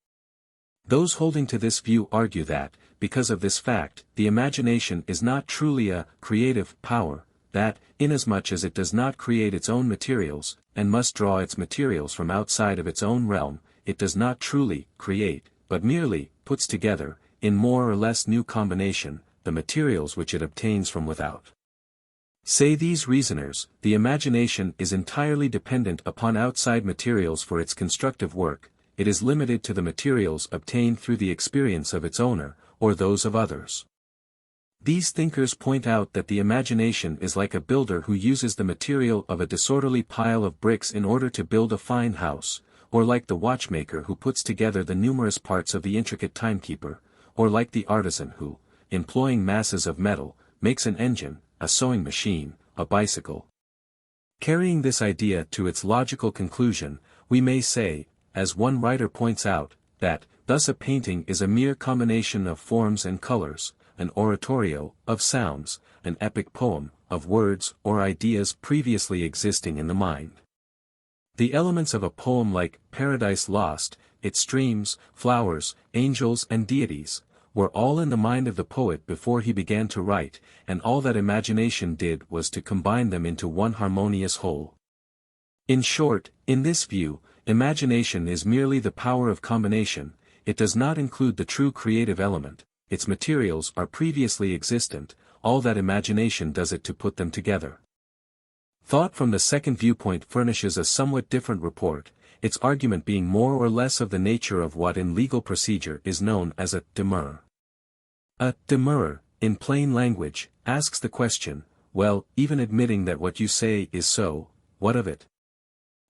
Those holding to this view argue that, because of this fact, the imagination is not truly a creative power, that, inasmuch as it does not create its own materials, and must draw its materials from outside of its own realm, it does not truly create, but merely puts together, in more or less new combination, the materials which it obtains from without. Say these reasoners, the imagination is entirely dependent upon outside materials for its constructive work, it is limited to the materials obtained through the experience of its owner, or those of others. These thinkers point out that the imagination is like a builder who uses the material of a disorderly pile of bricks in order to build a fine house, or like the watchmaker who puts together the numerous parts of the intricate timekeeper, or like the artisan who, employing masses of metal, makes an engine, a sewing machine, a bicycle. Carrying this idea to its logical conclusion, we may say, as one writer points out, that, thus a painting is a mere combination of forms and colors, an oratorio, of sounds, an epic poem, of words or ideas previously existing in the mind. The elements of a poem like Paradise Lost, its streams, flowers, angels and deities, were all in the mind of the poet before he began to write, and all that imagination did was to combine them into one harmonious whole. In short, in this view, imagination is merely the power of combination, it does not include the true creative element, its materials are previously existent, all that imagination does it to put them together. Thought from the second viewpoint furnishes a somewhat different report, its argument being more or less of the nature of what in legal procedure is known as a demurrer. A demurrer, in plain language, asks the question, well, even admitting that what you say is so, what of it?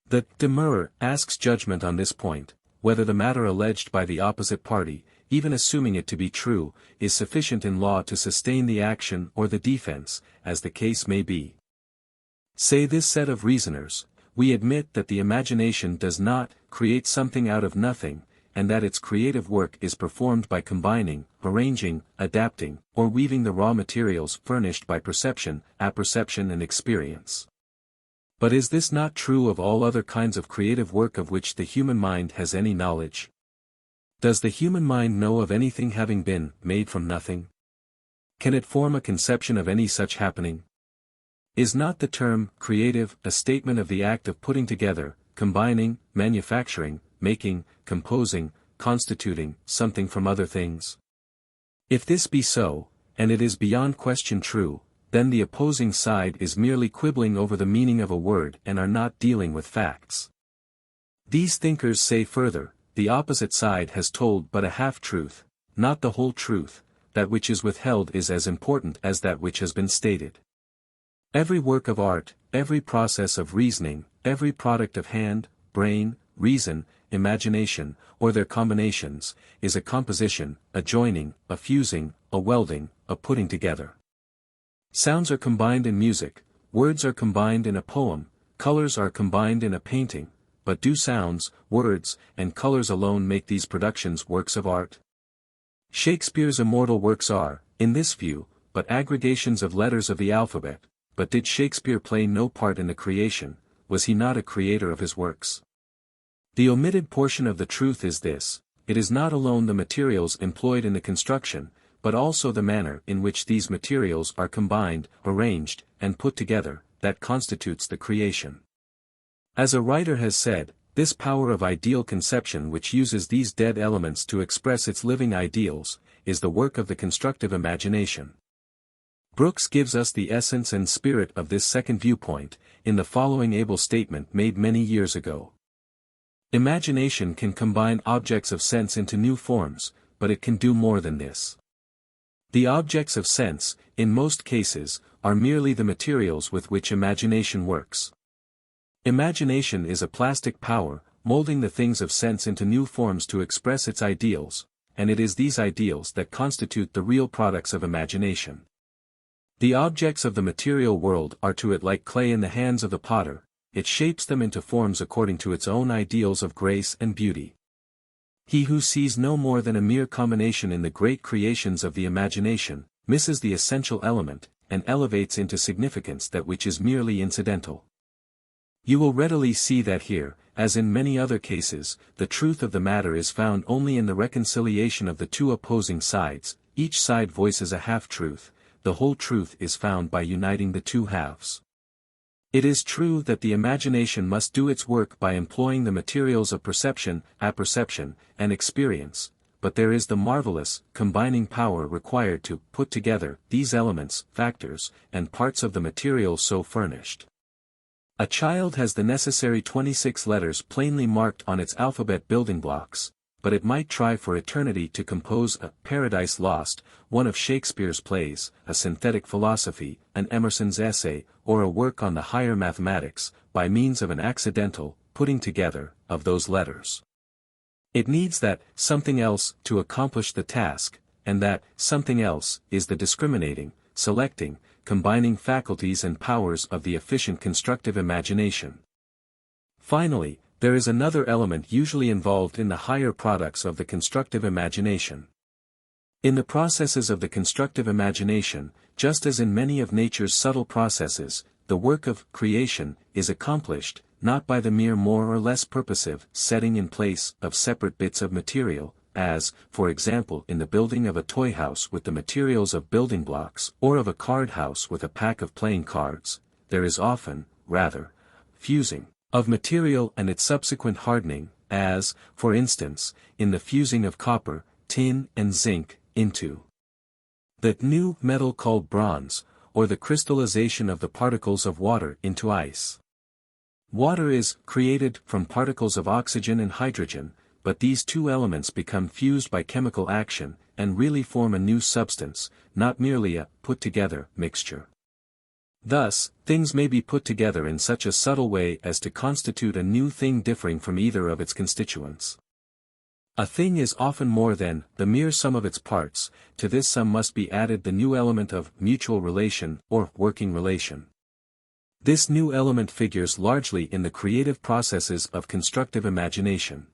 The demurrer asks judgment on this point, whether the matter alleged by the opposite party, even assuming it to be true, is sufficient in law to sustain the action or the defense, as the case may be. Say this set of reasoners, we admit that the imagination does not create something out of nothing, and that its creative work is performed by combining, arranging, adapting, or weaving the raw materials furnished by perception, apperception and experience. But is this not true of all other kinds of creative work of which the human mind has any knowledge? Does the human mind know of anything having been made from nothing? Can it form a conception of any such happening? Is not the term creative a statement of the act of putting together, combining, manufacturing, making, composing, constituting something from other things? If this be so, and it is beyond question true, then the opposing side is merely quibbling over the meaning of a word and are not dealing with facts. These thinkers say further, the opposite side has told but a half-truth, not the whole truth, that which is withheld is as important as that which has been stated. Every work of art, every process of reasoning, every product of hand, brain, reason, imagination, or their combinations, is a composition, a joining, a fusing, a welding, a putting together. Sounds are combined in music, words are combined in a poem, colors are combined in a painting, but do sounds, words, and colors alone make these productions works of art? Shakespeare's immortal works are, in this view, but aggregations of letters of the alphabet, but did Shakespeare play no part in the creation, was he not a creator of his works? The omitted portion of the truth is this, it is not alone the materials employed in the construction, but also the manner in which these materials are combined, arranged, and put together, that constitutes the creation. As a writer has said, this power of ideal conception which uses these dead elements to express its living ideals, is the work of the constructive imagination. Brooks gives us the essence and spirit of this second viewpoint, in the following able statement made many years ago. Imagination can combine objects of sense into new forms, but it can do more than this. The objects of sense, in most cases, are merely the materials with which imagination works. Imagination is a plastic power, molding the things of sense into new forms to express its ideals, and it is these ideals that constitute the real products of imagination. The objects of the material world are to it like clay in the hands of the potter, it shapes them into forms according to its own ideals of grace and beauty. He who sees no more than a mere combination in the great creations of the imagination, misses the essential element, and elevates into significance that which is merely incidental. You will readily see that here, as in many other cases, the truth of the matter is found only in the reconciliation of the two opposing sides, each side voices a half-truth, the whole truth is found by uniting the two halves. It is true that the imagination must do its work by employing the materials of perception, apperception, and experience, but there is the marvelous, combining power required to put together these elements, factors, and parts of the material so furnished. A child has the necessary 26 letters plainly marked on its alphabet building blocks, but it might try for eternity to compose a Paradise Lost, one of Shakespeare's plays, a synthetic philosophy, an Emerson's essay, or a work on the higher mathematics, by means of an accidental putting together of those letters. It needs that something else to accomplish the task, and that something else is the discriminating, selecting, combining faculties and powers of the efficient constructive imagination. Finally, there is another element usually involved in the higher products of the constructive imagination. In the processes of the constructive imagination, just as in many of nature's subtle processes, the work of creation is accomplished, not by the mere more or less purposive setting in place of separate bits of material, as, for example in the building of a toy house with the materials of building blocks or of a card house with a pack of playing cards, there is often, rather, fusing of material and its subsequent hardening, as, for instance, in the fusing of copper, tin and zinc, into the new metal called bronze, or the crystallization of the particles of water into ice. Water is created from particles of oxygen and hydrogen, but these two elements become fused by chemical action, and really form a new substance, not merely a put-together mixture. Thus, things may be put together in such a subtle way as to constitute a new thing differing from either of its constituents. A thing is often more than the mere sum of its parts, to this sum must be added the new element of mutual relation or working relation. This new element figures largely in the creative processes of constructive imagination.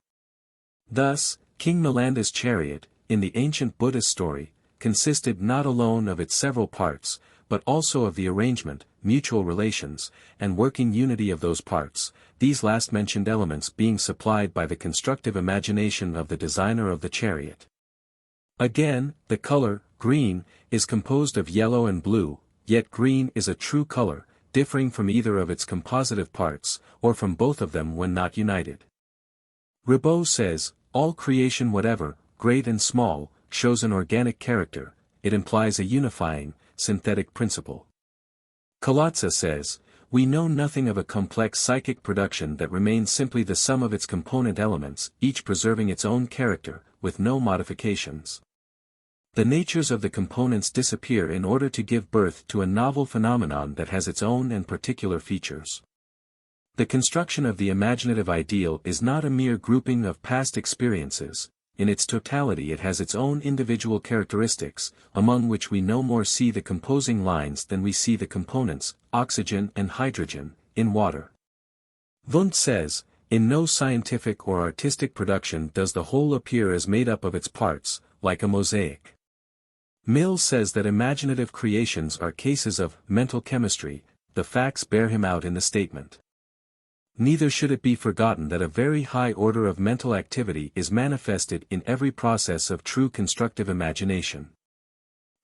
Thus, King Milanda's chariot, in the ancient Buddhist story, consisted not alone of its several parts, but also of the arrangement, mutual relations, and working unity of those parts, these last mentioned elements being supplied by the constructive imagination of the designer of the chariot. Again, the color, green, is composed of yellow and blue, yet green is a true color, differing from either of its compositive parts, or from both of them when not united. Ribot says, all creation whatever, great and small, shows an organic character, it implies a unifying, synthetic principle. Kalatza says, we know nothing of a complex psychic production that remains simply the sum of its component elements, each preserving its own character, with no modifications. The natures of the components disappear in order to give birth to a novel phenomenon that has its own and particular features. The construction of the imaginative ideal is not a mere grouping of past experiences. In its totality it has its own individual characteristics, among which we no more see the composing lines than we see the components, oxygen and hydrogen, in water. Wundt says, in no scientific or artistic production does the whole appear as made up of its parts, like a mosaic. Mills says that imaginative creations are cases of mental chemistry, the facts bear him out in the statement. Neither should it be forgotten that a very high order of mental activity is manifested in every process of true constructive imagination.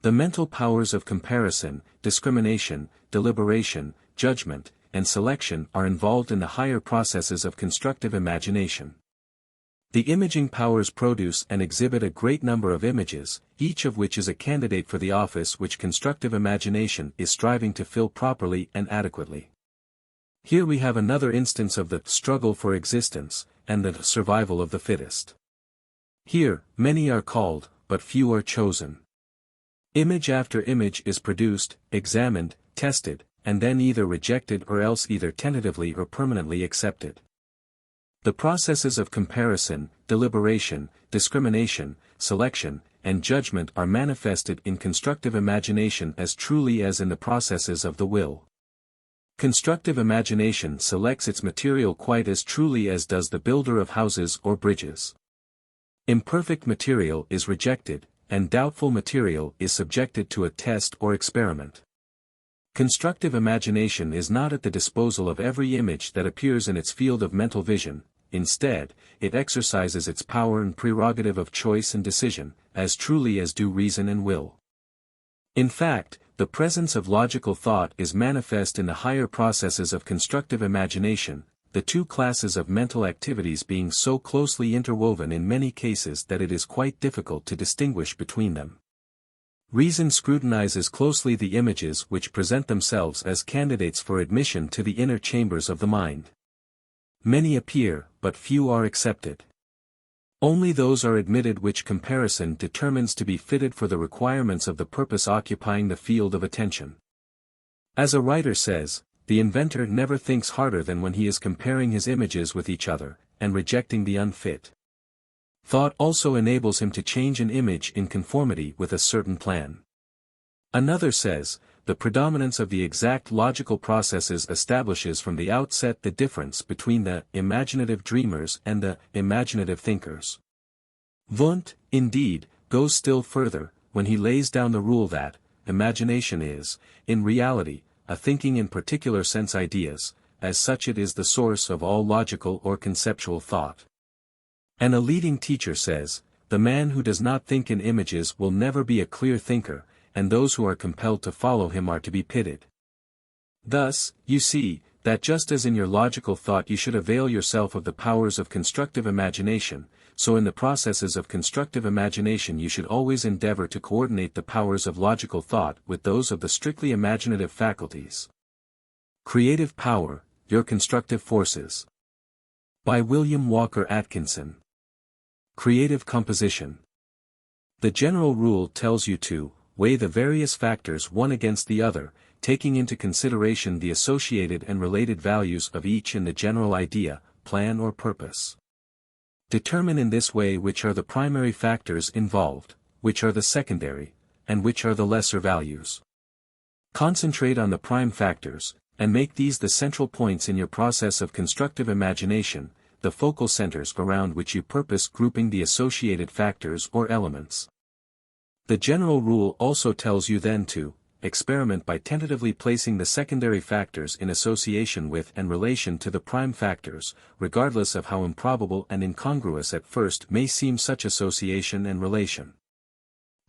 The mental powers of comparison, discrimination, deliberation, judgment, and selection are involved in the higher processes of constructive imagination. The imaging powers produce and exhibit a great number of images, each of which is a candidate for the office which constructive imagination is striving to fill properly and adequately. Here we have another instance of the struggle for existence, and the survival of the fittest. Here, many are called, but few are chosen. Image after image is produced, examined, tested, and then either rejected or else either tentatively or permanently accepted. The processes of comparison, deliberation, discrimination, selection, and judgment are manifested in constructive imagination as truly as in the processes of the will. Constructive imagination selects its material quite as truly as does the builder of houses or bridges. Imperfect material is rejected, and doubtful material is subjected to a test or experiment. Constructive imagination is not at the disposal of every image that appears in its field of mental vision. Instead, it exercises its power and prerogative of choice and decision, as truly as do reason and will. In fact, the presence of logical thought is manifest in the higher processes of constructive imagination, the two classes of mental activities being so closely interwoven in many cases that it is quite difficult to distinguish between them. Reason scrutinizes closely the images which present themselves as candidates for admission to the inner chambers of the mind. Many appear, but few are accepted. Only those are admitted which comparison determines to be fitted for the requirements of the purpose occupying the field of attention. As a writer says, the inventor never thinks harder than when he is comparing his images with each other, and rejecting the unfit. Thought also enables him to change an image in conformity with a certain plan. Another says, the predominance of the exact logical processes establishes from the outset the difference between the imaginative dreamers and the imaginative thinkers. Wundt, indeed, goes still further, when he lays down the rule that, imagination is, in reality, a thinking in particular sense ideas, as such it is the source of all logical or conceptual thought. And a leading teacher says, the man who does not think in images will never be a clear thinker, and those who are compelled to follow him are to be pitied. Thus, you see, that just as in your logical thought you should avail yourself of the powers of constructive imagination, so in the processes of constructive imagination you should always endeavor to coordinate the powers of logical thought with those of the strictly imaginative faculties. Creative Power, Your Constructive Forces. By William Walker Atkinson. Creative Composition. The general rule tells you to weigh the various factors one against the other, taking into consideration the associated and related values of each in the general idea, plan or purpose. Determine in this way which are the primary factors involved, which are the secondary, and which are the lesser values. Concentrate on the prime factors, and make these the central points in your process of constructive imagination, the focal centers around which you purpose grouping the associated factors or elements. The general rule also tells you then to experiment by tentatively placing the secondary factors in association with and relation to the prime factors, regardless of how improbable and incongruous at first may seem such association and relation.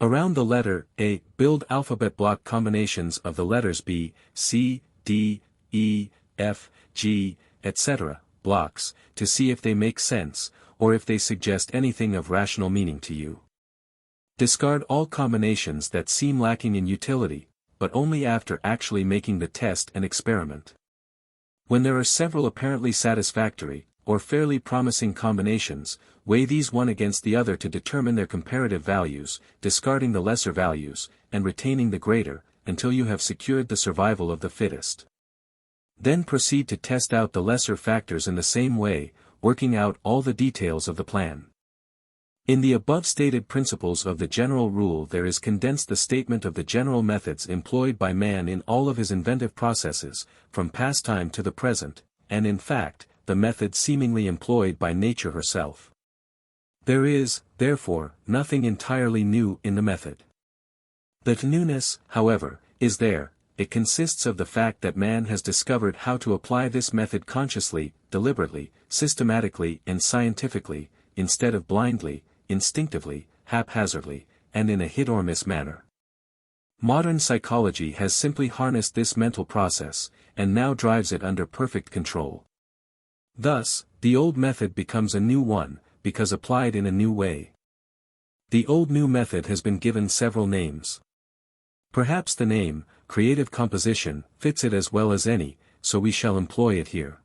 Around the letter A, build alphabet block combinations of the letters B, C, D, E, F, G, etc., blocks, to see if they make sense, or if they suggest anything of rational meaning to you. Discard all combinations that seem lacking in utility, but only after actually making the test and experiment. When there are several apparently satisfactory, or fairly promising combinations, weigh these one against the other to determine their comparative values, discarding the lesser values, and retaining the greater, until you have secured the survival of the fittest. Then proceed to test out the lesser factors in the same way, working out all the details of the plan. In the above stated principles of the general rule there is condensed the statement of the general methods employed by man in all of his inventive processes, from past time to the present, and in fact, the method seemingly employed by nature herself. There is, therefore, nothing entirely new in the method. The newness, however, is there. It consists of the fact that man has discovered how to apply this method consciously, deliberately, systematically and scientifically, instead of blindly, instinctively, haphazardly, and in a hit-or-miss manner. Modern psychology has simply harnessed this mental process, and now drives it under perfect control. Thus, the old method becomes a new one, because applied in a new way. The old new method has been given several names. Perhaps the name, creative composition, fits it as well as any, so we shall employ it here.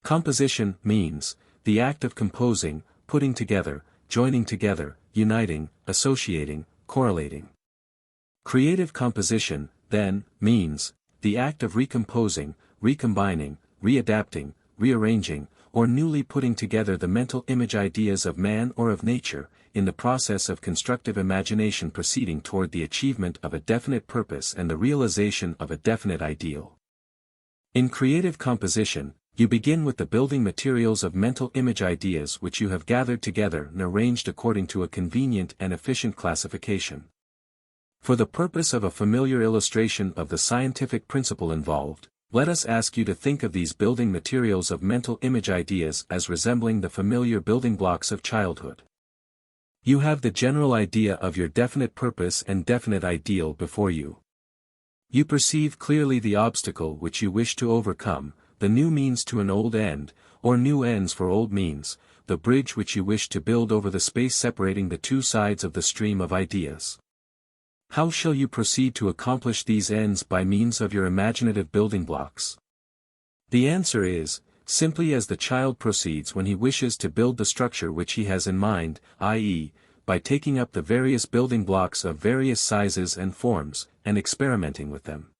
Composition means the act of composing, putting together, joining together, uniting, associating, correlating. Creative composition, then, means the act of recomposing, recombining, readapting, rearranging, or newly putting together the mental image ideas of man or of nature, in the process of constructive imagination proceeding toward the achievement of a definite purpose and the realization of a definite ideal. In creative composition, you begin with the building materials of mental image ideas which you have gathered together and arranged according to a convenient and efficient classification. For the purpose of a familiar illustration of the scientific principle involved, let us ask you to think of these building materials of mental image ideas as resembling the familiar building blocks of childhood. You have the general idea of your definite purpose and definite ideal before you. You perceive clearly the obstacle which you wish to overcome, the new means to an old end, or new ends for old means, the bridge which you wish to build over the space separating the two sides of the stream of ideas. How shall you proceed to accomplish these ends by means of your imaginative building blocks? The answer is, simply as the child proceeds when he wishes to build the structure which he has in mind, i.e., by taking up the various building blocks of various sizes and forms, and experimenting with them.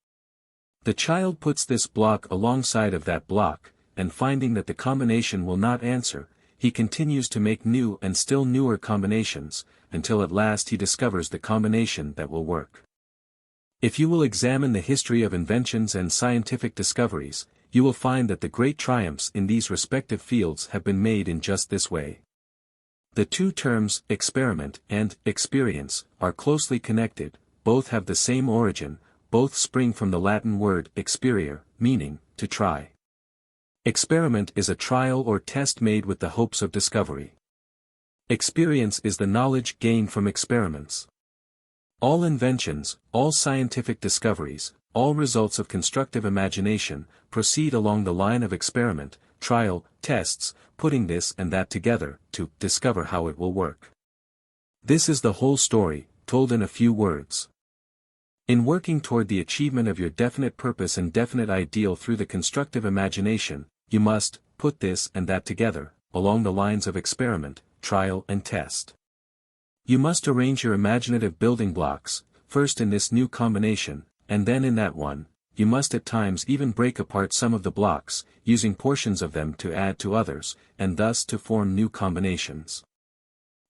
The child puts this block alongside of that block, and finding that the combination will not answer, he continues to make new and still newer combinations, until at last he discovers the combination that will work. If you will examine the history of inventions and scientific discoveries, you will find that the great triumphs in these respective fields have been made in just this way. The two terms, experiment and experience, are closely connected, both have the same origin, both spring from the Latin word experire, meaning, to try. Experiment is a trial or test made with the hopes of discovery. Experience is the knowledge gained from experiments. All inventions, all scientific discoveries, all results of constructive imagination, proceed along the line of experiment, trial, tests, putting this and that together, to discover how it will work. This is the whole story, told in a few words. In working toward the achievement of your definite purpose and definite ideal through the constructive imagination, you must put this and that together, along the lines of experiment, trial and test. You must arrange your imaginative building blocks, first in this new combination, and then in that one. You must at times even break apart some of the blocks, using portions of them to add to others, and thus to form new combinations.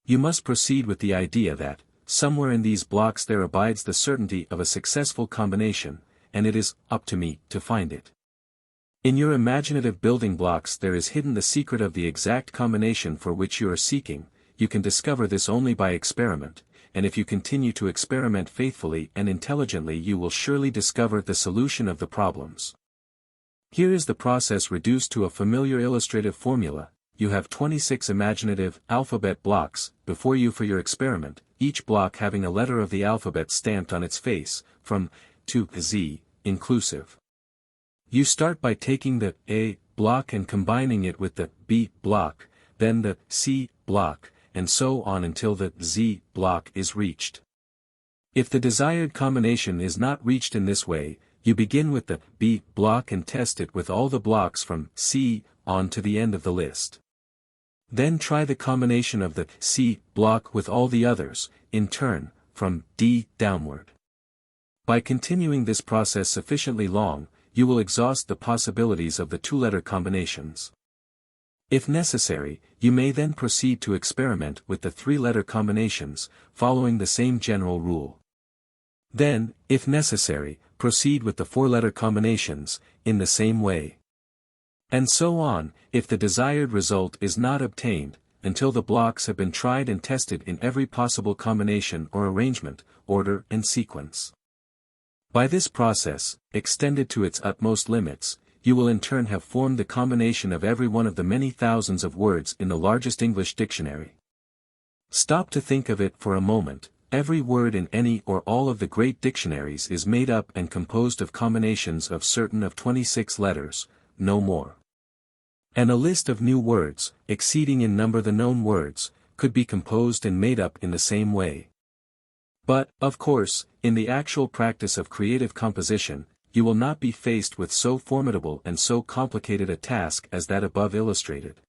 You must proceed with the idea that, somewhere in these blocks there abides the certainty of a successful combination, and it is up to me to find it. In your imaginative building blocks there is hidden the secret of the exact combination for which you are seeking. You can discover this only by experiment, and if you continue to experiment faithfully and intelligently you will surely discover the solution of the problems. Here is the process reduced to a familiar illustrative formula. You have 26 imaginative alphabet blocks before you for your experiment, each block having a letter of the alphabet stamped on its face, from to Z, inclusive. You start by taking the A block and combining it with the B block, then the C block, and so on until the Z block is reached. If the desired combination is not reached in this way, you begin with the B block and test it with all the blocks from C on to the end of the list. Then try the combination of the C block with all the others, in turn, from D downward. By continuing this process sufficiently long, you will exhaust the possibilities of the two-letter combinations. If necessary, you may then proceed to experiment with the three-letter combinations, following the same general rule. Then, if necessary, proceed with the four-letter combinations, in the same way. And so on, if the desired result is not obtained, until the blocks have been tried and tested in every possible combination or arrangement, order and sequence. By this process, extended to its utmost limits, you will in turn have formed the combination of every one of the many thousands of words in the largest English dictionary. Stop to think of it for a moment. Every word in any or all of the great dictionaries is made up and composed of combinations of certain of 26 letters, no more. And a list of new words, exceeding in number the known words, could be composed and made up in the same way. But, of course, in the actual practice of creative composition, you will not be faced with so formidable and so complicated a task as that above illustrated.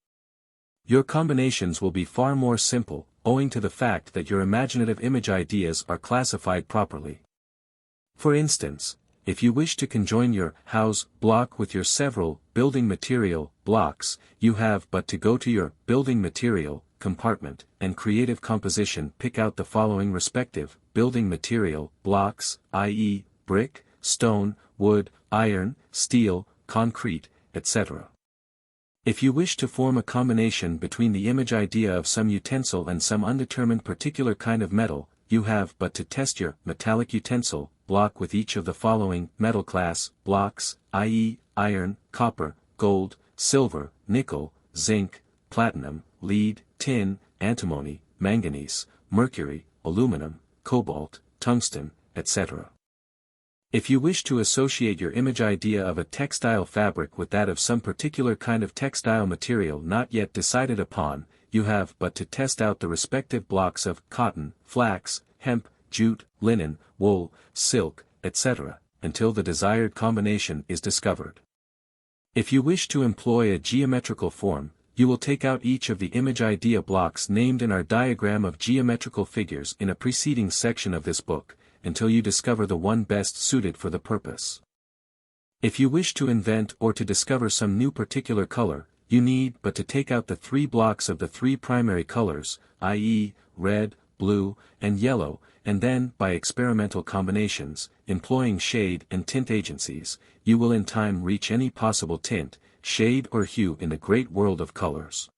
Your combinations will be far more simple, owing to the fact that your imaginative image ideas are classified properly. For instance, if you wish to conjoin your house block with your several building material blocks, you have but to go to your building material compartment and creative composition pick out the following respective building material blocks, i.e., brick, stone, wood, iron, steel, concrete, etc. If you wish to form a combination between the image idea of some utensil and some undetermined particular kind of metal, you have but to test your metallic utensil block with each of the following metal class blocks, i.e., iron, copper, gold, silver, nickel, zinc, platinum, lead, tin, antimony, manganese, mercury, aluminum, cobalt, tungsten, etc. If you wish to associate your image idea of a textile fabric with that of some particular kind of textile material not yet decided upon, you have but to test out the respective blocks of cotton, flax, hemp, jute, linen, wool, silk, etc., until the desired combination is discovered. If you wish to employ a geometrical form, you will take out each of the image idea blocks named in our diagram of geometrical figures in a preceding section of this book, until you discover the one best suited for the purpose. If you wish to invent or to discover some new particular color, you need but to take out the 3 blocks of the 3 primary colors, i.e., red, blue, and yellow, and then, by experimental combinations, employing shade and tint agencies, you will in time reach any possible tint, shade or hue in the great world of colors.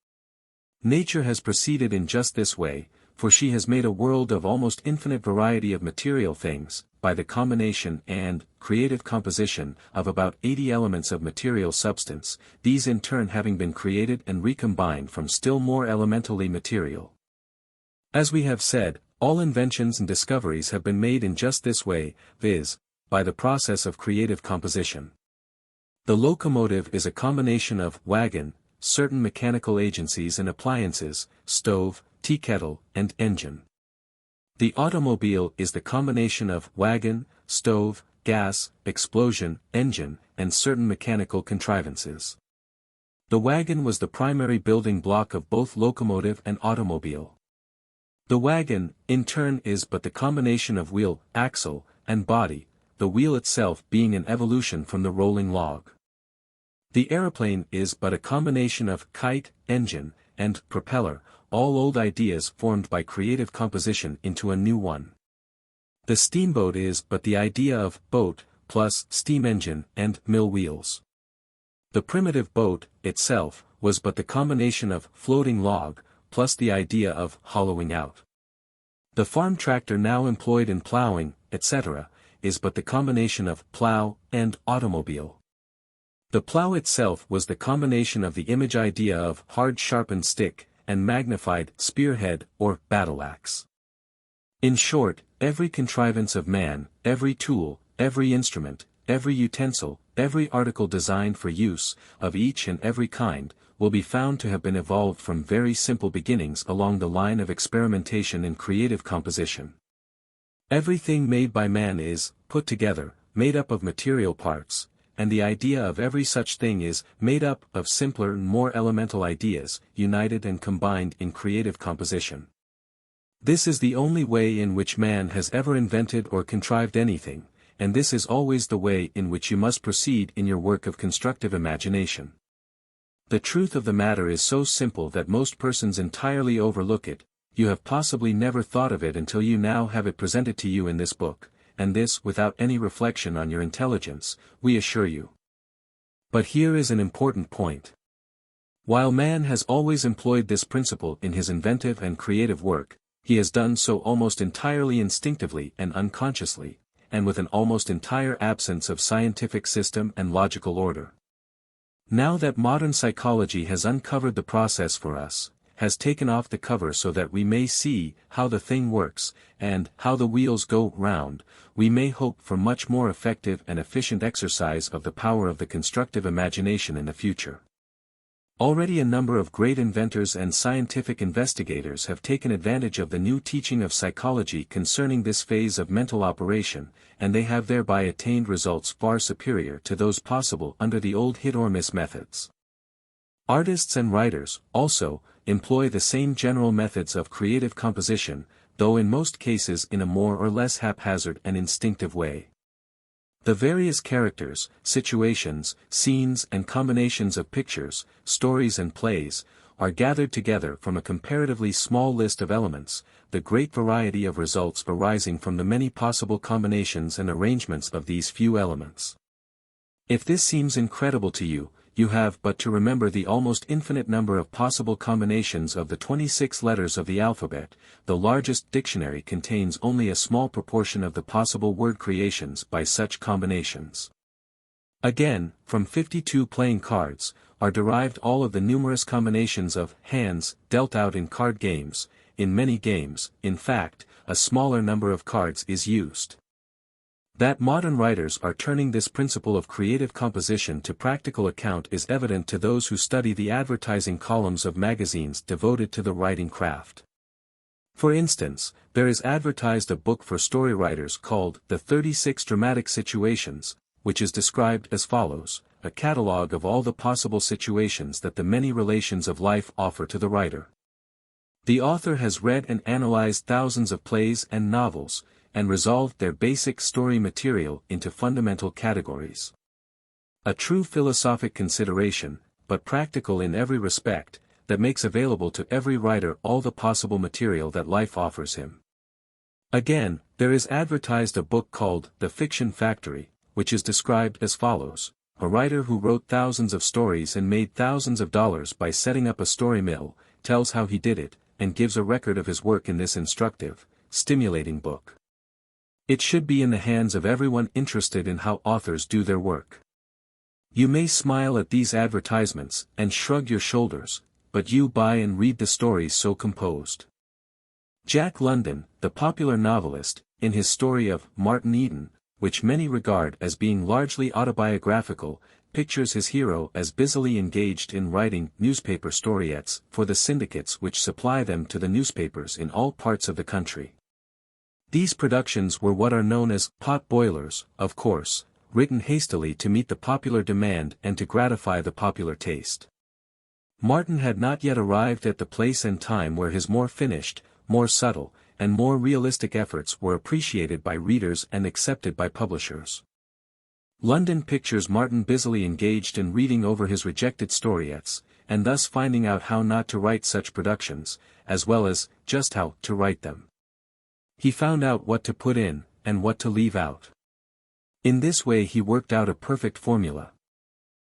Nature has proceeded in just this way, for she has made a world of almost infinite variety of material things, by the combination and creative composition of about 80 elements of material substance, these in turn having been created and recombined from still more elementally material. As we have said, all inventions and discoveries have been made in just this way, viz., by the process of creative composition. The locomotive is a combination of wagon, certain mechanical agencies and appliances, stove, tea kettle, and engine. The automobile is the combination of wagon, stove, gas, explosion, engine, and certain mechanical contrivances. The wagon was the primary building block of both locomotive and automobile. The wagon, in turn, is but the combination of wheel, axle, and body, the wheel itself being an evolution from the rolling log. The aeroplane is but a combination of kite, engine, and propeller, all old ideas formed by creative composition into a new one. The steamboat is but the idea of boat, plus steam engine and mill wheels. The primitive boat, itself, was but the combination of floating log, plus the idea of hollowing out. The farm tractor now employed in plowing, etc., is but the combination of plow and automobile. The plow itself was the combination of the image idea of hard sharpened stick, and magnified spearhead or battle axe. In short, every contrivance of man, every tool, every instrument, every utensil, every article designed for use, of each and every kind, will be found to have been evolved from very simple beginnings along the line of experimentation in creative composition. Everything made by man is, put together, made up of material parts, and the idea of every such thing is made up of simpler and more elemental ideas, united and combined in creative composition. This is the only way in which man has ever invented or contrived anything, and this is always the way in which you must proceed in your work of constructive imagination. The truth of the matter is so simple that most persons entirely overlook it. You have possibly never thought of it until you now have it presented to you in this book, and this without any reflection on your intelligence, we assure you. But here is an important point. While man has always employed this principle in his inventive and creative work, he has done so almost entirely instinctively and unconsciously, and with an almost entire absence of scientific system and logical order. Now that modern psychology has uncovered the process for us, has taken off the cover so that we may see how the thing works, and how the wheels go round, we may hope for much more effective and efficient exercise of the power of the constructive imagination in the future. Already a number of great inventors and scientific investigators have taken advantage of the new teaching of psychology concerning this phase of mental operation, and they have thereby attained results far superior to those possible under the old hit-or-miss methods. Artists and writers, also, employ the same general methods of creative composition, though in most cases in a more or less haphazard and instinctive way. The various characters, situations, scenes and combinations of pictures, stories and plays, are gathered together from a comparatively small list of elements, the great variety of results arising from the many possible combinations and arrangements of these few elements. If this seems incredible to you, you have but to remember the almost infinite number of possible combinations of the 26 letters of the alphabet. The largest dictionary contains only a small proportion of the possible word creations by such combinations. Again, from 52 playing cards, are derived all of the numerous combinations of hands dealt out in card games. In many games, in fact, a smaller number of cards is used. That modern writers are turning this principle of creative composition to practical account is evident to those who study the advertising columns of magazines devoted to the writing craft. For instance, there is advertised a book for story writers called The 36 Dramatic Situations, which is described as follows: a catalogue of all the possible situations that the many relations of life offer to the writer. The author has read and analyzed thousands of plays and novels, and resolved their basic story material into fundamental categories. A true philosophic consideration, but practical in every respect, that makes available to every writer all the possible material that life offers him. Again, there is advertised a book called The Fiction Factory, which is described as follows: a writer who wrote thousands of stories and made thousands of dollars by setting up a story mill, tells how he did it, and gives a record of his work in this instructive, stimulating book. It should be in the hands of everyone interested in how authors do their work. You may smile at these advertisements and shrug your shoulders, but you buy and read the stories so composed. Jack London, the popular novelist, in his story of Martin Eden, which many regard as being largely autobiographical, pictures his hero as busily engaged in writing newspaper storiettes for the syndicates which supply them to the newspapers in all parts of the country. These productions were what are known as pot boilers, of course, written hastily to meet the popular demand and to gratify the popular taste. Martin had not yet arrived at the place and time where his more finished, more subtle, and more realistic efforts were appreciated by readers and accepted by publishers. London pictures Martin busily engaged in reading over his rejected storiettes, and thus finding out how not to write such productions, as well as just how to write them. He found out what to put in, and what to leave out. In this way he worked out a perfect formula.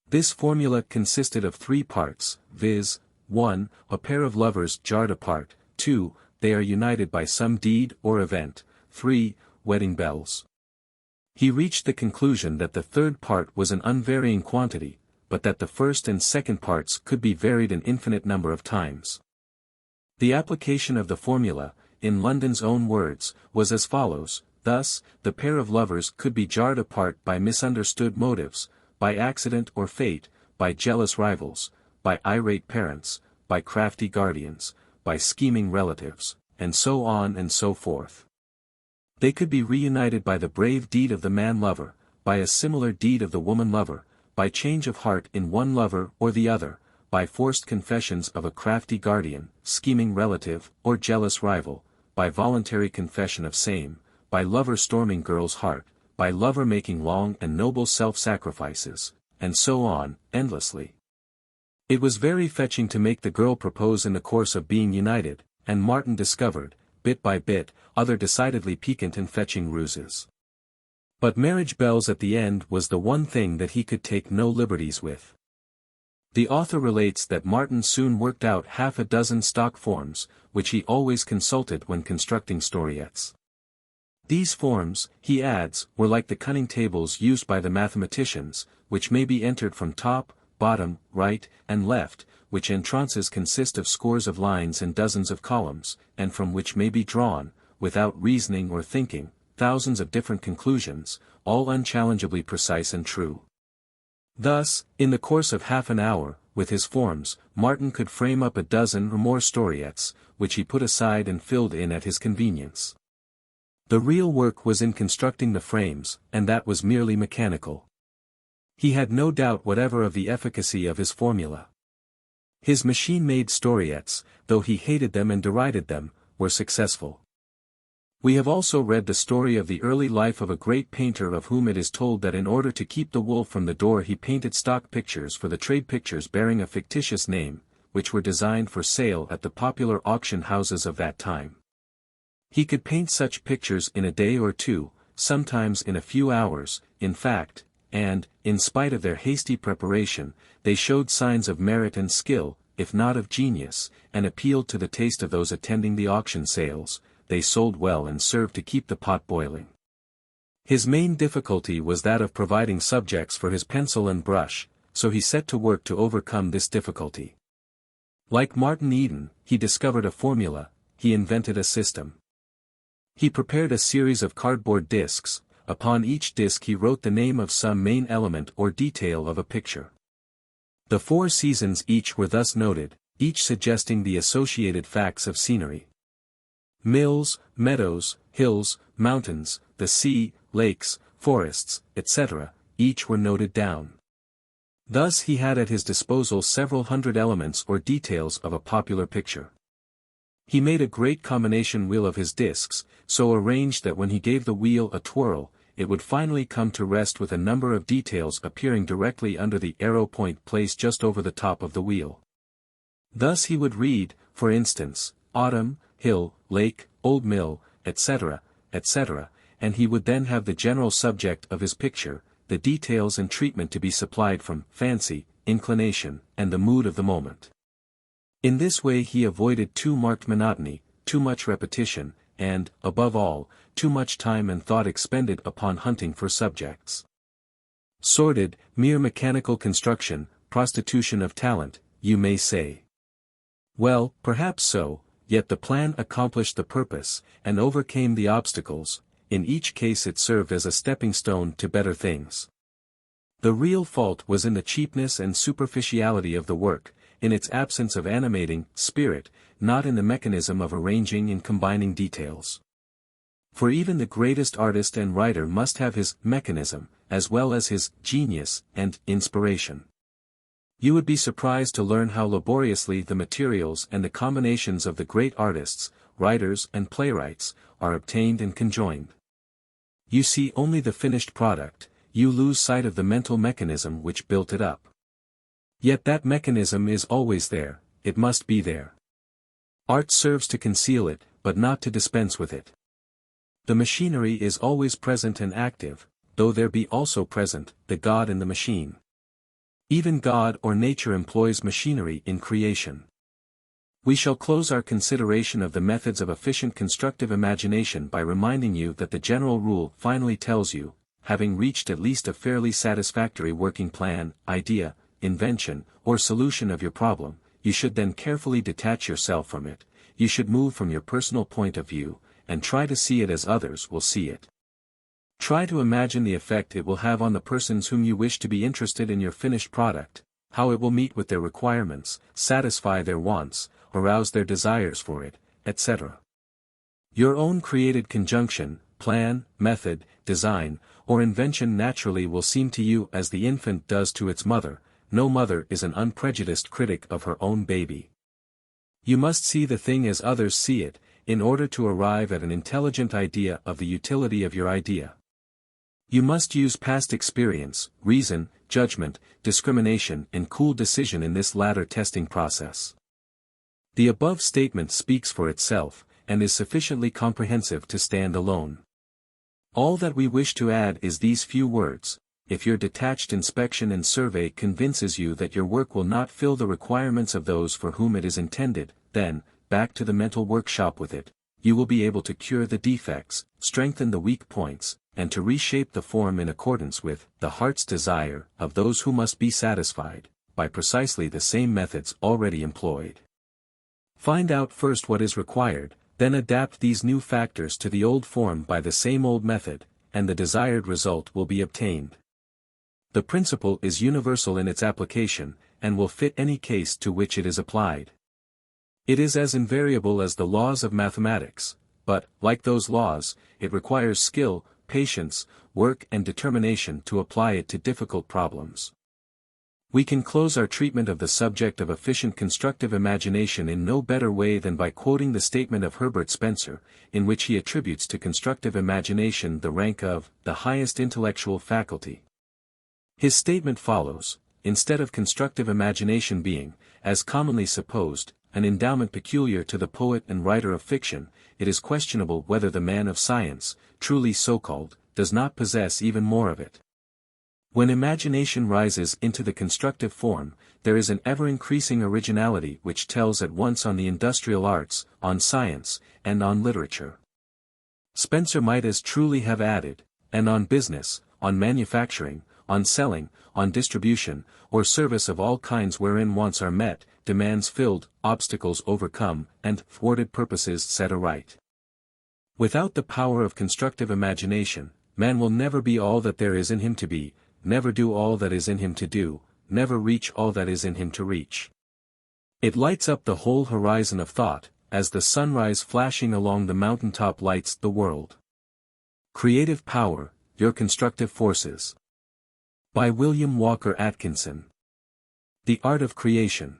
This formula consisted of 3 parts, viz., 1. A pair of lovers jarred apart, 2. They are united by some deed or event, 3. Wedding bells. He reached the conclusion that the 3rd part was an unvarying quantity, but that the 1st and 2nd parts could be varied an infinite number of times. The application of the formula, in London's own words, was as follows: thus, the pair of lovers could be jarred apart by misunderstood motives, by accident or fate, by jealous rivals, by irate parents, by crafty guardians, by scheming relatives, and so on and so forth. They could be reunited by the brave deed of the man-lover, by a similar deed of the woman-lover, by change of heart in one lover or the other, by forced confessions of a crafty guardian, scheming relative, or jealous rival, by voluntary confession of same, by lover storming girl's heart, by lover making long and noble self-sacrifices, and so on, endlessly. It was very fetching to make the girl propose in the course of being united, and Martin discovered, bit by bit, other decidedly piquant and fetching ruses. But marriage bells at the end was the one thing that he could take no liberties with. The author relates that Martin soon worked out half a dozen stock forms, which he always consulted when constructing storiettes. These forms, he adds, were like the cunning tables used by the mathematicians, which may be entered from top, bottom, right, and left, which entrances consist of scores of lines and dozens of columns, and from which may be drawn, without reasoning or thinking, thousands of different conclusions, all unchallengeably precise and true. Thus, in the course of half an hour, with his forms, Martin could frame up a dozen or more storiettes, which he put aside and filled in at his convenience. The real work was in constructing the frames, and that was merely mechanical. He had no doubt whatever of the efficacy of his formula. His machine-made storiettes, though he hated them and derided them, were successful. We have also read the story of the early life of a great painter of whom it is told that in order to keep the wolf from the door he painted stock pictures for the trade pictures bearing a fictitious name, which were designed for sale at the popular auction houses of that time. He could paint such pictures in a day or two, sometimes in a few hours, in fact, and, in spite of their hasty preparation, they showed signs of merit and skill, if not of genius, and appealed to the taste of those attending the auction sales. They sold well and served to keep the pot boiling. His main difficulty was that of providing subjects for his pencil and brush, so he set to work to overcome this difficulty. Like Martin Eden, he discovered a formula, he invented a system. He prepared a series of cardboard discs, upon each disc he wrote the name of some main element or detail of a picture. The 4 seasons each were thus noted, each suggesting the associated facts of scenery. Mills, meadows, hills, mountains, the sea, lakes, forests, etc., each were noted down. Thus he had at his disposal several hundred elements or details of a popular picture. He made a great combination wheel of his discs, so arranged that when he gave the wheel a twirl, it would finally come to rest with a number of details appearing directly under the arrow point placed just over the top of the wheel. Thus he would read, for instance, autumn, hill, lake, old mill, etc., etc., and he would then have the general subject of his picture, the details and treatment to be supplied from fancy, inclination, and the mood of the moment. In this way he avoided too marked monotony, too much repetition, and, above all, too much time and thought expended upon hunting for subjects. Sordid, mere mechanical construction, prostitution of talent, you may say. Well, perhaps so, yet the plan accomplished the purpose, and overcame the obstacles. In each case it served as a stepping stone to better things. The real fault was in the cheapness and superficiality of the work, in its absence of animating spirit, not in the mechanism of arranging and combining details. For even the greatest artist and writer must have his mechanism, as well as his genius and inspiration. You would be surprised to learn how laboriously the materials and the combinations of the great artists, writers and playwrights, are obtained and conjoined. You see only the finished product, you lose sight of the mental mechanism which built it up. Yet that mechanism is always there, it must be there. Art serves to conceal it, but not to dispense with it. The machinery is always present and active, though there be also present, the God in the machine. Even God or nature employs machinery in creation. We shall close our consideration of the methods of efficient constructive imagination by reminding you that the general rule finally tells you, having reached at least a fairly satisfactory working plan, idea, invention, or solution of your problem, you should then carefully detach yourself from it, you should move from your personal point of view, and try to see it as others will see it. Try to imagine the effect it will have on the persons whom you wish to be interested in your finished product, how it will meet with their requirements, satisfy their wants, arouse their desires for it, etc. Your own created conjunction, plan, method, design, or invention naturally will seem to you as the infant does to its mother. No mother is an unprejudiced critic of her own baby. You must see the thing as others see it, in order to arrive at an intelligent idea of the utility of your idea. You must use past experience, reason, judgment, discrimination and cool decision in this latter testing process. The above statement speaks for itself, and is sufficiently comprehensive to stand alone. All that we wish to add is these few words. If your detached inspection and survey convinces you that your work will not fill the requirements of those for whom it is intended, then, back to the mental workshop with it, you will be able to cure the defects, strengthen the weak points, and to reshape the form in accordance with the heart's desire of those who must be satisfied, by precisely the same methods already employed. Find out first what is required, then adapt these new factors to the old form by the same old method, and the desired result will be obtained. The principle is universal in its application, and will fit any case to which it is applied. It is as invariable as the laws of mathematics, but, like those laws, it requires skill, patience, work and determination to apply it to difficult problems. We can close our treatment of the subject of efficient constructive imagination in no better way than by quoting the statement of Herbert Spencer, in which he attributes to constructive imagination the rank of the highest intellectual faculty. His statement follows: instead of constructive imagination being, as commonly supposed, an endowment peculiar to the poet and writer of fiction, it is questionable whether the man of science, truly so-called, does not possess even more of it. When imagination rises into the constructive form, there is an ever-increasing originality which tells at once on the industrial arts, on science, and on literature. Spencer might as truly have added, and on business, on manufacturing, on selling, on distribution, or service of all kinds wherein wants are met, demands filled, obstacles overcome, and thwarted purposes set aright. Without the power of constructive imagination, man will never be all that there is in him to be, never do all that is in him to do, never reach all that is in him to reach. It lights up the whole horizon of thought, as the sunrise flashing along the mountaintop lights the world. Creative Power, Your Constructive Forces. By William Walker Atkinson. The Art of Creation.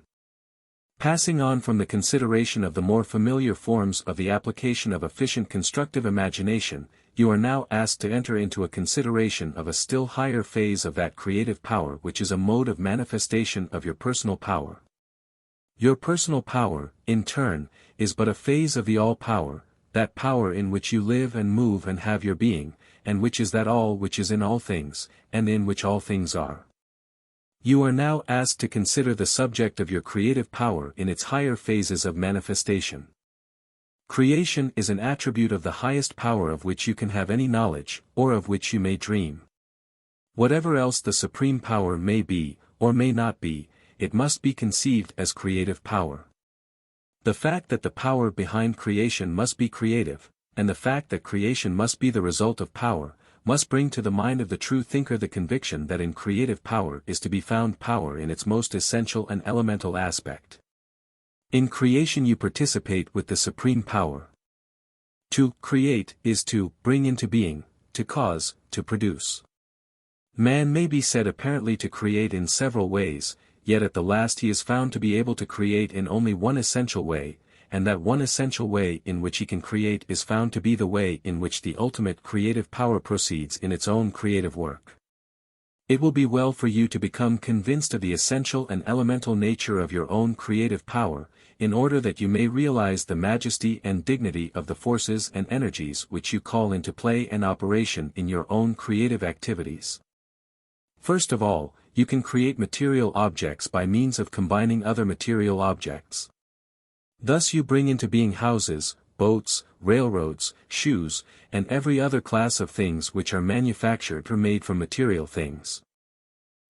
Passing on from the consideration of the more familiar forms of the application of efficient constructive imagination, you are now asked to enter into a consideration of a still higher phase of that creative power which is a mode of manifestation of your personal power. Your personal power, in turn, is but a phase of the all-power, that power in which you live and move and have your being, and which is that all which is in all things, and in which all things are. You are now asked to consider the subject of your creative power in its higher phases of manifestation. Creation is an attribute of the highest power of which you can have any knowledge, or of which you may dream. Whatever else the supreme power may be, or may not be, it must be conceived as creative power. The fact that the power behind creation must be creative, and the fact that creation must be the result of power, must bring to the mind of the true thinker the conviction that in creative power is to be found power in its most essential and elemental aspect. In creation you participate with the supreme power. To create is to bring into being, to cause, to produce. Man may be said apparently to create in several ways, yet at the last he is found to be able to create in only one essential way, and that one essential way in which he can create is found to be the way in which the ultimate creative power proceeds in its own creative work. It will be well for you to become convinced of the essential and elemental nature of your own creative power, in order that you may realize the majesty and dignity of the forces and energies which you call into play and operation in your own creative activities. First of all, you can create material objects by means of combining other material objects. Thus you bring into being houses, boats, railroads, shoes, and every other class of things which are manufactured or made from material things.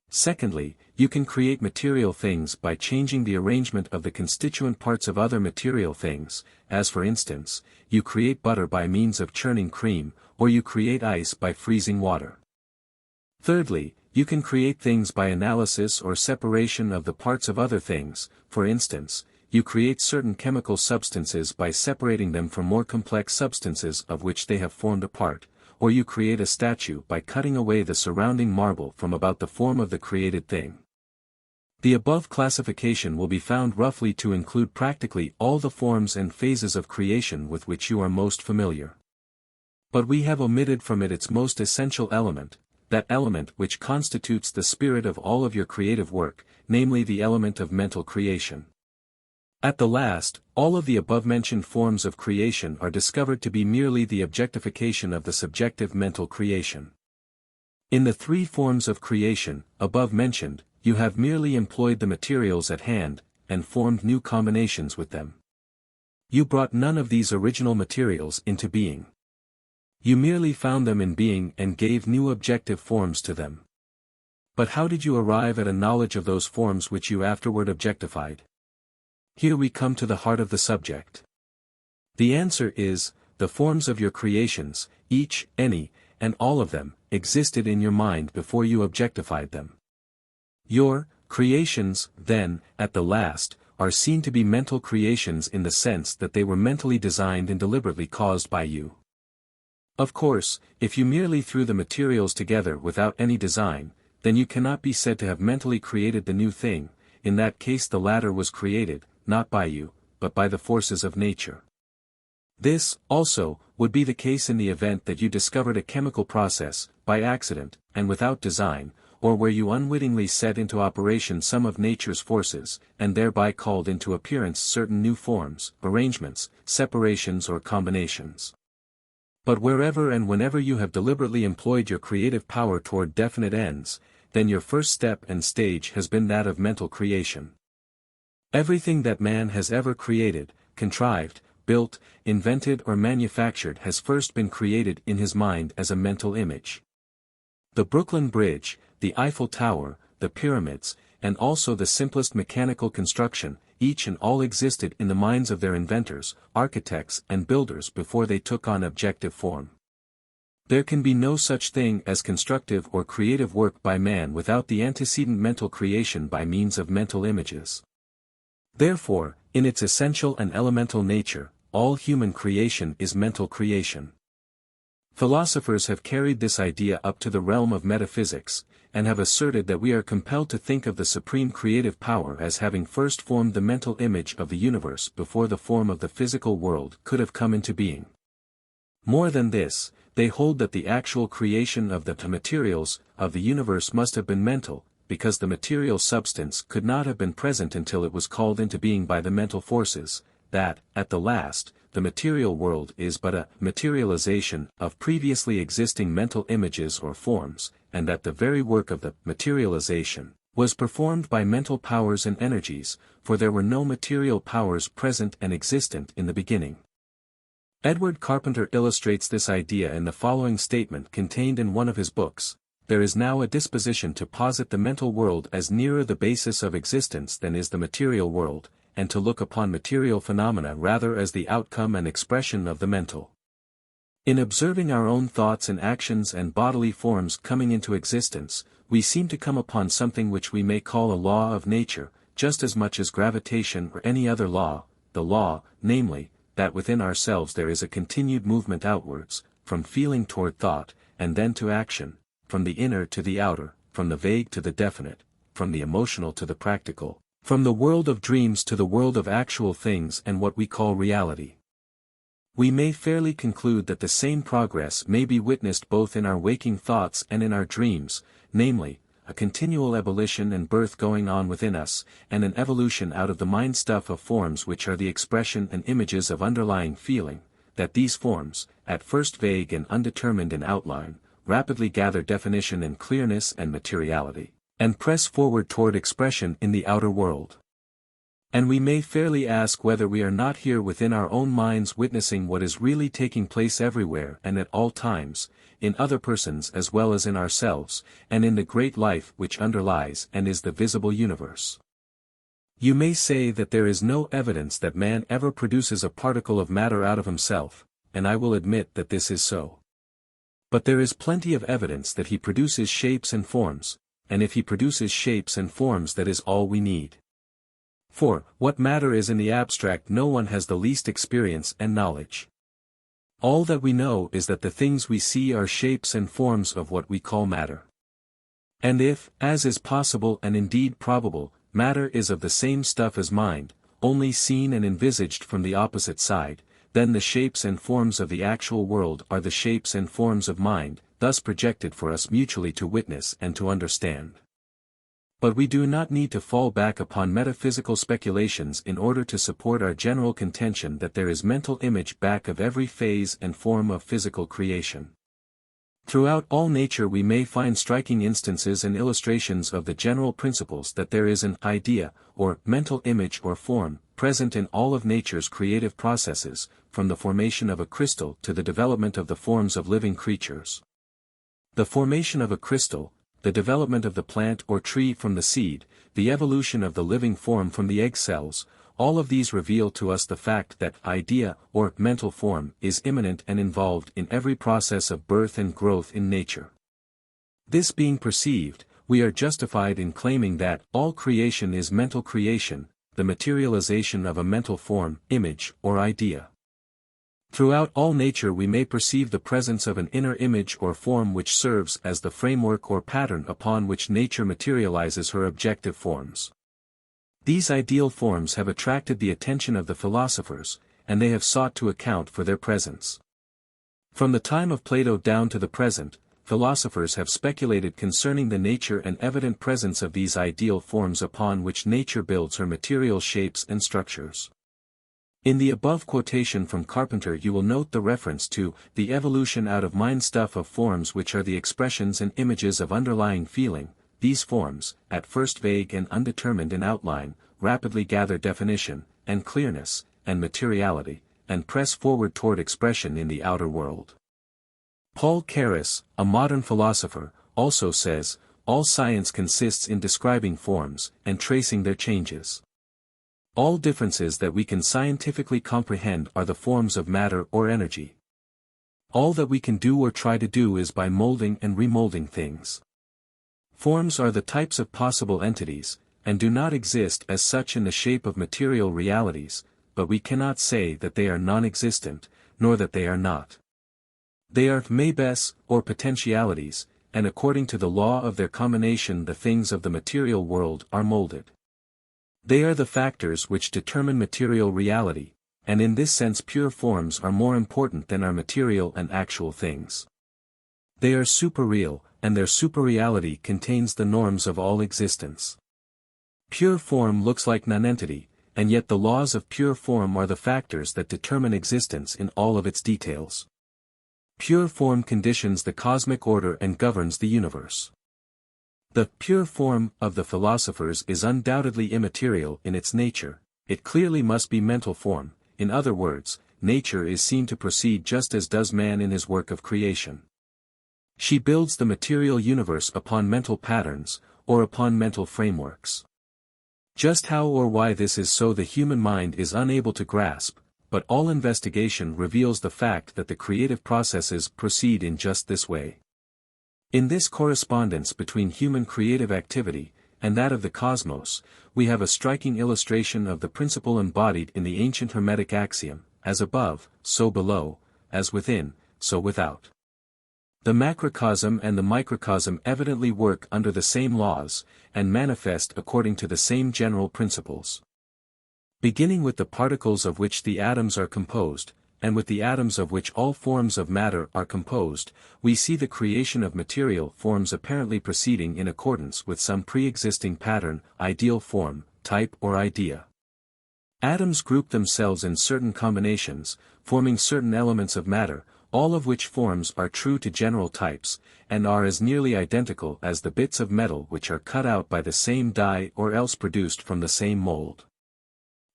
Secondly, you can create material things by changing the arrangement of the constituent parts of other material things, as for instance, you create butter by means of churning cream, or you create ice by freezing water. Thirdly, you can create things by analysis or separation of the parts of other things, for instance, you create certain chemical substances by separating them from more complex substances of which they have formed a part, or you create a statue by cutting away the surrounding marble from about the form of the created thing. The above classification will be found roughly to include practically all the forms and phases of creation with which you are most familiar. But we have omitted from it its most essential element, that element which constitutes the spirit of all of your creative work, namely the element of mental creation. At the last, all of the above-mentioned forms of creation are discovered to be merely the objectification of the subjective mental creation. In the three forms of creation, above mentioned, you have merely employed the materials at hand, and formed new combinations with them. You brought none of these original materials into being. You merely found them in being and gave new objective forms to them. But how did you arrive at a knowledge of those forms which you afterward objectified? Here we come to the heart of the subject. The answer is, the forms of your creations, each, any, and all of them, existed in your mind before you objectified them. Your Creations, then, at the last, are seen to be mental creations in the sense that they were mentally designed and deliberately caused by you. Of course, if you merely threw the materials together without any design, then you cannot be said to have mentally created the new thing. In that case the latter was created, not by you, but by the forces of nature. This, also, would be the case in the event that you discovered a chemical process, by accident, and without design, or where you unwittingly set into operation some of nature's forces, and thereby called into appearance certain new forms, arrangements, separations or combinations. But wherever and whenever you have deliberately employed your creative power toward definite ends, then your first step and stage has been that of mental creation. Everything that man has ever created, contrived, built, invented or manufactured has first been created in his mind as a mental image. The Brooklyn Bridge, the Eiffel Tower, the pyramids, and also the simplest mechanical construction, each and all existed in the minds of their inventors, architects and builders before they took on objective form. There can be no such thing as constructive or creative work by man without the antecedent mental creation by means of mental images. Therefore, in its essential and elemental nature, all human creation is mental creation. Philosophers have carried this idea up to the realm of metaphysics, and have asserted that we are compelled to think of the supreme creative power as having first formed the mental image of the universe before the form of the physical world could have come into being. More than this, they hold that the actual creation of the materials of the universe must have been mental, because the material substance could not have been present until it was called into being by the mental forces, that, at the last, the material world is but a materialization of previously existing mental images or forms, and that the very work of the materialization was performed by mental powers and energies, for there were no material powers present and existent in the beginning. Edward Carpenter illustrates this idea in the following statement contained in one of his books: "There is now a disposition to posit the mental world as nearer the basis of existence than is the material world, and to look upon material phenomena rather as the outcome and expression of the mental. In observing our own thoughts and actions and bodily forms coming into existence, we seem to come upon something which we may call a law of nature, just as much as gravitation or any other law, the law, namely, that within ourselves there is a continued movement outwards, from feeling toward thought, and then to action, from the inner to the outer, from the vague to the definite, from the emotional to the practical, from the world of dreams to the world of actual things and what we call reality. We may fairly conclude that the same progress may be witnessed both in our waking thoughts and in our dreams, namely, a continual ebullition and birth going on within us, and an evolution out of the mind stuff of forms which are the expression and images of underlying feeling, that these forms, at first vague and undetermined in outline, rapidly gather definition and clearness and materiality, and press forward toward expression in the outer world. And we may fairly ask whether we are not here within our own minds witnessing what is really taking place everywhere and at all times, in other persons as well as in ourselves, and in the great life which underlies and is the visible universe. You may say that there is no evidence that man ever produces a particle of matter out of himself, and I will admit that this is so. But there is plenty of evidence that he produces shapes and forms, and if he produces shapes and forms that is all we need. For, what matter is in the abstract no one has the least experience and knowledge. All that we know is that the things we see are shapes and forms of what we call matter. And if, as is possible and indeed probable, matter is of the same stuff as mind, only seen and envisaged from the opposite side, then the shapes and forms of the actual world are the shapes and forms of mind, thus projected for us mutually to witness and to understand. But we do not need to fall back upon metaphysical speculations in order to support our general contention that there is mental image back of every phase and form of physical creation. Throughout all nature we may find striking instances and illustrations of the general principles that there is an idea, or mental image or form, present in all of nature's creative processes, from the formation of a crystal to the development of the forms of living creatures. The formation of a crystal, the development of the plant or tree from the seed, the evolution of the living form from the egg cells, all of these reveal to us the fact that idea or mental form is immanent and involved in every process of birth and growth in nature. This being perceived, we are justified in claiming that all creation is mental creation, the materialization of a mental form, image, or idea. Throughout all nature we may perceive the presence of an inner image or form which serves as the framework or pattern upon which nature materializes her objective forms. These ideal forms have attracted the attention of the philosophers, and they have sought to account for their presence. From the time of Plato down to the present, philosophers have speculated concerning the nature and evident presence of these ideal forms upon which nature builds her material shapes and structures. In the above quotation from Carpenter you will note the reference to the evolution out of mind stuff of forms which are the expressions and images of underlying feeling. These forms, at first vague and undetermined in outline, rapidly gather definition, and clearness, and materiality, and press forward toward expression in the outer world. Paul Carus, a modern philosopher, also says, all science consists in describing forms, and tracing their changes. All differences that we can scientifically comprehend are the forms of matter or energy. All that we can do or try to do is by molding and remolding things. Forms are the types of possible entities, and do not exist as such in the shape of material realities, but we cannot say that they are non-existent, nor that they are not. They are mebes, or potentialities, and according to the law of their combination the things of the material world are molded. They are the factors which determine material reality, and in this sense pure forms are more important than are material and actual things. They are superreal, and their superreality contains the norms of all existence. Pure form looks like nonentity, and yet the laws of pure form are the factors that determine existence in all of its details. Pure form conditions the cosmic order and governs the universe. The pure form of the philosophers is undoubtedly immaterial in its nature, it clearly must be mental form, in other words, nature is seen to proceed just as does man in his work of creation. She builds the material universe upon mental patterns, or upon mental frameworks. Just how or why this is so the human mind is unable to grasp, but all investigation reveals the fact that the creative processes proceed in just this way. In this correspondence between human creative activity, and that of the cosmos, we have a striking illustration of the principle embodied in the ancient Hermetic axiom, as above, so below, as within, so without. The macrocosm and the microcosm evidently work under the same laws, and manifest according to the same general principles. Beginning with the particles of which the atoms are composed, and with the atoms of which all forms of matter are composed, we see the creation of material forms apparently proceeding in accordance with some pre-existing pattern, ideal form, type or idea. Atoms group themselves in certain combinations, forming certain elements of matter, all of which forms are true to general types, and are as nearly identical as the bits of metal which are cut out by the same die or else produced from the same mold.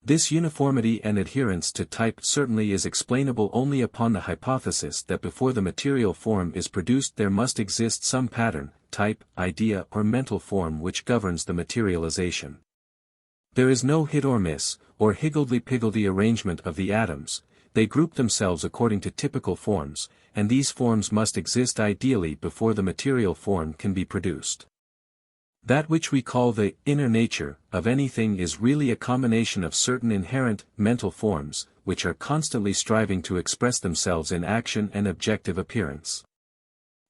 This uniformity and adherence to type certainly is explainable only upon the hypothesis that before the material form is produced there must exist some pattern, type, idea or mental form which governs the materialization. There is no hit or miss, or higgledy-piggledy arrangement of the atoms, they group themselves according to typical forms, and these forms must exist ideally before the material form can be produced. That which we call the inner nature of anything is really a combination of certain inherent mental forms, which are constantly striving to express themselves in action and objective appearance.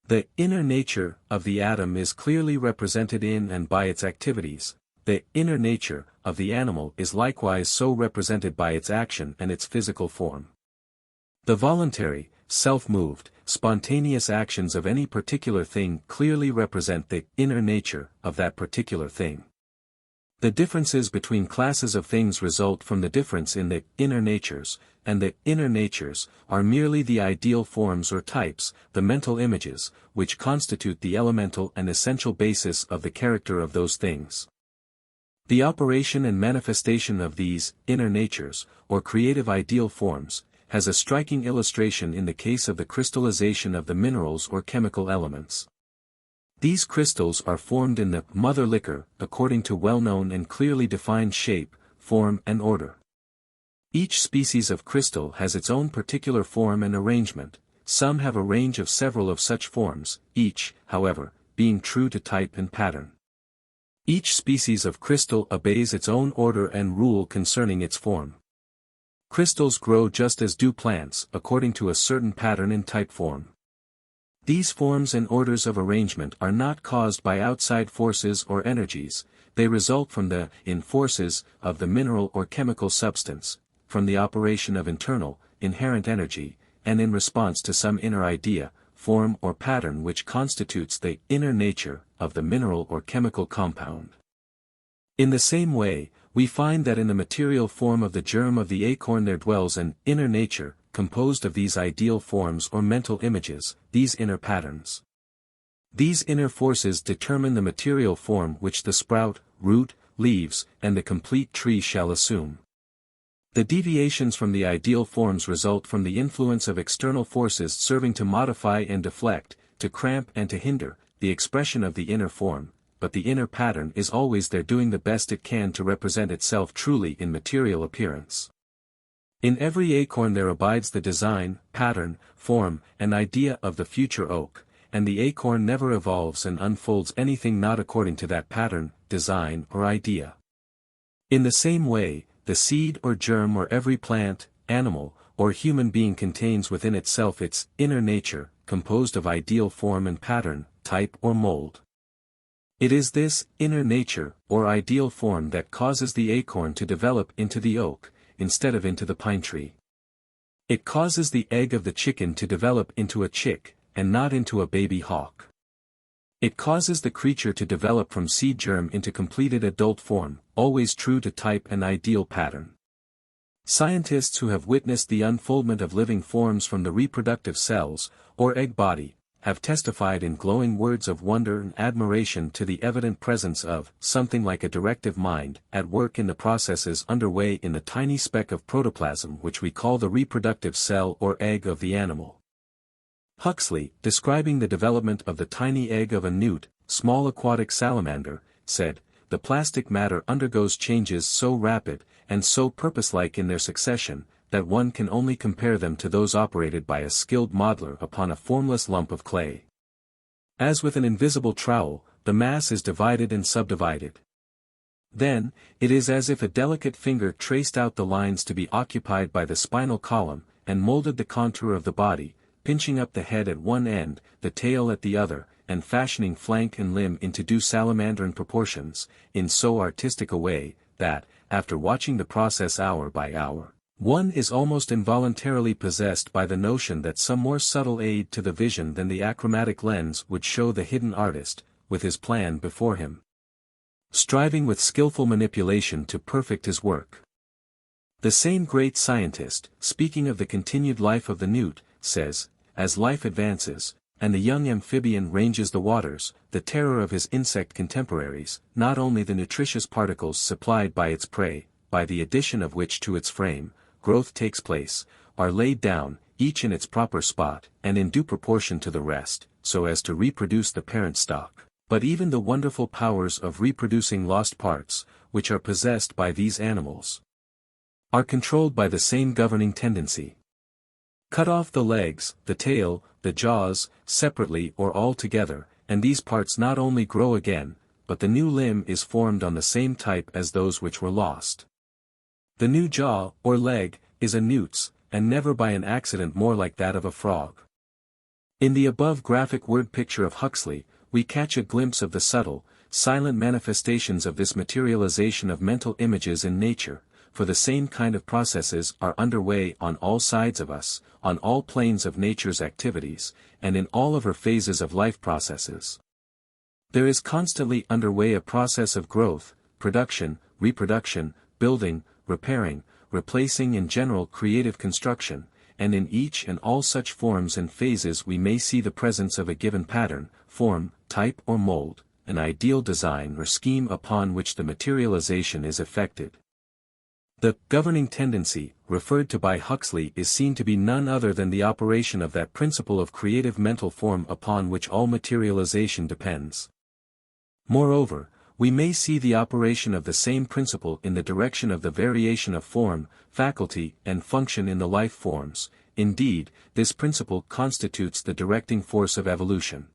The inner nature of the atom is clearly represented in and by its activities. The inner nature of the animal is likewise so represented by its action and its physical form. The voluntary, self-moved, spontaneous actions of any particular thing clearly represent the inner nature of that particular thing. The differences between classes of things result from the difference in the inner natures, and the inner natures are merely the ideal forms or types, the mental images, which constitute the elemental and essential basis of the character of those things. The operation and manifestation of these inner natures, or creative ideal forms, has a striking illustration in the case of the crystallization of the minerals or chemical elements. These crystals are formed in the mother liquor according to well-known and clearly defined shape, form and order. Each species of crystal has its own particular form and arrangement, some have a range of several of such forms, each, however, being true to type and pattern. Each species of crystal obeys its own order and rule concerning its form. Crystals grow just as do plants, according to a certain pattern and type form. These forms and orders of arrangement are not caused by outside forces or energies, they result from the forces of the mineral or chemical substance, from the operation of internal, inherent energy, and in response to some inner idea, form or pattern which constitutes the inner nature of the mineral or chemical compound. In the same way, we find that in the material form of the germ of the acorn there dwells an inner nature, composed of these ideal forms or mental images, these inner patterns. These inner forces determine the material form which the sprout, root, leaves, and the complete tree shall assume. The deviations from the ideal forms result from the influence of external forces serving to modify and deflect, to cramp and to hinder, the expression of the inner form, but the inner pattern is always there doing the best it can to represent itself truly in material appearance. In every acorn there abides the design, pattern, form, and idea of the future oak, and the acorn never evolves and unfolds anything not according to that pattern, design or idea. In the same way, the seed or germ or every plant, animal, or human being contains within itself its inner nature, composed of ideal form and pattern, type or mold. It is this inner nature, or ideal form that causes the acorn to develop into the oak, instead of into the pine tree. It causes the egg of the chicken to develop into a chick, and not into a baby hawk. It causes the creature to develop from seed germ into completed adult form, always true to type and ideal pattern. Scientists who have witnessed the unfoldment of living forms from the reproductive cells, or egg body, have testified in glowing words of wonder and admiration to the evident presence of something like a directive mind at work in the processes underway in the tiny speck of protoplasm which we call the reproductive cell or egg of the animal. Huxley, describing the development of the tiny egg of a newt, small aquatic salamander, said, "The plastic matter undergoes changes so rapid, and so purposelike in their succession, that one can only compare them to those operated by a skilled modeler upon a formless lump of clay. As with an invisible trowel, the mass is divided and subdivided. Then, it is as if a delicate finger traced out the lines to be occupied by the spinal column, and molded the contour of the body, pinching up the head at one end, the tail at the other, and fashioning flank and limb into due salamandrine proportions, in so artistic a way, that, after watching the process hour by hour, one is almost involuntarily possessed by the notion that some more subtle aid to the vision than the achromatic lens would show the hidden artist, with his plan before him, striving with skillful manipulation to perfect his work." The same great scientist, speaking of the continued life of the newt, says, "As life advances, and the young amphibian ranges the waters, the terror of his insect contemporaries, not only the nutritious particles supplied by its prey, by the addition of which to its frame, growth takes place, are laid down, each in its proper spot, and in due proportion to the rest, so as to reproduce the parent stock, but even the wonderful powers of reproducing lost parts, which are possessed by these animals, are controlled by the same governing tendency. Cut off the legs, the tail, the jaws, separately or all together, and these parts not only grow again, but the new limb is formed on the same type as those which were lost. The new jaw, or leg, is a newt's, and never by an accident more like that of a frog." In the above graphic word picture of Huxley, we catch a glimpse of the subtle, silent manifestations of this materialization of mental images in nature, for the same kind of processes are underway on all sides of us, on all planes of nature's activities, and in all of her phases of life processes. There is constantly underway a process of growth, production, reproduction, building, repairing, replacing in general creative construction, and in each and all such forms and phases we may see the presence of a given pattern, form, type or mold, an ideal design or scheme upon which the materialization is effected. The governing tendency, referred to by Huxley, is seen to be none other than the operation of that principle of creative mental form upon which all materialization depends. Moreover, we may see the operation of the same principle in the direction of the variation of form, faculty, and function in the life forms. Indeed, this principle constitutes the directing force of evolution.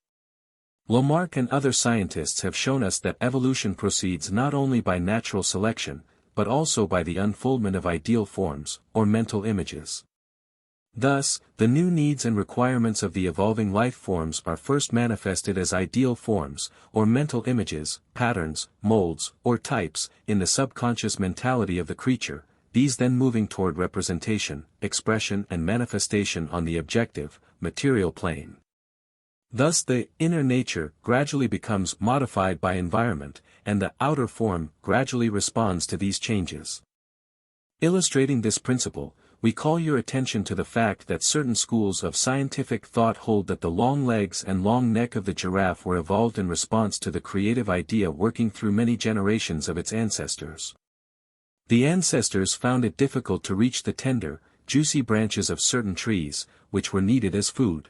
Lamarck and other scientists have shown us that evolution proceeds not only by natural selection, but also by the unfoldment of ideal forms, or mental images. Thus, the new needs and requirements of the evolving life forms are first manifested as ideal forms, or mental images, patterns, molds, or types, in the subconscious mentality of the creature, these then moving toward representation, expression and manifestation on the objective, material plane. Thus the inner nature gradually becomes modified by environment, and the outer form gradually responds to these changes. Illustrating this principle, we call your attention to the fact that certain schools of scientific thought hold that the long legs and long neck of the giraffe were evolved in response to the creative idea working through many generations of its ancestors. The ancestors found it difficult to reach the tender, juicy branches of certain trees, which were needed as food.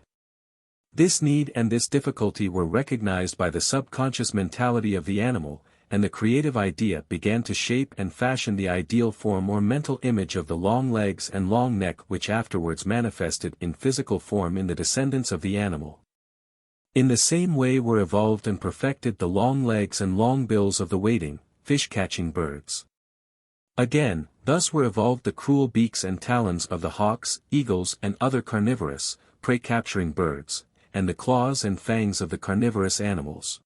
This need and this difficulty were recognized by the subconscious mentality of the animal, and the creative idea began to shape and fashion the ideal form or mental image of the long legs and long neck, which afterwards manifested in physical form in the descendants of the animal. In the same way were evolved and perfected the long legs and long bills of the wading, fish-catching birds. Again, thus were evolved the cruel beaks and talons of the hawks, eagles and other carnivorous, prey-capturing birds, and the claws and fangs of the carnivorous animals.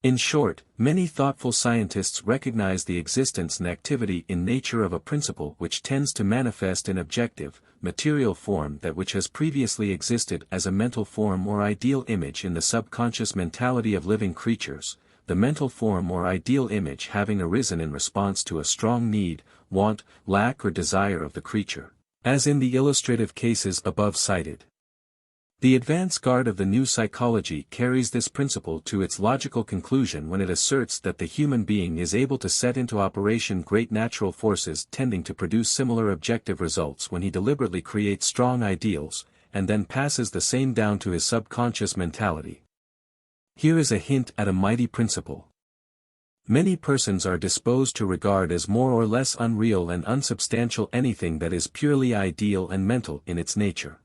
In short, many thoughtful scientists recognize the existence and activity in nature of a principle which tends to manifest in objective, material form that which has previously existed as a mental form or ideal image in the subconscious mentality of living creatures, the mental form or ideal image having arisen in response to a strong need, want, lack or desire of the creature, as in the illustrative cases above cited. The advance guard of the new psychology carries this principle to its logical conclusion when it asserts that the human being is able to set into operation great natural forces tending to produce similar objective results when he deliberately creates strong ideals, and then passes the same down to his subconscious mentality. Here is a hint at a mighty principle. Many persons are disposed to regard as more or less unreal and unsubstantial anything that is purely ideal and mental in its nature.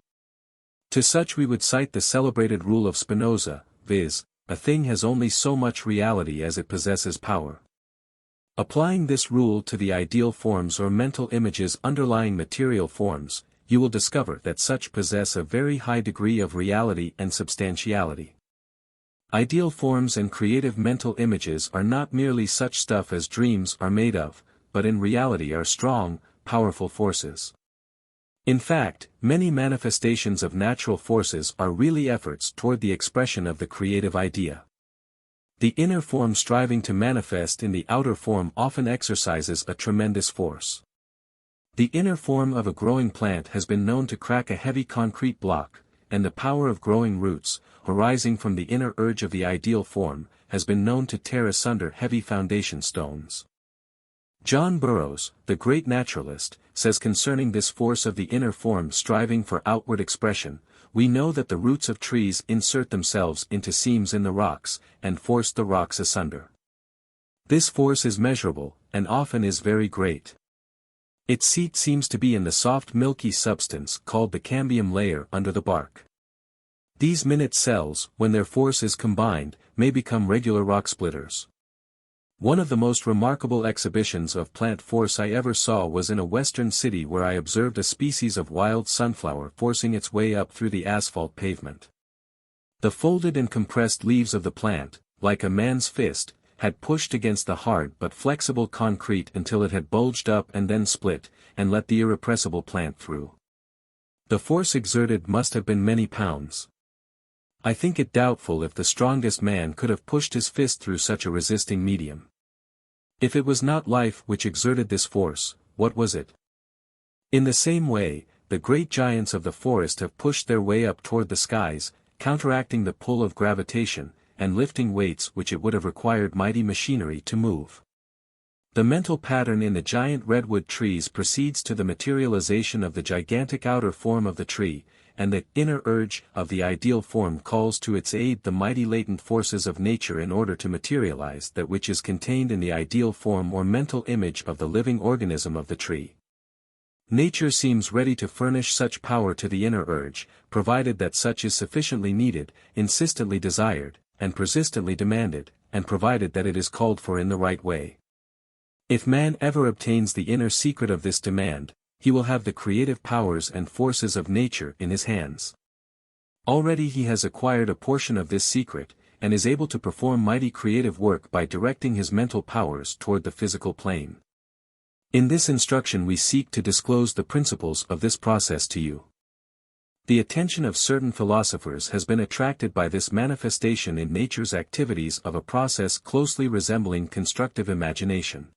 To such we would cite the celebrated rule of Spinoza, viz., a thing has only so much reality as it possesses power. Applying this rule to the ideal forms or mental images underlying material forms, you will discover that such possess a very high degree of reality and substantiality. Ideal forms and creative mental images are not merely such stuff as dreams are made of, but in reality are strong, powerful forces. In fact, many manifestations of natural forces are really efforts toward the expression of the creative idea. The inner form striving to manifest in the outer form often exercises a tremendous force. The inner form of a growing plant has been known to crack a heavy concrete block, and the power of growing roots, arising from the inner urge of the ideal form, has been known to tear asunder heavy foundation stones. John Burroughs, the great naturalist, says concerning this force of the inner form striving for outward expression, we know that the roots of trees insert themselves into seams in the rocks, and force the rocks asunder. This force is measurable, and often is very great. Its seat seems to be in the soft milky substance called the cambium layer under the bark. These minute cells, when their force is combined, may become regular rock splitters. One of the most remarkable exhibitions of plant force I ever saw was in a western city where I observed a species of wild sunflower forcing its way up through the asphalt pavement. The folded and compressed leaves of the plant, like a man's fist, had pushed against the hard but flexible concrete until it had bulged up and then split, and let the irrepressible plant through. The force exerted must have been many pounds. I think it doubtful if the strongest man could have pushed his fist through such a resisting medium. If it was not life which exerted this force, what was it? In the same way, the great giants of the forest have pushed their way up toward the skies, counteracting the pull of gravitation, and lifting weights which it would have required mighty machinery to move. The mental pattern in the giant redwood trees proceeds to the materialization of the gigantic outer form of the tree, and the inner urge of the ideal form calls to its aid the mighty latent forces of nature in order to materialize that which is contained in the ideal form or mental image of the living organism of the tree. Nature seems ready to furnish such power to the inner urge, provided that such is sufficiently needed, insistently desired, and persistently demanded, and provided that it is called for in the right way. If man ever obtains the inner secret of this demand, he will have the creative powers and forces of nature in his hands. Already he has acquired a portion of this secret, and is able to perform mighty creative work by directing his mental powers toward the physical plane. In this instruction we seek to disclose the principles of this process to you. The attention of certain philosophers has been attracted by this manifestation in nature's activities of a process closely resembling constructive imagination.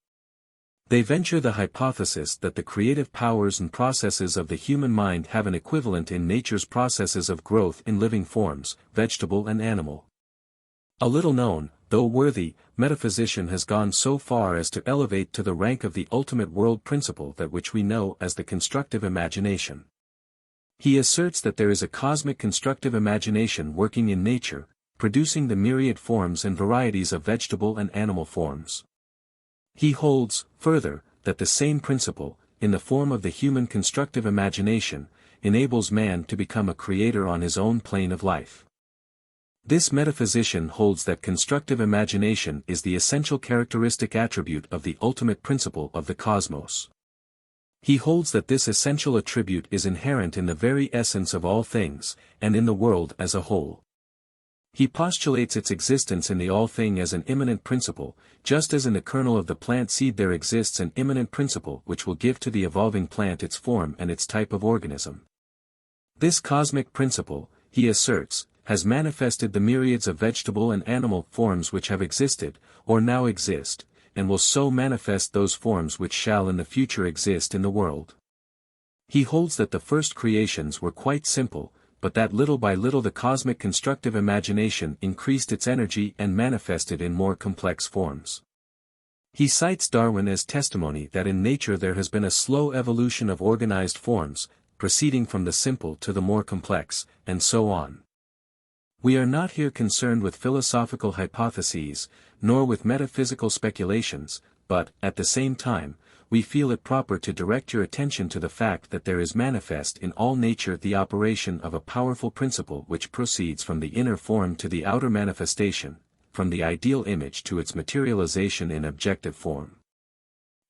They venture the hypothesis that the creative powers and processes of the human mind have an equivalent in nature's processes of growth in living forms, vegetable and animal. A little known, though worthy, metaphysician has gone so far as to elevate to the rank of the ultimate world principle that which we know as the constructive imagination. He asserts that there is a cosmic constructive imagination working in nature, producing the myriad forms and varieties of vegetable and animal forms. He holds, further, that the same principle, in the form of the human constructive imagination, enables man to become a creator on his own plane of life. This metaphysician holds that constructive imagination is the essential characteristic attribute of the ultimate principle of the cosmos. He holds that this essential attribute is inherent in the very essence of all things, and in the world as a whole. He postulates its existence in the all-thing as an immanent principle, just as in the kernel of the plant seed there exists an immanent principle which will give to the evolving plant its form and its type of organism. This cosmic principle, he asserts, has manifested the myriads of vegetable and animal forms which have existed, or now exist, and will so manifest those forms which shall in the future exist in the world. He holds that the first creations were quite simple, but that little by little the cosmic constructive imagination increased its energy and manifested in more complex forms. He cites Darwin as testimony that in nature there has been a slow evolution of organized forms, proceeding from the simple to the more complex, and so on. We are not here concerned with philosophical hypotheses, nor with metaphysical speculations, but, at the same time, we feel it proper to direct your attention to the fact that there is manifest in all nature the operation of a powerful principle which proceeds from the inner form to the outer manifestation, from the ideal image to its materialization in objective form.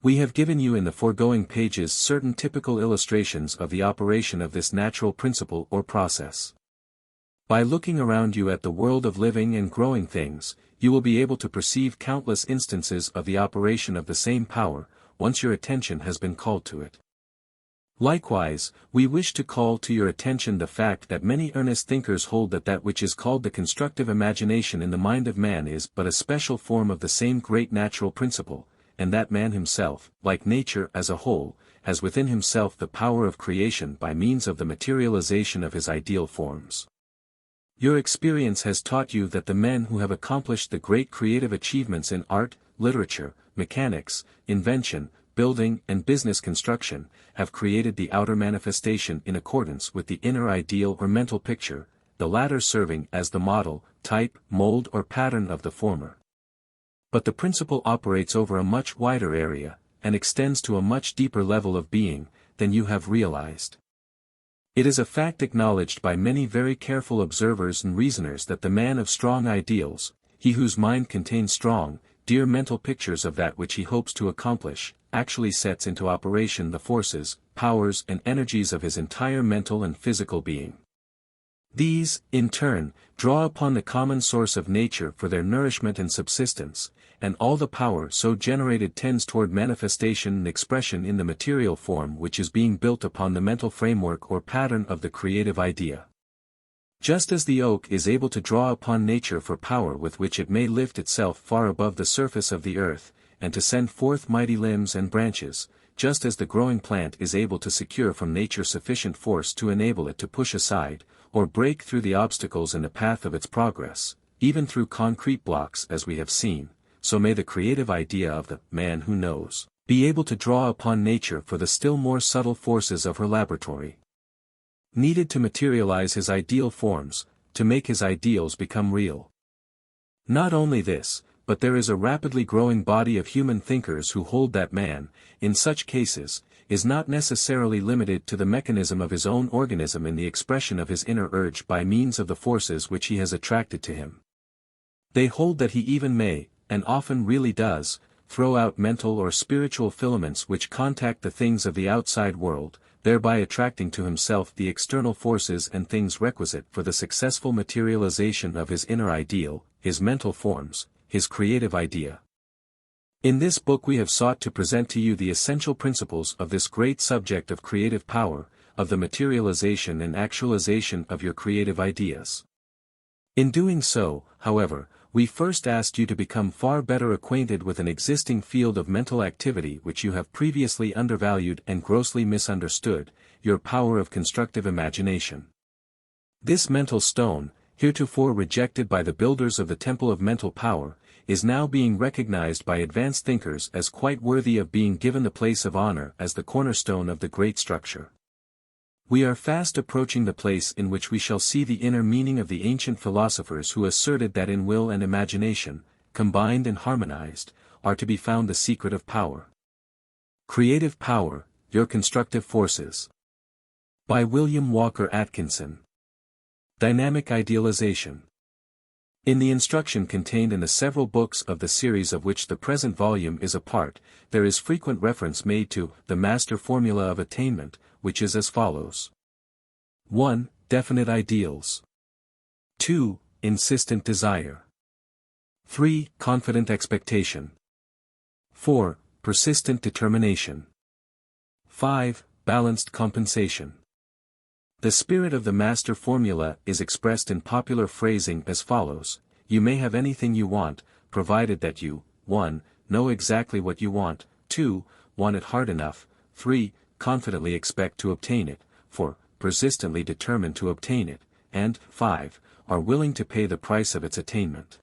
We have given you in the foregoing pages certain typical illustrations of the operation of this natural principle or process. By looking around you at the world of living and growing things, you will be able to perceive countless instances of the operation of the same power, once your attention has been called to it. Likewise, we wish to call to your attention the fact that many earnest thinkers hold that that which is called the constructive imagination in the mind of man is but a special form of the same great natural principle, and that man himself, like nature as a whole, has within himself the power of creation by means of the materialization of his ideal forms. Your experience has taught you that the men who have accomplished the great creative achievements in art, literature, mechanics, invention, building and business construction, have created the outer manifestation in accordance with the inner ideal or mental picture, the latter serving as the model, type, mold or pattern of the former. But the principle operates over a much wider area, and extends to a much deeper level of being, than you have realized. It is a fact acknowledged by many very careful observers and reasoners that the man of strong ideals, he whose mind contains strong, dear mental pictures of that which he hopes to accomplish, actually sets into operation the forces, powers and energies of his entire mental and physical being. These, in turn, draw upon the common source of nature for their nourishment and subsistence, and all the power so generated tends toward manifestation and expression in the material form which is being built upon the mental framework or pattern of the creative idea. Just as the oak is able to draw upon nature for power with which it may lift itself far above the surface of the earth, and to send forth mighty limbs and branches, just as the growing plant is able to secure from nature sufficient force to enable it to push aside, or break through the obstacles in the path of its progress, even through concrete blocks as we have seen, so may the creative idea of the man who knows be able to draw upon nature for the still more subtle forces of her laboratory, needed to materialize his ideal forms, to make his ideals become real. Not only this, but there is a rapidly growing body of human thinkers who hold that man, in such cases, is not necessarily limited to the mechanism of his own organism in the expression of his inner urge by means of the forces which he has attracted to him. They hold that he even may, and often really does, throw out mental or spiritual filaments which contact the things of the outside world, thereby attracting to himself the external forces and things requisite for the successful materialization of his inner ideal, his mental forms, his creative idea. In this book we have sought to present to you the essential principles of this great subject of creative power, of the materialization and actualization of your creative ideas. In doing so, however, we first asked you to become far better acquainted with an existing field of mental activity which you have previously undervalued and grossly misunderstood, your power of constructive imagination. This mental stone, heretofore rejected by the builders of the Temple of Mental Power, is now being recognized by advanced thinkers as quite worthy of being given the place of honor as the cornerstone of the great structure. We are fast approaching the place in which we shall see the inner meaning of the ancient philosophers who asserted that in will and imagination, combined and harmonized, are to be found the secret of power. Creative Power, Your Constructive Forces. By William Walker Atkinson. Dynamic Idealization. In the instruction contained in the several books of the series of which the present volume is a part, there is frequent reference made to the master formula of attainment, which is as follows. 1. Definite ideals. 2. Insistent desire. 3. Confident expectation. 4. Persistent determination. 5. Balanced compensation. The spirit of the master formula is expressed in popular phrasing as follows: you may have anything you want, provided that you, 1. Know exactly what you want, 2. Want it hard enough, 3. Confidently expect to obtain it, 4. Persistently determined to obtain it, and 5. Are willing to pay the price of its attainment.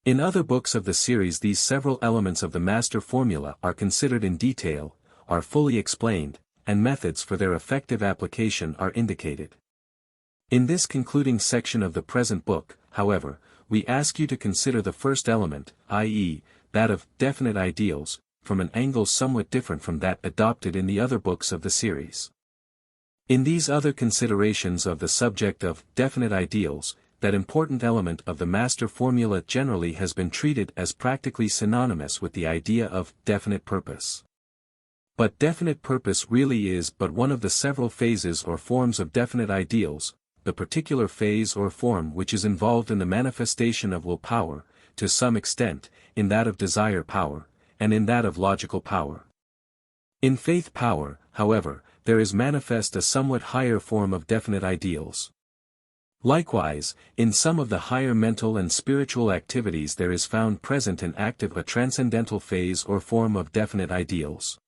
In other books of the series these several elements of the master formula are considered in detail, are fully explained, and methods for their effective application are indicated. In this concluding section of the present book, however, we ask you to consider the first element, i.e., that of definite ideals, from an angle somewhat different from that adopted in the other books of the series. In these other considerations of the subject of definite ideals, that important element of the master formula generally has been treated as practically synonymous with the idea of definite purpose. But definite purpose really is but one of the several phases or forms of definite ideals, the particular phase or form which is involved in the manifestation of will power, to some extent, in that of desire power, and in that of logical power. In faith power, however, there is manifest a somewhat higher form of definite ideals. Likewise, in some of the higher mental and spiritual activities there is found present and active a transcendental phase or form of definite ideals.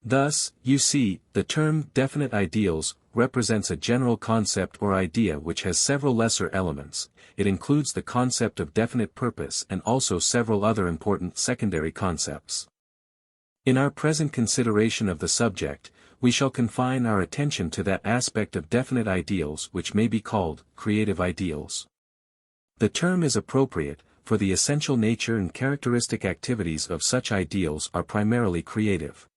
Thus, you see, the term definite ideals represents a general concept or idea which has several lesser elements. It includes the concept of definite purpose and also several other important secondary concepts. In our present consideration of the subject, we shall confine our attention to that aspect of definite ideals which may be called creative ideals. The term is appropriate, for the essential nature and characteristic activities of such ideals are primarily creative.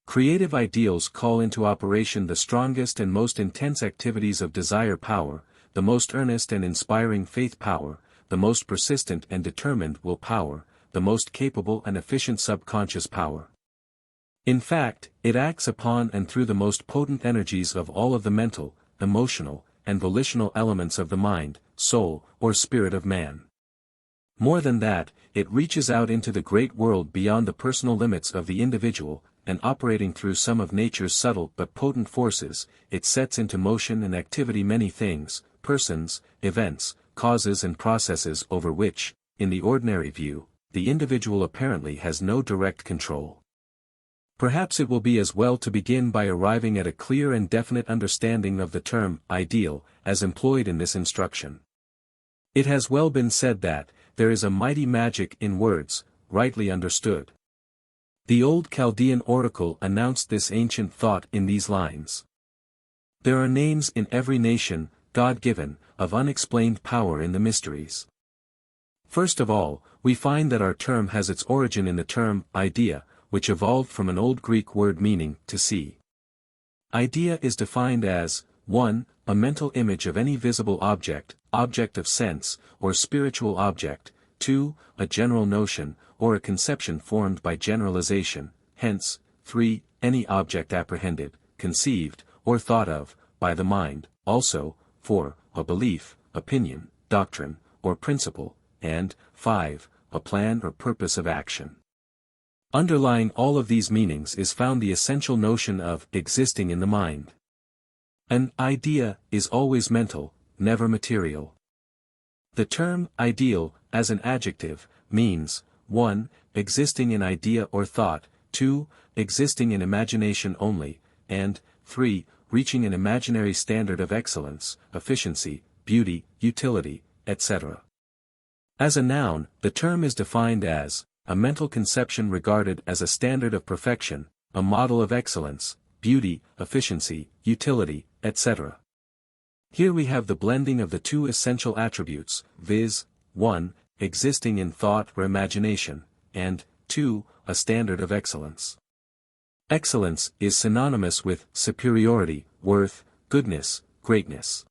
Creative ideals call into operation the strongest and most intense activities of desire power, the most earnest and inspiring faith power, the most persistent and determined will power, the most capable and efficient subconscious power. In fact, it acts upon and through the most potent energies of all of the mental, emotional, and volitional elements of the mind, soul, or spirit of man. More than that, it reaches out into the great world beyond the personal limits of the individual, and operating through some of nature's subtle but potent forces, it sets into motion and activity many things, persons, events, causes and processes over which, in the ordinary view, the individual apparently has no direct control. Perhaps it will be as well to begin by arriving at a clear and definite understanding of the term ideal, as employed in this instruction. It has well been said that, there is a mighty magic in words, rightly understood. The old Chaldean oracle announced this ancient thought in these lines. There are names in every nation, God-given, of unexplained power in the mysteries. First of all, we find that our term has its origin in the term idea, which evolved from an old Greek word meaning to see. Idea is defined as 1. a mental image of any visible object, object of sense, or spiritual object. 2. A general notion, or a conception formed by generalization, hence. 3. Any object apprehended, conceived, or thought of, by the mind, also. 4. A belief, opinion, doctrine, or principle, and. 5. A plan or purpose of action. Underlying all of these meanings is found the essential notion of existing in the mind. An idea is always mental, never material. The term ideal, as an adjective, means 1. Existing in idea or thought, 2. Existing in imagination only, and 3. Reaching an imaginary standard of excellence, efficiency, beauty, utility, etc. As a noun, the term is defined as a mental conception regarded as a standard of perfection, a model of excellence, beauty, efficiency, utility, etc. Here we have the blending of the two essential attributes, viz. 1. Existing in thought or imagination, and 2. A standard of excellence. Excellence is synonymous with superiority, worth, goodness, greatness.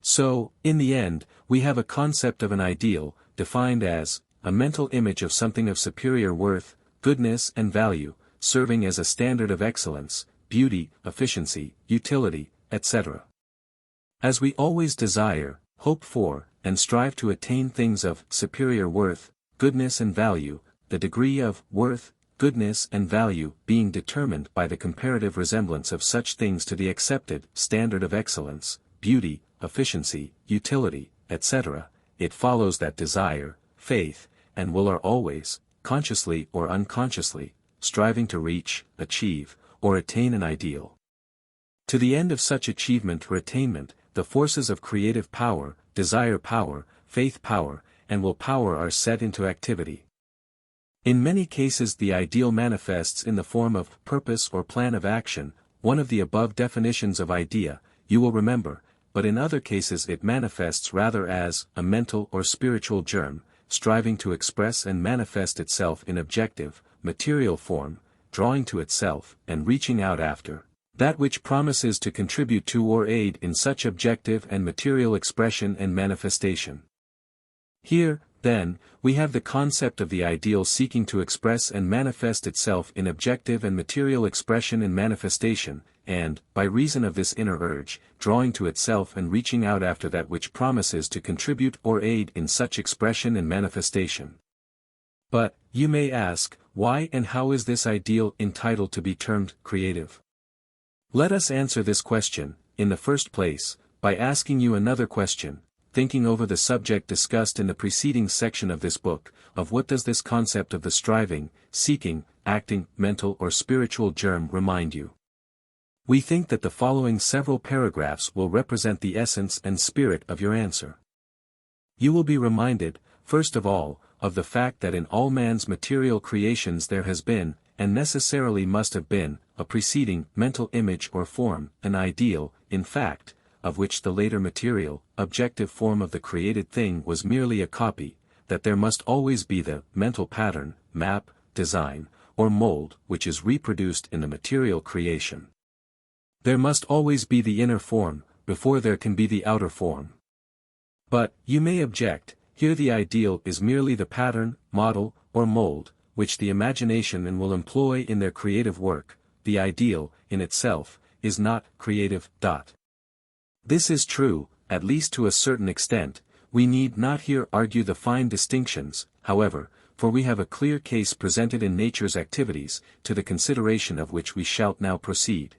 So, in the end, we have a concept of an ideal, defined as a mental image of something of superior worth, goodness and value, serving as a standard of excellence, beauty, efficiency, utility, etc. As we always desire, hope for, and strive to attain things of superior worth, goodness and value, the degree of worth, goodness and value being determined by the comparative resemblance of such things to the accepted standard of excellence, beauty, efficiency, utility, etc., it follows that desire, faith, and will are always, consciously or unconsciously, striving to reach, achieve, or attain an ideal. To the end of such achievement or attainment, the forces of creative power, desire power, faith power, and will power are set into activity. In many cases the ideal manifests in the form of purpose or plan of action, one of the above definitions of idea, you will remember, but in other cases it manifests rather as a mental or spiritual germ, striving to express and manifest itself in objective, material form, drawing to itself and reaching out after that which promises to contribute to or aid in such objective and material expression and manifestation. Here, then, we have the concept of the ideal seeking to express and manifest itself in objective and material expression and manifestation, and, by reason of this inner urge, drawing to itself and reaching out after that which promises to contribute or aid in such expression and manifestation. But, you may ask, why and how is this ideal entitled to be termed creative? Let us answer this question, in the first place, by asking you another question, thinking over the subject discussed in the preceding section of this book, of what does this concept of the striving, seeking, acting, mental or spiritual germ remind you? We think that the following several paragraphs will represent the essence and spirit of your answer. You will be reminded, first of all, of the fact that in all man's material creations there has been, and necessarily must have been, a preceding mental image or form, an ideal, in fact, of which the later material, objective form of the created thing was merely a copy, that there must always be the mental pattern, map, design, or mold which is reproduced in the material creation. There must always be the inner form, before there can be the outer form. But, you may object, here the ideal is merely the pattern, model, or mold, which the imagination and will employ in their creative work. The ideal, in itself, is not creative. This is true, at least to a certain extent. We need not here argue the fine distinctions, however, for we have a clear case presented in nature's activities, to the consideration of which we shall now proceed.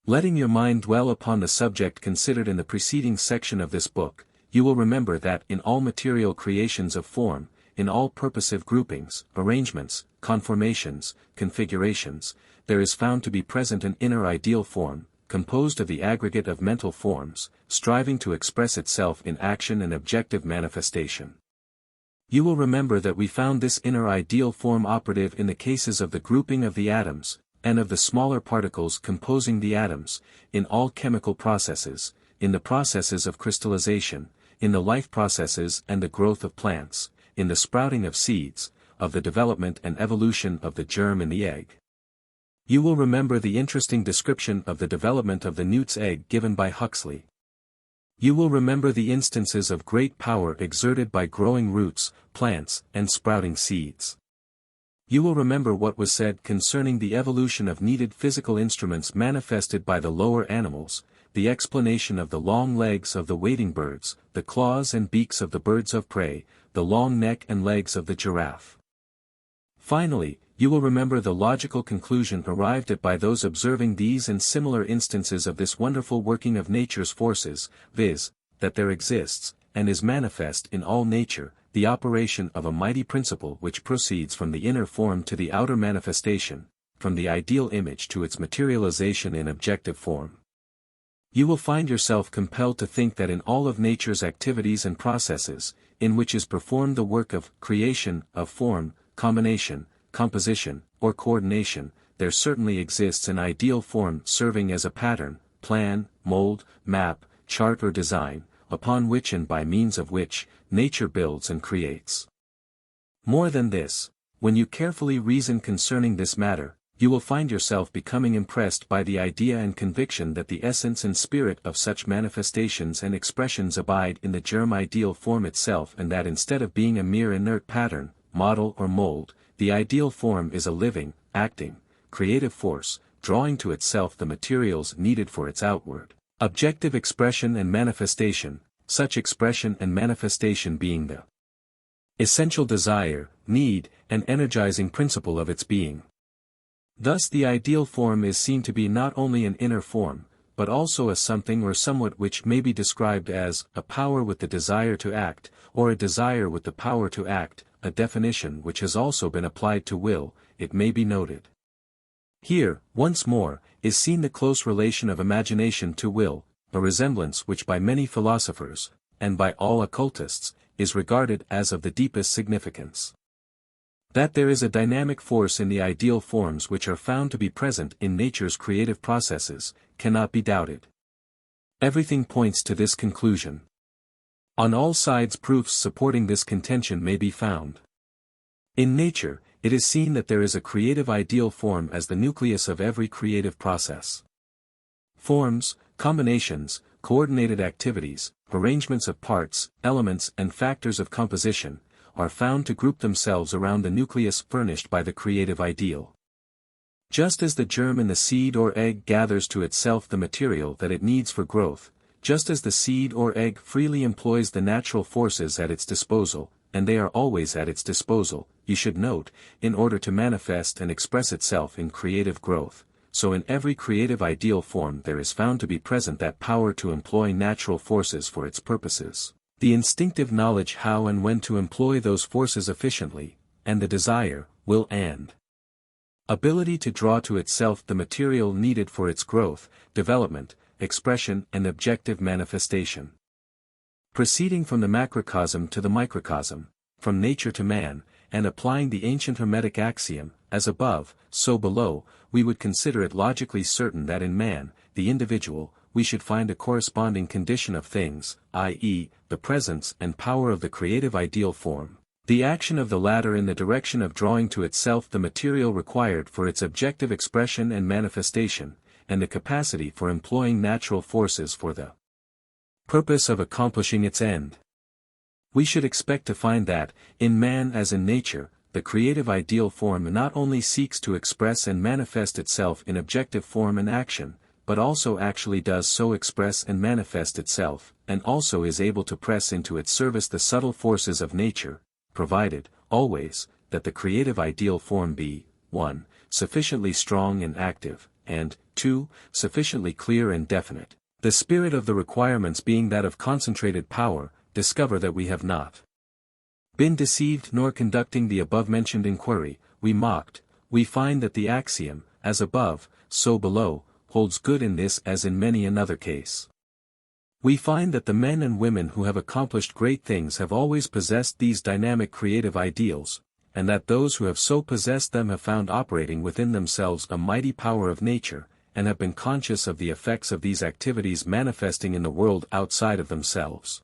Letting your mind dwell upon the subject considered in the preceding section of this book, you will remember that in all material creations of form, in all purposive groupings, arrangements, conformations, configurations, there is found to be present an inner ideal form, composed of the aggregate of mental forms, striving to express itself in action and objective manifestation. You will remember that we found this inner ideal form operative in the cases of the grouping of the atoms, and of the smaller particles composing the atoms, in all chemical processes, in the processes of crystallization, in the life processes and the growth of plants, in the sprouting of seeds, of the development and evolution of the germ and the egg. You will remember the interesting description of the development of the newt's egg given by Huxley. You will remember the instances of great power exerted by growing roots, plants, and sprouting seeds. You will remember what was said concerning the evolution of needed physical instruments manifested by the lower animals, the explanation of the long legs of the wading birds, the claws and beaks of the birds of prey, the long neck and legs of the giraffe. Finally, you will remember the logical conclusion arrived at by those observing these and similar instances of this wonderful working of nature's forces, viz., that there exists, and is manifest in all nature, the operation of a mighty principle which proceeds from the inner form to the outer manifestation, from the ideal image to its materialization in objective form. You will find yourself compelled to think that in all of nature's activities and processes, in which is performed the work of creation, of form, combination, composition, or coordination, there certainly exists an ideal form serving as a pattern, plan, mold, map, chart or design, upon which and by means of which, nature builds and creates. More than this, when you carefully reason concerning this matter, you will find yourself becoming impressed by the idea and conviction that the essence and spirit of such manifestations and expressions abide in the germ ideal form itself, and that instead of being a mere inert pattern, model or mold, the ideal form is a living, acting, creative force, drawing to itself the materials needed for its outward, objective expression and manifestation, such expression and manifestation being the essential desire, need, and energizing principle of its being. Thus the ideal form is seen to be not only an inner form, but also a something or somewhat which may be described as a power with the desire to act, or a desire with the power to act, a definition which has also been applied to will, it may be noted. Here, once more, is seen the close relation of imagination to will, a resemblance which by many philosophers, and by all occultists, is regarded as of the deepest significance. That there is a dynamic force in the ideal forms which are found to be present in nature's creative processes, cannot be doubted. Everything points to this conclusion. On all sides proofs supporting this contention may be found. In nature, it is seen that there is a creative ideal form as the nucleus of every creative process. Forms, combinations, coordinated activities, arrangements of parts, elements and factors of composition, are found to group themselves around the nucleus furnished by the creative ideal. Just as the germ in the seed or egg gathers to itself the material that it needs for growth, just as the seed or egg freely employs the natural forces at its disposal, and they are always at its disposal, you should note, in order to manifest and express itself in creative growth, so in every creative ideal form there is found to be present that power to employ natural forces for its purposes, the instinctive knowledge how and when to employ those forces efficiently, and the desire, will and ability to draw to itself the material needed for its growth, development, expression and objective manifestation. Proceeding from the macrocosm to the microcosm, from nature to man, and applying the ancient Hermetic axiom, as above, so below, we would consider it logically certain that in man, the individual, we should find a corresponding condition of things, i.e., the presence and power of the creative ideal form, the action of the latter in the direction of drawing to itself the material required for its objective expression and manifestation, and the capacity for employing natural forces for the purpose of accomplishing its end. We should expect to find that, in man as in nature, the creative ideal form not only seeks to express and manifest itself in objective form and action, but also actually does so express and manifest itself, and also is able to press into its service the subtle forces of nature, provided, always, that the creative ideal form be, 1. Sufficiently strong and active, and, 2. Sufficiently clear and definite. The spirit of the requirements being that of concentrated power, discover that we have not been deceived nor conducting the above-mentioned inquiry, we mocked, we find that the axiom, as above, so below, holds good in this as in many another case. We find that the men and women who have accomplished great things have always possessed these dynamic creative ideals, and that those who have so possessed them have found operating within themselves a mighty power of nature, and have been conscious of the effects of these activities manifesting in the world outside of themselves.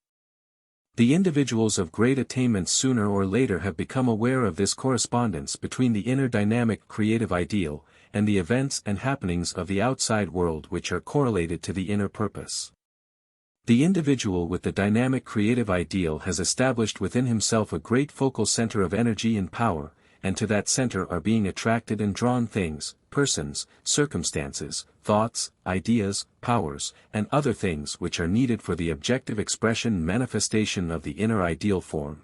The individuals of great attainments sooner or later have become aware of this correspondence between the inner dynamic creative ideal, and the events and happenings of the outside world which are correlated to the inner purpose. The individual with the dynamic creative ideal has established within himself a great focal center of energy and power, and to that center are being attracted and drawn things, persons, circumstances, thoughts, ideas, powers, and other things which are needed for the objective expression and manifestation of the inner ideal form.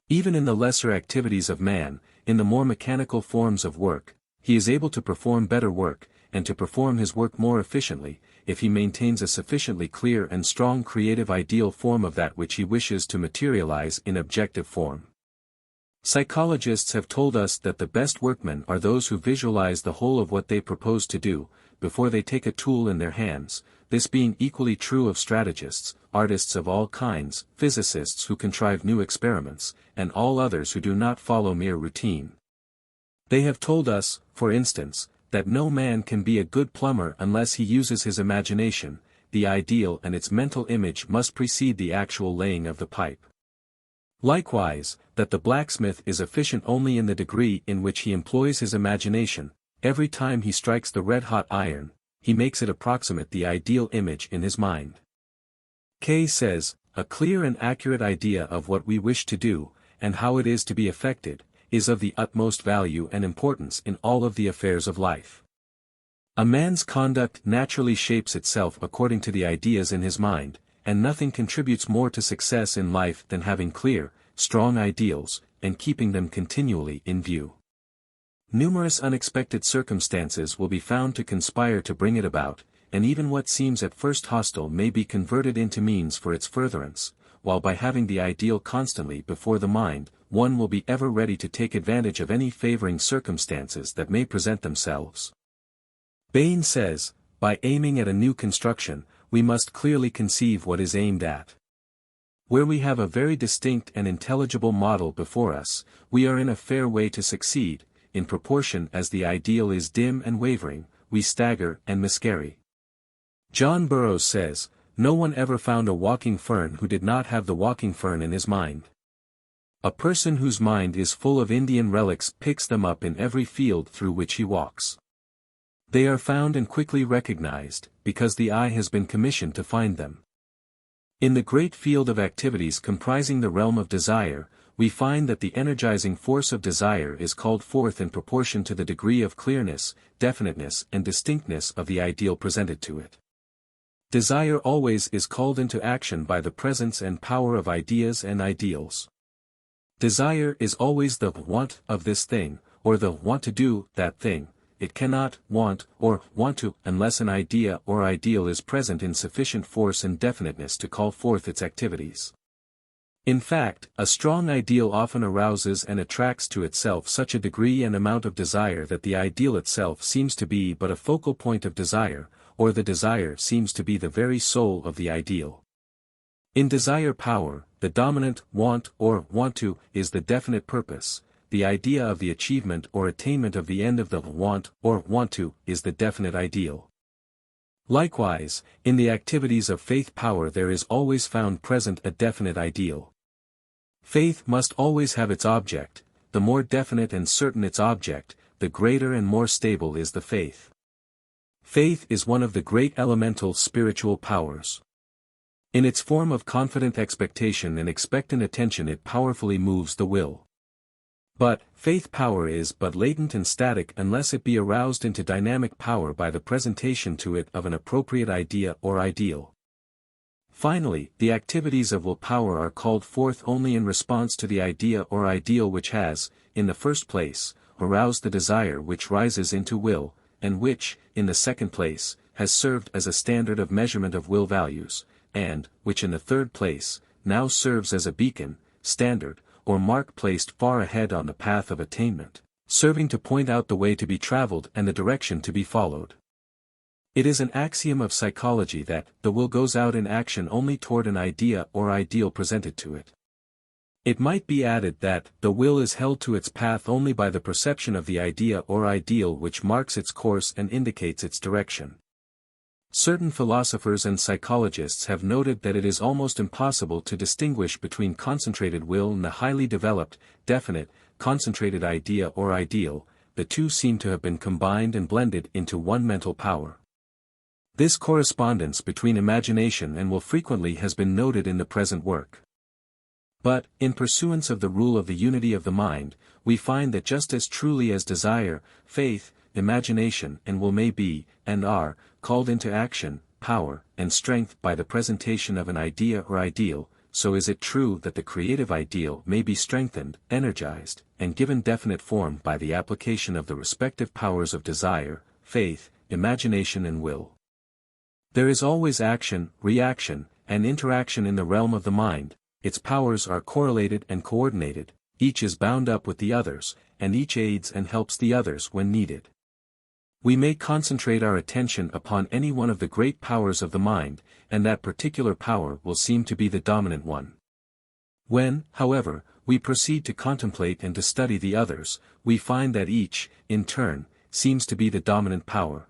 Even in the lesser activities of man, in the more mechanical forms of work, he is able to perform better work, and to perform his work more efficiently, if he maintains a sufficiently clear and strong creative ideal form of that which he wishes to materialize in objective form. Psychologists have told us that the best workmen are those who visualize the whole of what they propose to do, before they take a tool in their hands, this being equally true of strategists, artists of all kinds, physicists who contrive new experiments, and all others who do not follow mere routine. They have told us, for instance, that no man can be a good plumber unless he uses his imagination. The ideal and its mental image must precede the actual laying of the pipe. Likewise, that the blacksmith is efficient only in the degree in which he employs his imagination. Every time he strikes the red-hot iron, he makes it approximate the ideal image in his mind. Kay says, a clear and accurate idea of what we wish to do, and how it is to be effected, is of the utmost value and importance in all of the affairs of life. A man's conduct naturally shapes itself according to the ideas in his mind, and nothing contributes more to success in life than having clear, strong ideals, and keeping them continually in view. Numerous unexpected circumstances will be found to conspire to bring it about, and even what seems at first hostile may be converted into means for its furtherance, while by having the ideal constantly before the mind, one will be ever ready to take advantage of any favoring circumstances that may present themselves. Bain says, by aiming at a new construction, we must clearly conceive what is aimed at. Where we have a very distinct and intelligible model before us, we are in a fair way to succeed. In proportion as the ideal is dim and wavering, we stagger and miscarry. John Burroughs says, no one ever found a walking fern who did not have the walking fern in his mind. A person whose mind is full of Indian relics picks them up in every field through which he walks. They are found and quickly recognized, because the eye has been commissioned to find them. In the great field of activities comprising the realm of desire, we find that the energizing force of desire is called forth in proportion to the degree of clearness, definiteness and distinctness of the ideal presented to it. Desire always is called into action by the presence and power of ideas and ideals. Desire is always the want of this thing, or the want to do that thing. It cannot want or want to unless an idea or ideal is present in sufficient force and definiteness to call forth its activities. In fact, a strong ideal often arouses and attracts to itself such a degree and amount of desire that the ideal itself seems to be but a focal point of desire, or the desire seems to be the very soul of the ideal. In desire power, the dominant want or want to is the definite purpose, the idea of the achievement or attainment of the end of the want or want to is the definite ideal. Likewise, in the activities of faith power there is always found present a definite ideal. Faith must always have its object. The more definite and certain its object, the greater and more stable is the faith. Faith is one of the great elemental spiritual powers. In its form of confident expectation and expectant attention it powerfully moves the will. But, faith power is but latent and static unless it be aroused into dynamic power by the presentation to it of an appropriate idea or ideal. Finally, the activities of will power are called forth only in response to the idea or ideal which has, in the first place, aroused the desire which rises into will, and which, in the second place, has served as a standard of measurement of will values, and, which in the third place, now serves as a beacon, standard, or mark placed far ahead on the path of attainment, serving to point out the way to be traveled and the direction to be followed. It is an axiom of psychology that the will goes out in action only toward an idea or ideal presented to it. It might be added that the will is held to its path only by the perception of the idea or ideal which marks its course and indicates its direction. Certain philosophers and psychologists have noted that it is almost impossible to distinguish between concentrated will and the highly developed, definite, concentrated idea or ideal, the two seem to have been combined and blended into one mental power. This correspondence between imagination and will frequently has been noted in the present work. But, in pursuance of the rule of the unity of the mind, we find that just as truly as desire, faith, imagination and will may be, and are, called into action, power, and strength by the presentation of an idea or ideal, so is it true that the creative ideal may be strengthened, energized, and given definite form by the application of the respective powers of desire, faith, imagination and will. There is always action, reaction, and interaction in the realm of the mind, its powers are correlated and coordinated, each is bound up with the others, and each aids and helps the others when needed. We may concentrate our attention upon any one of the great powers of the mind, and that particular power will seem to be the dominant one. When, however, we proceed to contemplate and to study the others, we find that each, in turn, seems to be the dominant power.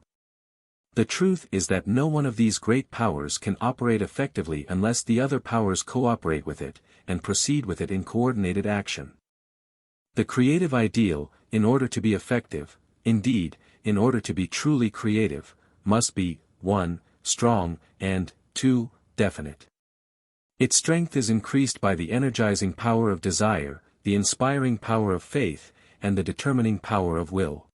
The truth is that no one of these great powers can operate effectively unless the other powers cooperate with it, and proceed with it in coordinated action. The creative ideal, in order to be effective, indeed, in order to be truly creative, must be, 1, strong, and, 2, definite. Its strength is increased by the energizing power of desire, the inspiring power of faith, and the determining power of will.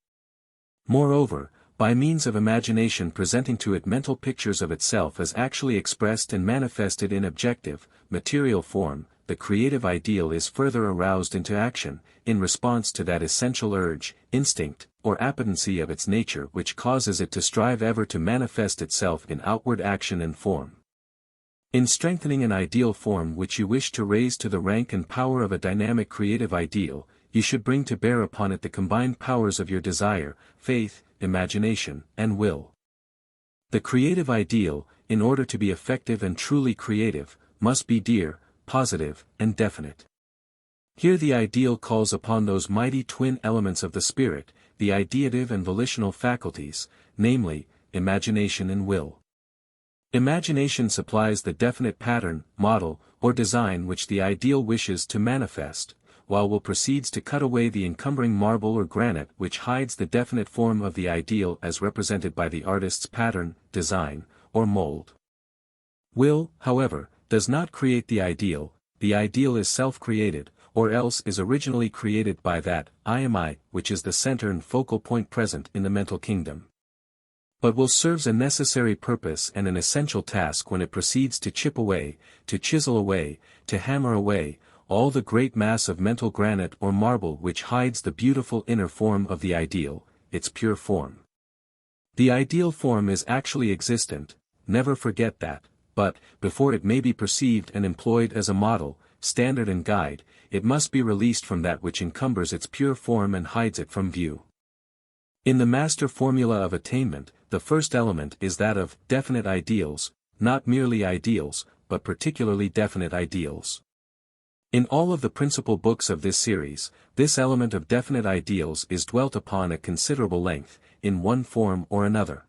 Moreover, by means of imagination presenting to it mental pictures of itself as actually expressed and manifested in objective, material form, the creative ideal is further aroused into action, in response to that essential urge, instinct, or appetency of its nature which causes it to strive ever to manifest itself in outward action and form. In strengthening an ideal form which you wish to raise to the rank and power of a dynamic creative ideal, you should bring to bear upon it the combined powers of your desire, faith, imagination, and will. The creative ideal, in order to be effective and truly creative, must be dear, positive, and definite. Here the ideal calls upon those mighty twin elements of the spirit, the ideative and volitional faculties, namely, imagination and will. Imagination supplies the definite pattern, model, or design which the ideal wishes to manifest, while will proceeds to cut away the encumbering marble or granite which hides the definite form of the ideal as represented by the artist's pattern, design, or mold. Will, however, does not create the ideal is self-created, or else is originally created by that I am I, which is the center and focal point present in the mental kingdom. But will serves a necessary purpose and an essential task when it proceeds to chip away, to chisel away, to hammer away, all the great mass of mental granite or marble which hides the beautiful inner form of the ideal, its pure form. The ideal form is actually existent, never forget that, but, before it may be perceived and employed as a model, standard and guide, it must be released from that which encumbers its pure form and hides it from view. In the master formula of attainment, the first element is that of definite ideals, not merely ideals, but particularly definite ideals. In all of the principal books of this series, this element of definite ideals is dwelt upon at considerable length, in one form or another.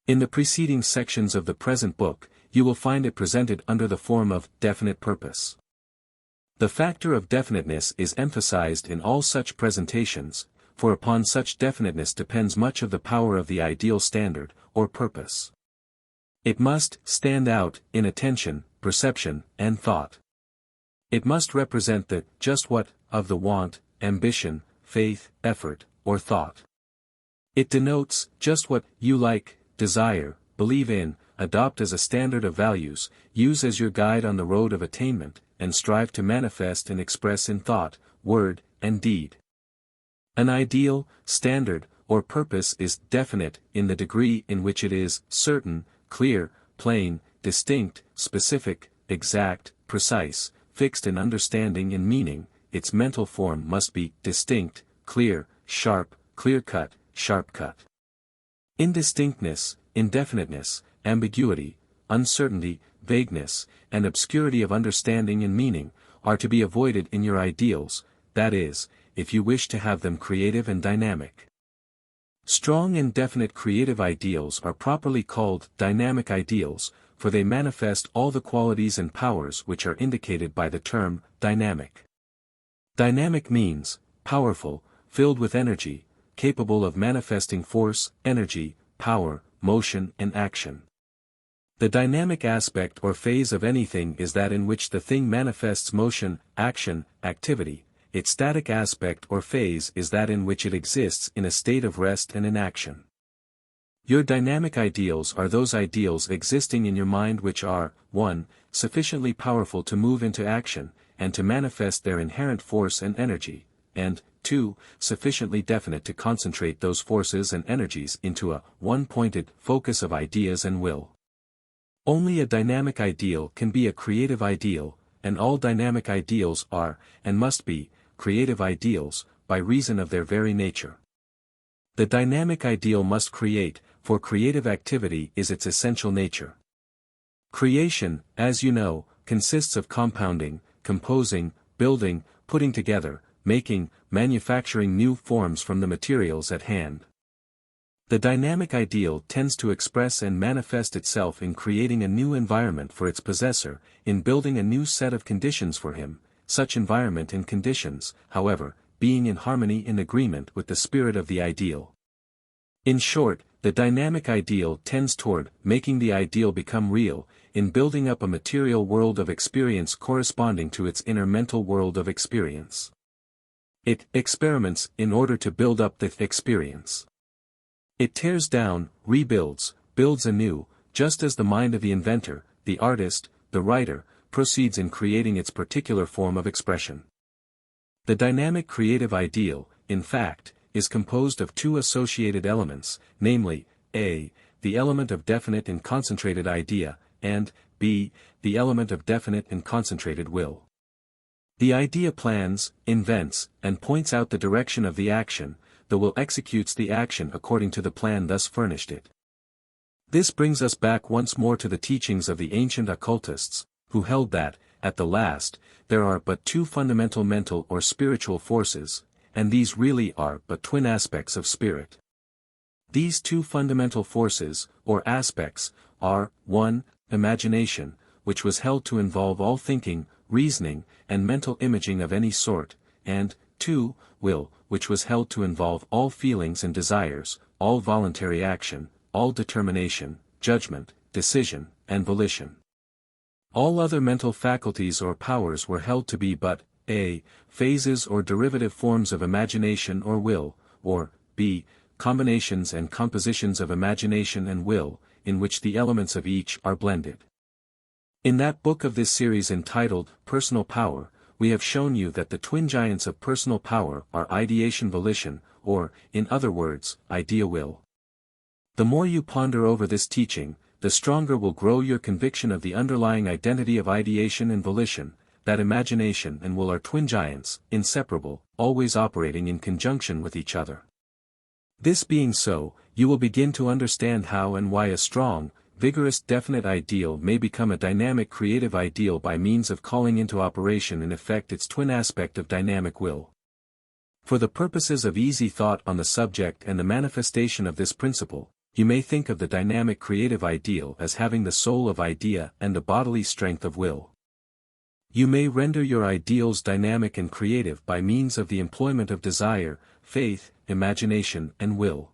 In the preceding sections of the present book, you will find it presented under the form of definite purpose. The factor of definiteness is emphasized in all such presentations, for upon such definiteness depends much of the power of the ideal standard, or purpose. It must stand out in attention, perception, and thought. It must represent the just what of the want, ambition, faith, effort, or thought. It denotes just what you like, desire, believe in, adopt as a standard of values, use as your guide on the road of attainment, and strive to manifest and express in thought, word, and deed. An ideal, standard, or purpose is definite in the degree in which it is certain, clear, plain, distinct, specific, exact, precise, fixed in understanding and meaning. Its mental form must be distinct, clear, sharp, clear-cut, sharp-cut. Indistinctness, indefiniteness, ambiguity, uncertainty, vagueness, and obscurity of understanding and meaning, are to be avoided in your ideals, that is, if you wish to have them creative and dynamic. Strong and definite creative ideals are properly called dynamic ideals, for they manifest all the qualities and powers which are indicated by the term dynamic. Dynamic means powerful, filled with energy, capable of manifesting force, energy, power, motion and action. The dynamic aspect or phase of anything is that in which the thing manifests motion, action, activity. Its static aspect or phase is that in which it exists in a state of rest and inaction. Your dynamic ideals are those ideals existing in your mind which are, 1. Sufficiently powerful to move into action, and to manifest their inherent force and energy, and, 2. Sufficiently definite to concentrate those forces and energies into a one-pointed focus of ideas and will. Only a dynamic ideal can be a creative ideal, and all dynamic ideals are, and must be, creative ideals, by reason of their very nature. The dynamic ideal must create, for creative activity is its essential nature. Creation, as you know, consists of compounding, composing, building, putting together, making, manufacturing new forms from the materials at hand. The dynamic ideal tends to express and manifest itself in creating a new environment for its possessor, in building a new set of conditions for him, such environment and conditions, however, being in harmony and agreement with the spirit of the ideal. In short, the dynamic ideal tends toward making the ideal become real, in building up a material world of experience corresponding to its inner mental world of experience. It experiments in order to build up the experience. It tears down, rebuilds, builds anew, just as the mind of the inventor, the artist, the writer, proceeds in creating its particular form of expression. The dynamic creative ideal, in fact, is composed of two associated elements, namely, a. the element of definite and concentrated idea, and, b. the element of definite and concentrated will. The idea plans, invents, and points out the direction of the action, the will executes the action according to the plan thus furnished it. This brings us back once more to the teachings of the ancient occultists, who held that, at the last, there are but two fundamental mental or spiritual forces, and these really are but twin aspects of spirit. These two fundamental forces, or aspects, are, 1. Imagination, which was held to involve all thinking, reasoning, and mental imaging of any sort, and, 2. Will, which was held to involve all feelings and desires, all voluntary action, all determination, judgment, decision, and volition. All other mental faculties or powers were held to be but, a. phases or derivative forms of imagination or will, or, b. combinations and compositions of imagination and will, in which the elements of each are blended. In that book of this series entitled, Personal Power, we have shown you that the twin giants of personal power are ideation volition, or, in other words, idea will. The more you ponder over this teaching, the stronger will grow your conviction of the underlying identity of ideation and volition, that imagination and will are twin giants, inseparable, always operating in conjunction with each other. This being so, you will begin to understand how and why a strong, vigorous definite ideal may become a dynamic creative ideal by means of calling into operation in effect its twin aspect of dynamic will. For the purposes of easy thought on the subject and the manifestation of this principle, you may think of the dynamic creative ideal as having the soul of idea and the bodily strength of will. You may render your ideals dynamic and creative by means of the employment of desire, faith, imagination and will.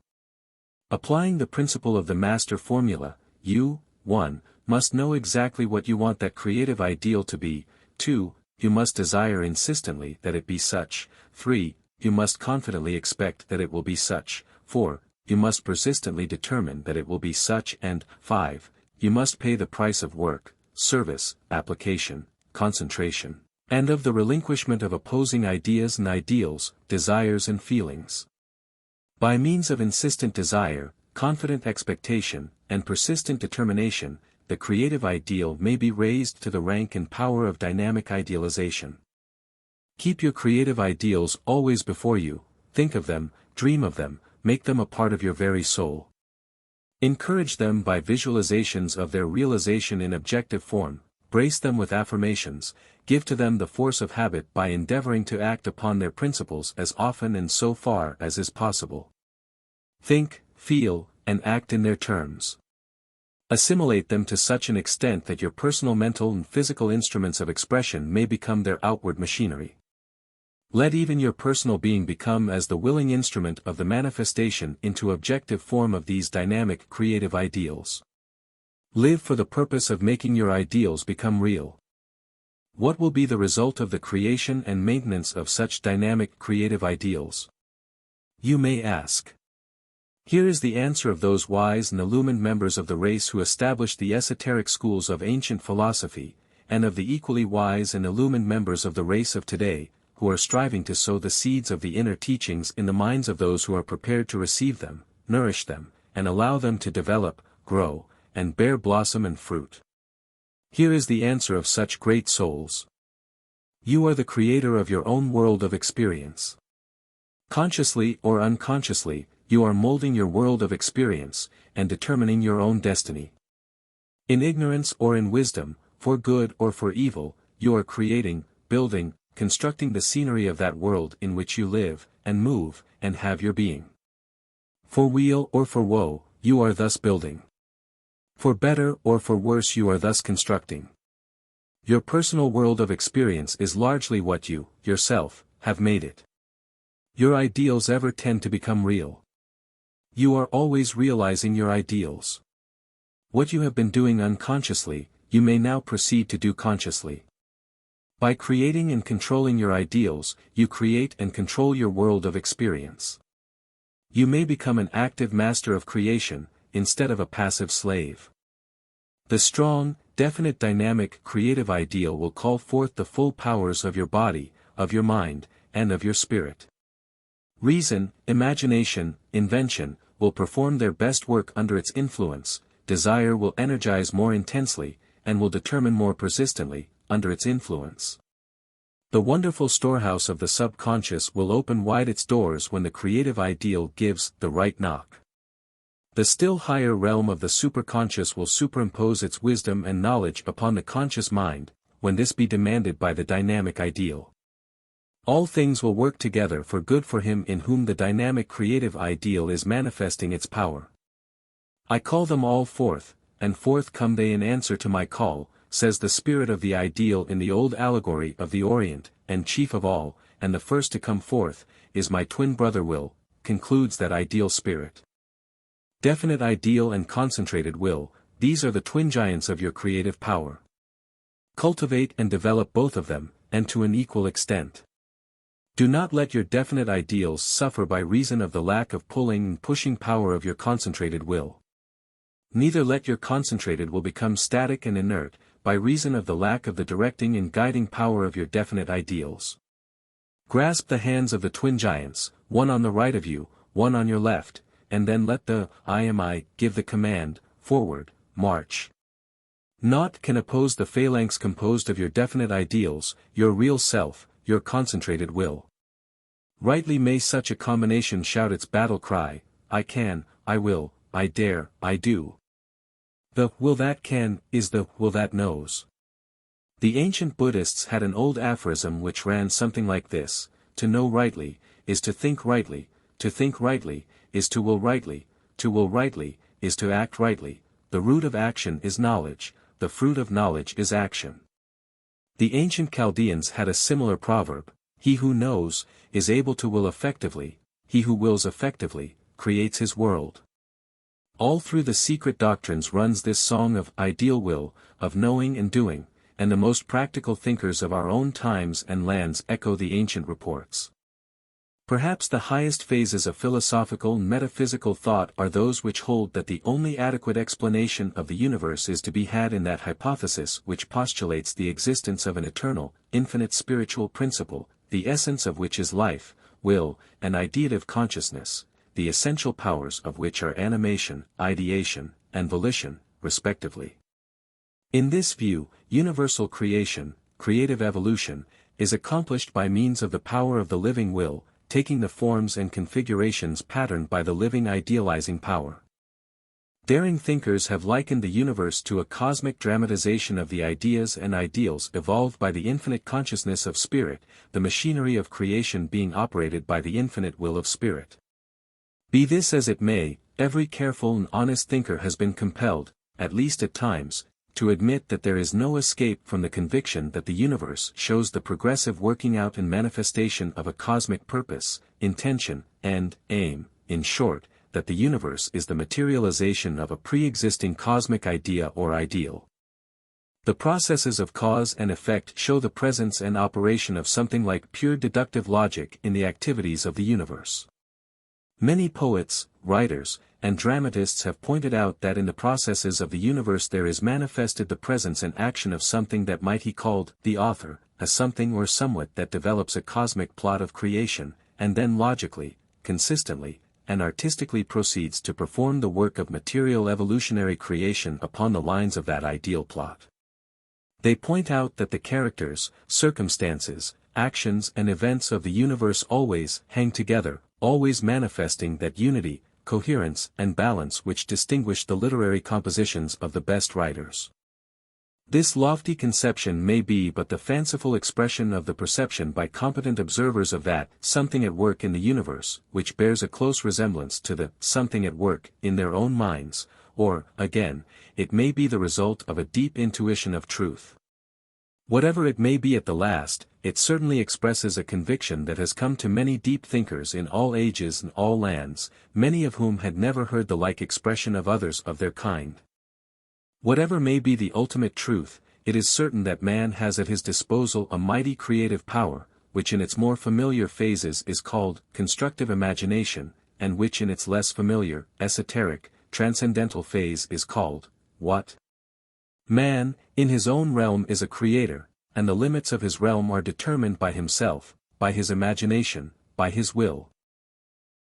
Applying the principle of the master formula, you, 1. must know exactly what you want that creative ideal to be, 2. you must desire insistently that it be such, 3. you must confidently expect that it will be such, 4. you must persistently determine that it will be such, and 5. you must pay the price of work, service, application, concentration, and of the relinquishment of opposing ideas and ideals, desires and feelings. By means of insistent desire, confident expectation, and persistent determination, the creative ideal may be raised to the rank and power of dynamic idealization. Keep your creative ideals always before you, think of them, dream of them, make them a part of your very soul. Encourage them by visualizations of their realization in objective form, brace them with affirmations, give to them the force of habit by endeavoring to act upon their principles as often and so far as is possible. Think, feel, and act in their terms. Assimilate them to such an extent that your personal mental and physical instruments of expression may become their outward machinery. Let even your personal being become as the willing instrument of the manifestation into objective form of these dynamic creative ideals. Live for the purpose of making your ideals become real. What will be the result of the creation and maintenance of such dynamic creative ideals? You may ask. Here is the answer of those wise and illumined members of the race who established the esoteric schools of ancient philosophy, and of the equally wise and illumined members of the race of today, who are striving to sow the seeds of the inner teachings in the minds of those who are prepared to receive them, nourish them, and allow them to develop, grow, and bear blossom and fruit. Here is the answer of such great souls. You are the creator of your own world of experience. Consciously or unconsciously, you are molding your world of experience, and determining your own destiny. In ignorance or in wisdom, for good or for evil, you are creating, building, constructing the scenery of that world in which you live, and move, and have your being. For weal or for woe, you are thus building. For better or for worse you are thus constructing. Your personal world of experience is largely what you, yourself, have made it. Your ideals ever tend to become real. You are always realizing your ideals. What you have been doing unconsciously, you may now proceed to do consciously. By creating and controlling your ideals, you create and control your world of experience. You may become an active master of creation, instead of a passive slave. The strong, definite dynamic creative ideal will call forth the full powers of your body, of your mind, and of your spirit. Reason, imagination, invention, will perform their best work under its influence, desire will energize more intensely, and will determine more persistently, under its influence. The wonderful storehouse of the subconscious will open wide its doors when the creative ideal gives the right knock. The still higher realm of the superconscious will superimpose its wisdom and knowledge upon the conscious mind, when this be demanded by the dynamic ideal. All things will work together for good for him in whom the dynamic creative ideal is manifesting its power. I call them all forth, and forth come they in answer to my call, says the spirit of the ideal in the old allegory of the Orient, and chief of all, and the first to come forth, is my twin brother will, concludes that ideal spirit. Definite ideal and concentrated will, these are the twin giants of your creative power. Cultivate and develop both of them, and to an equal extent. Do not let your definite ideals suffer by reason of the lack of pulling and pushing power of your concentrated will. Neither let your concentrated will become static and inert, by reason of the lack of the directing and guiding power of your definite ideals. Grasp the hands of the twin giants, one on the right of you, one on your left, and then let the I am I give the command, forward, march. Naught can oppose the phalanx composed of your definite ideals, your real self, your concentrated will. Rightly may such a combination shout its battle cry, I can, I will, I dare, I do. The will that can, is the will that knows. The ancient Buddhists had an old aphorism which ran something like this: to know rightly, is to think rightly, to think rightly, is to will rightly, is to act rightly, the root of action is knowledge, the fruit of knowledge is action. The ancient Chaldeans had a similar proverb: he who knows, is able to will effectively, he who wills effectively, creates his world. All through the secret doctrines runs this song of ideal will, of knowing and doing, and the most practical thinkers of our own times and lands echo the ancient reports. Perhaps the highest phases of philosophical and metaphysical thought are those which hold that the only adequate explanation of the universe is to be had in that hypothesis which postulates the existence of an eternal, infinite spiritual principle, the essence of which is life, will, and ideative consciousness, the essential powers of which are animation, ideation, and volition, respectively. In this view, universal creation, creative evolution, is accomplished by means of the power of the living will, taking the forms and configurations patterned by the living idealizing power. Daring thinkers have likened the universe to a cosmic dramatization of the ideas and ideals evolved by the infinite consciousness of spirit, the machinery of creation being operated by the infinite will of spirit. Be this as it may, every careful and honest thinker has been compelled, at least at times, to admit that there is no escape from the conviction that the universe shows the progressive working out and manifestation of a cosmic purpose, intention, and aim, in short, that the universe is the materialization of a pre-existing cosmic idea or ideal. The processes of cause and effect show the presence and operation of something like pure deductive logic in the activities of the universe. Many poets, writers, and dramatists have pointed out that in the processes of the universe there is manifested the presence and action of something that might be called the author, a something or somewhat that develops a cosmic plot of creation, and then logically, consistently, and artistically proceeds to perform the work of material evolutionary creation upon the lines of that ideal plot. They point out that the characters, circumstances, actions and events of the universe always hang together, always manifesting that unity, coherence and balance which distinguish the literary compositions of the best writers. This lofty conception may be but the fanciful expression of the perception by competent observers of that something at work in the universe, which bears a close resemblance to the something at work in their own minds, or, again, it may be the result of a deep intuition of truth. Whatever it may be at the last, it certainly expresses a conviction that has come to many deep thinkers in all ages and all lands, many of whom had never heard the like expression of others of their kind. Whatever may be the ultimate truth, it is certain that man has at his disposal a mighty creative power, which in its more familiar phases is called constructive imagination, and which in its less familiar, esoteric, transcendental phase is called what? Man, in his own realm is a creator, and the limits of his realm are determined by himself, by his imagination, by his will,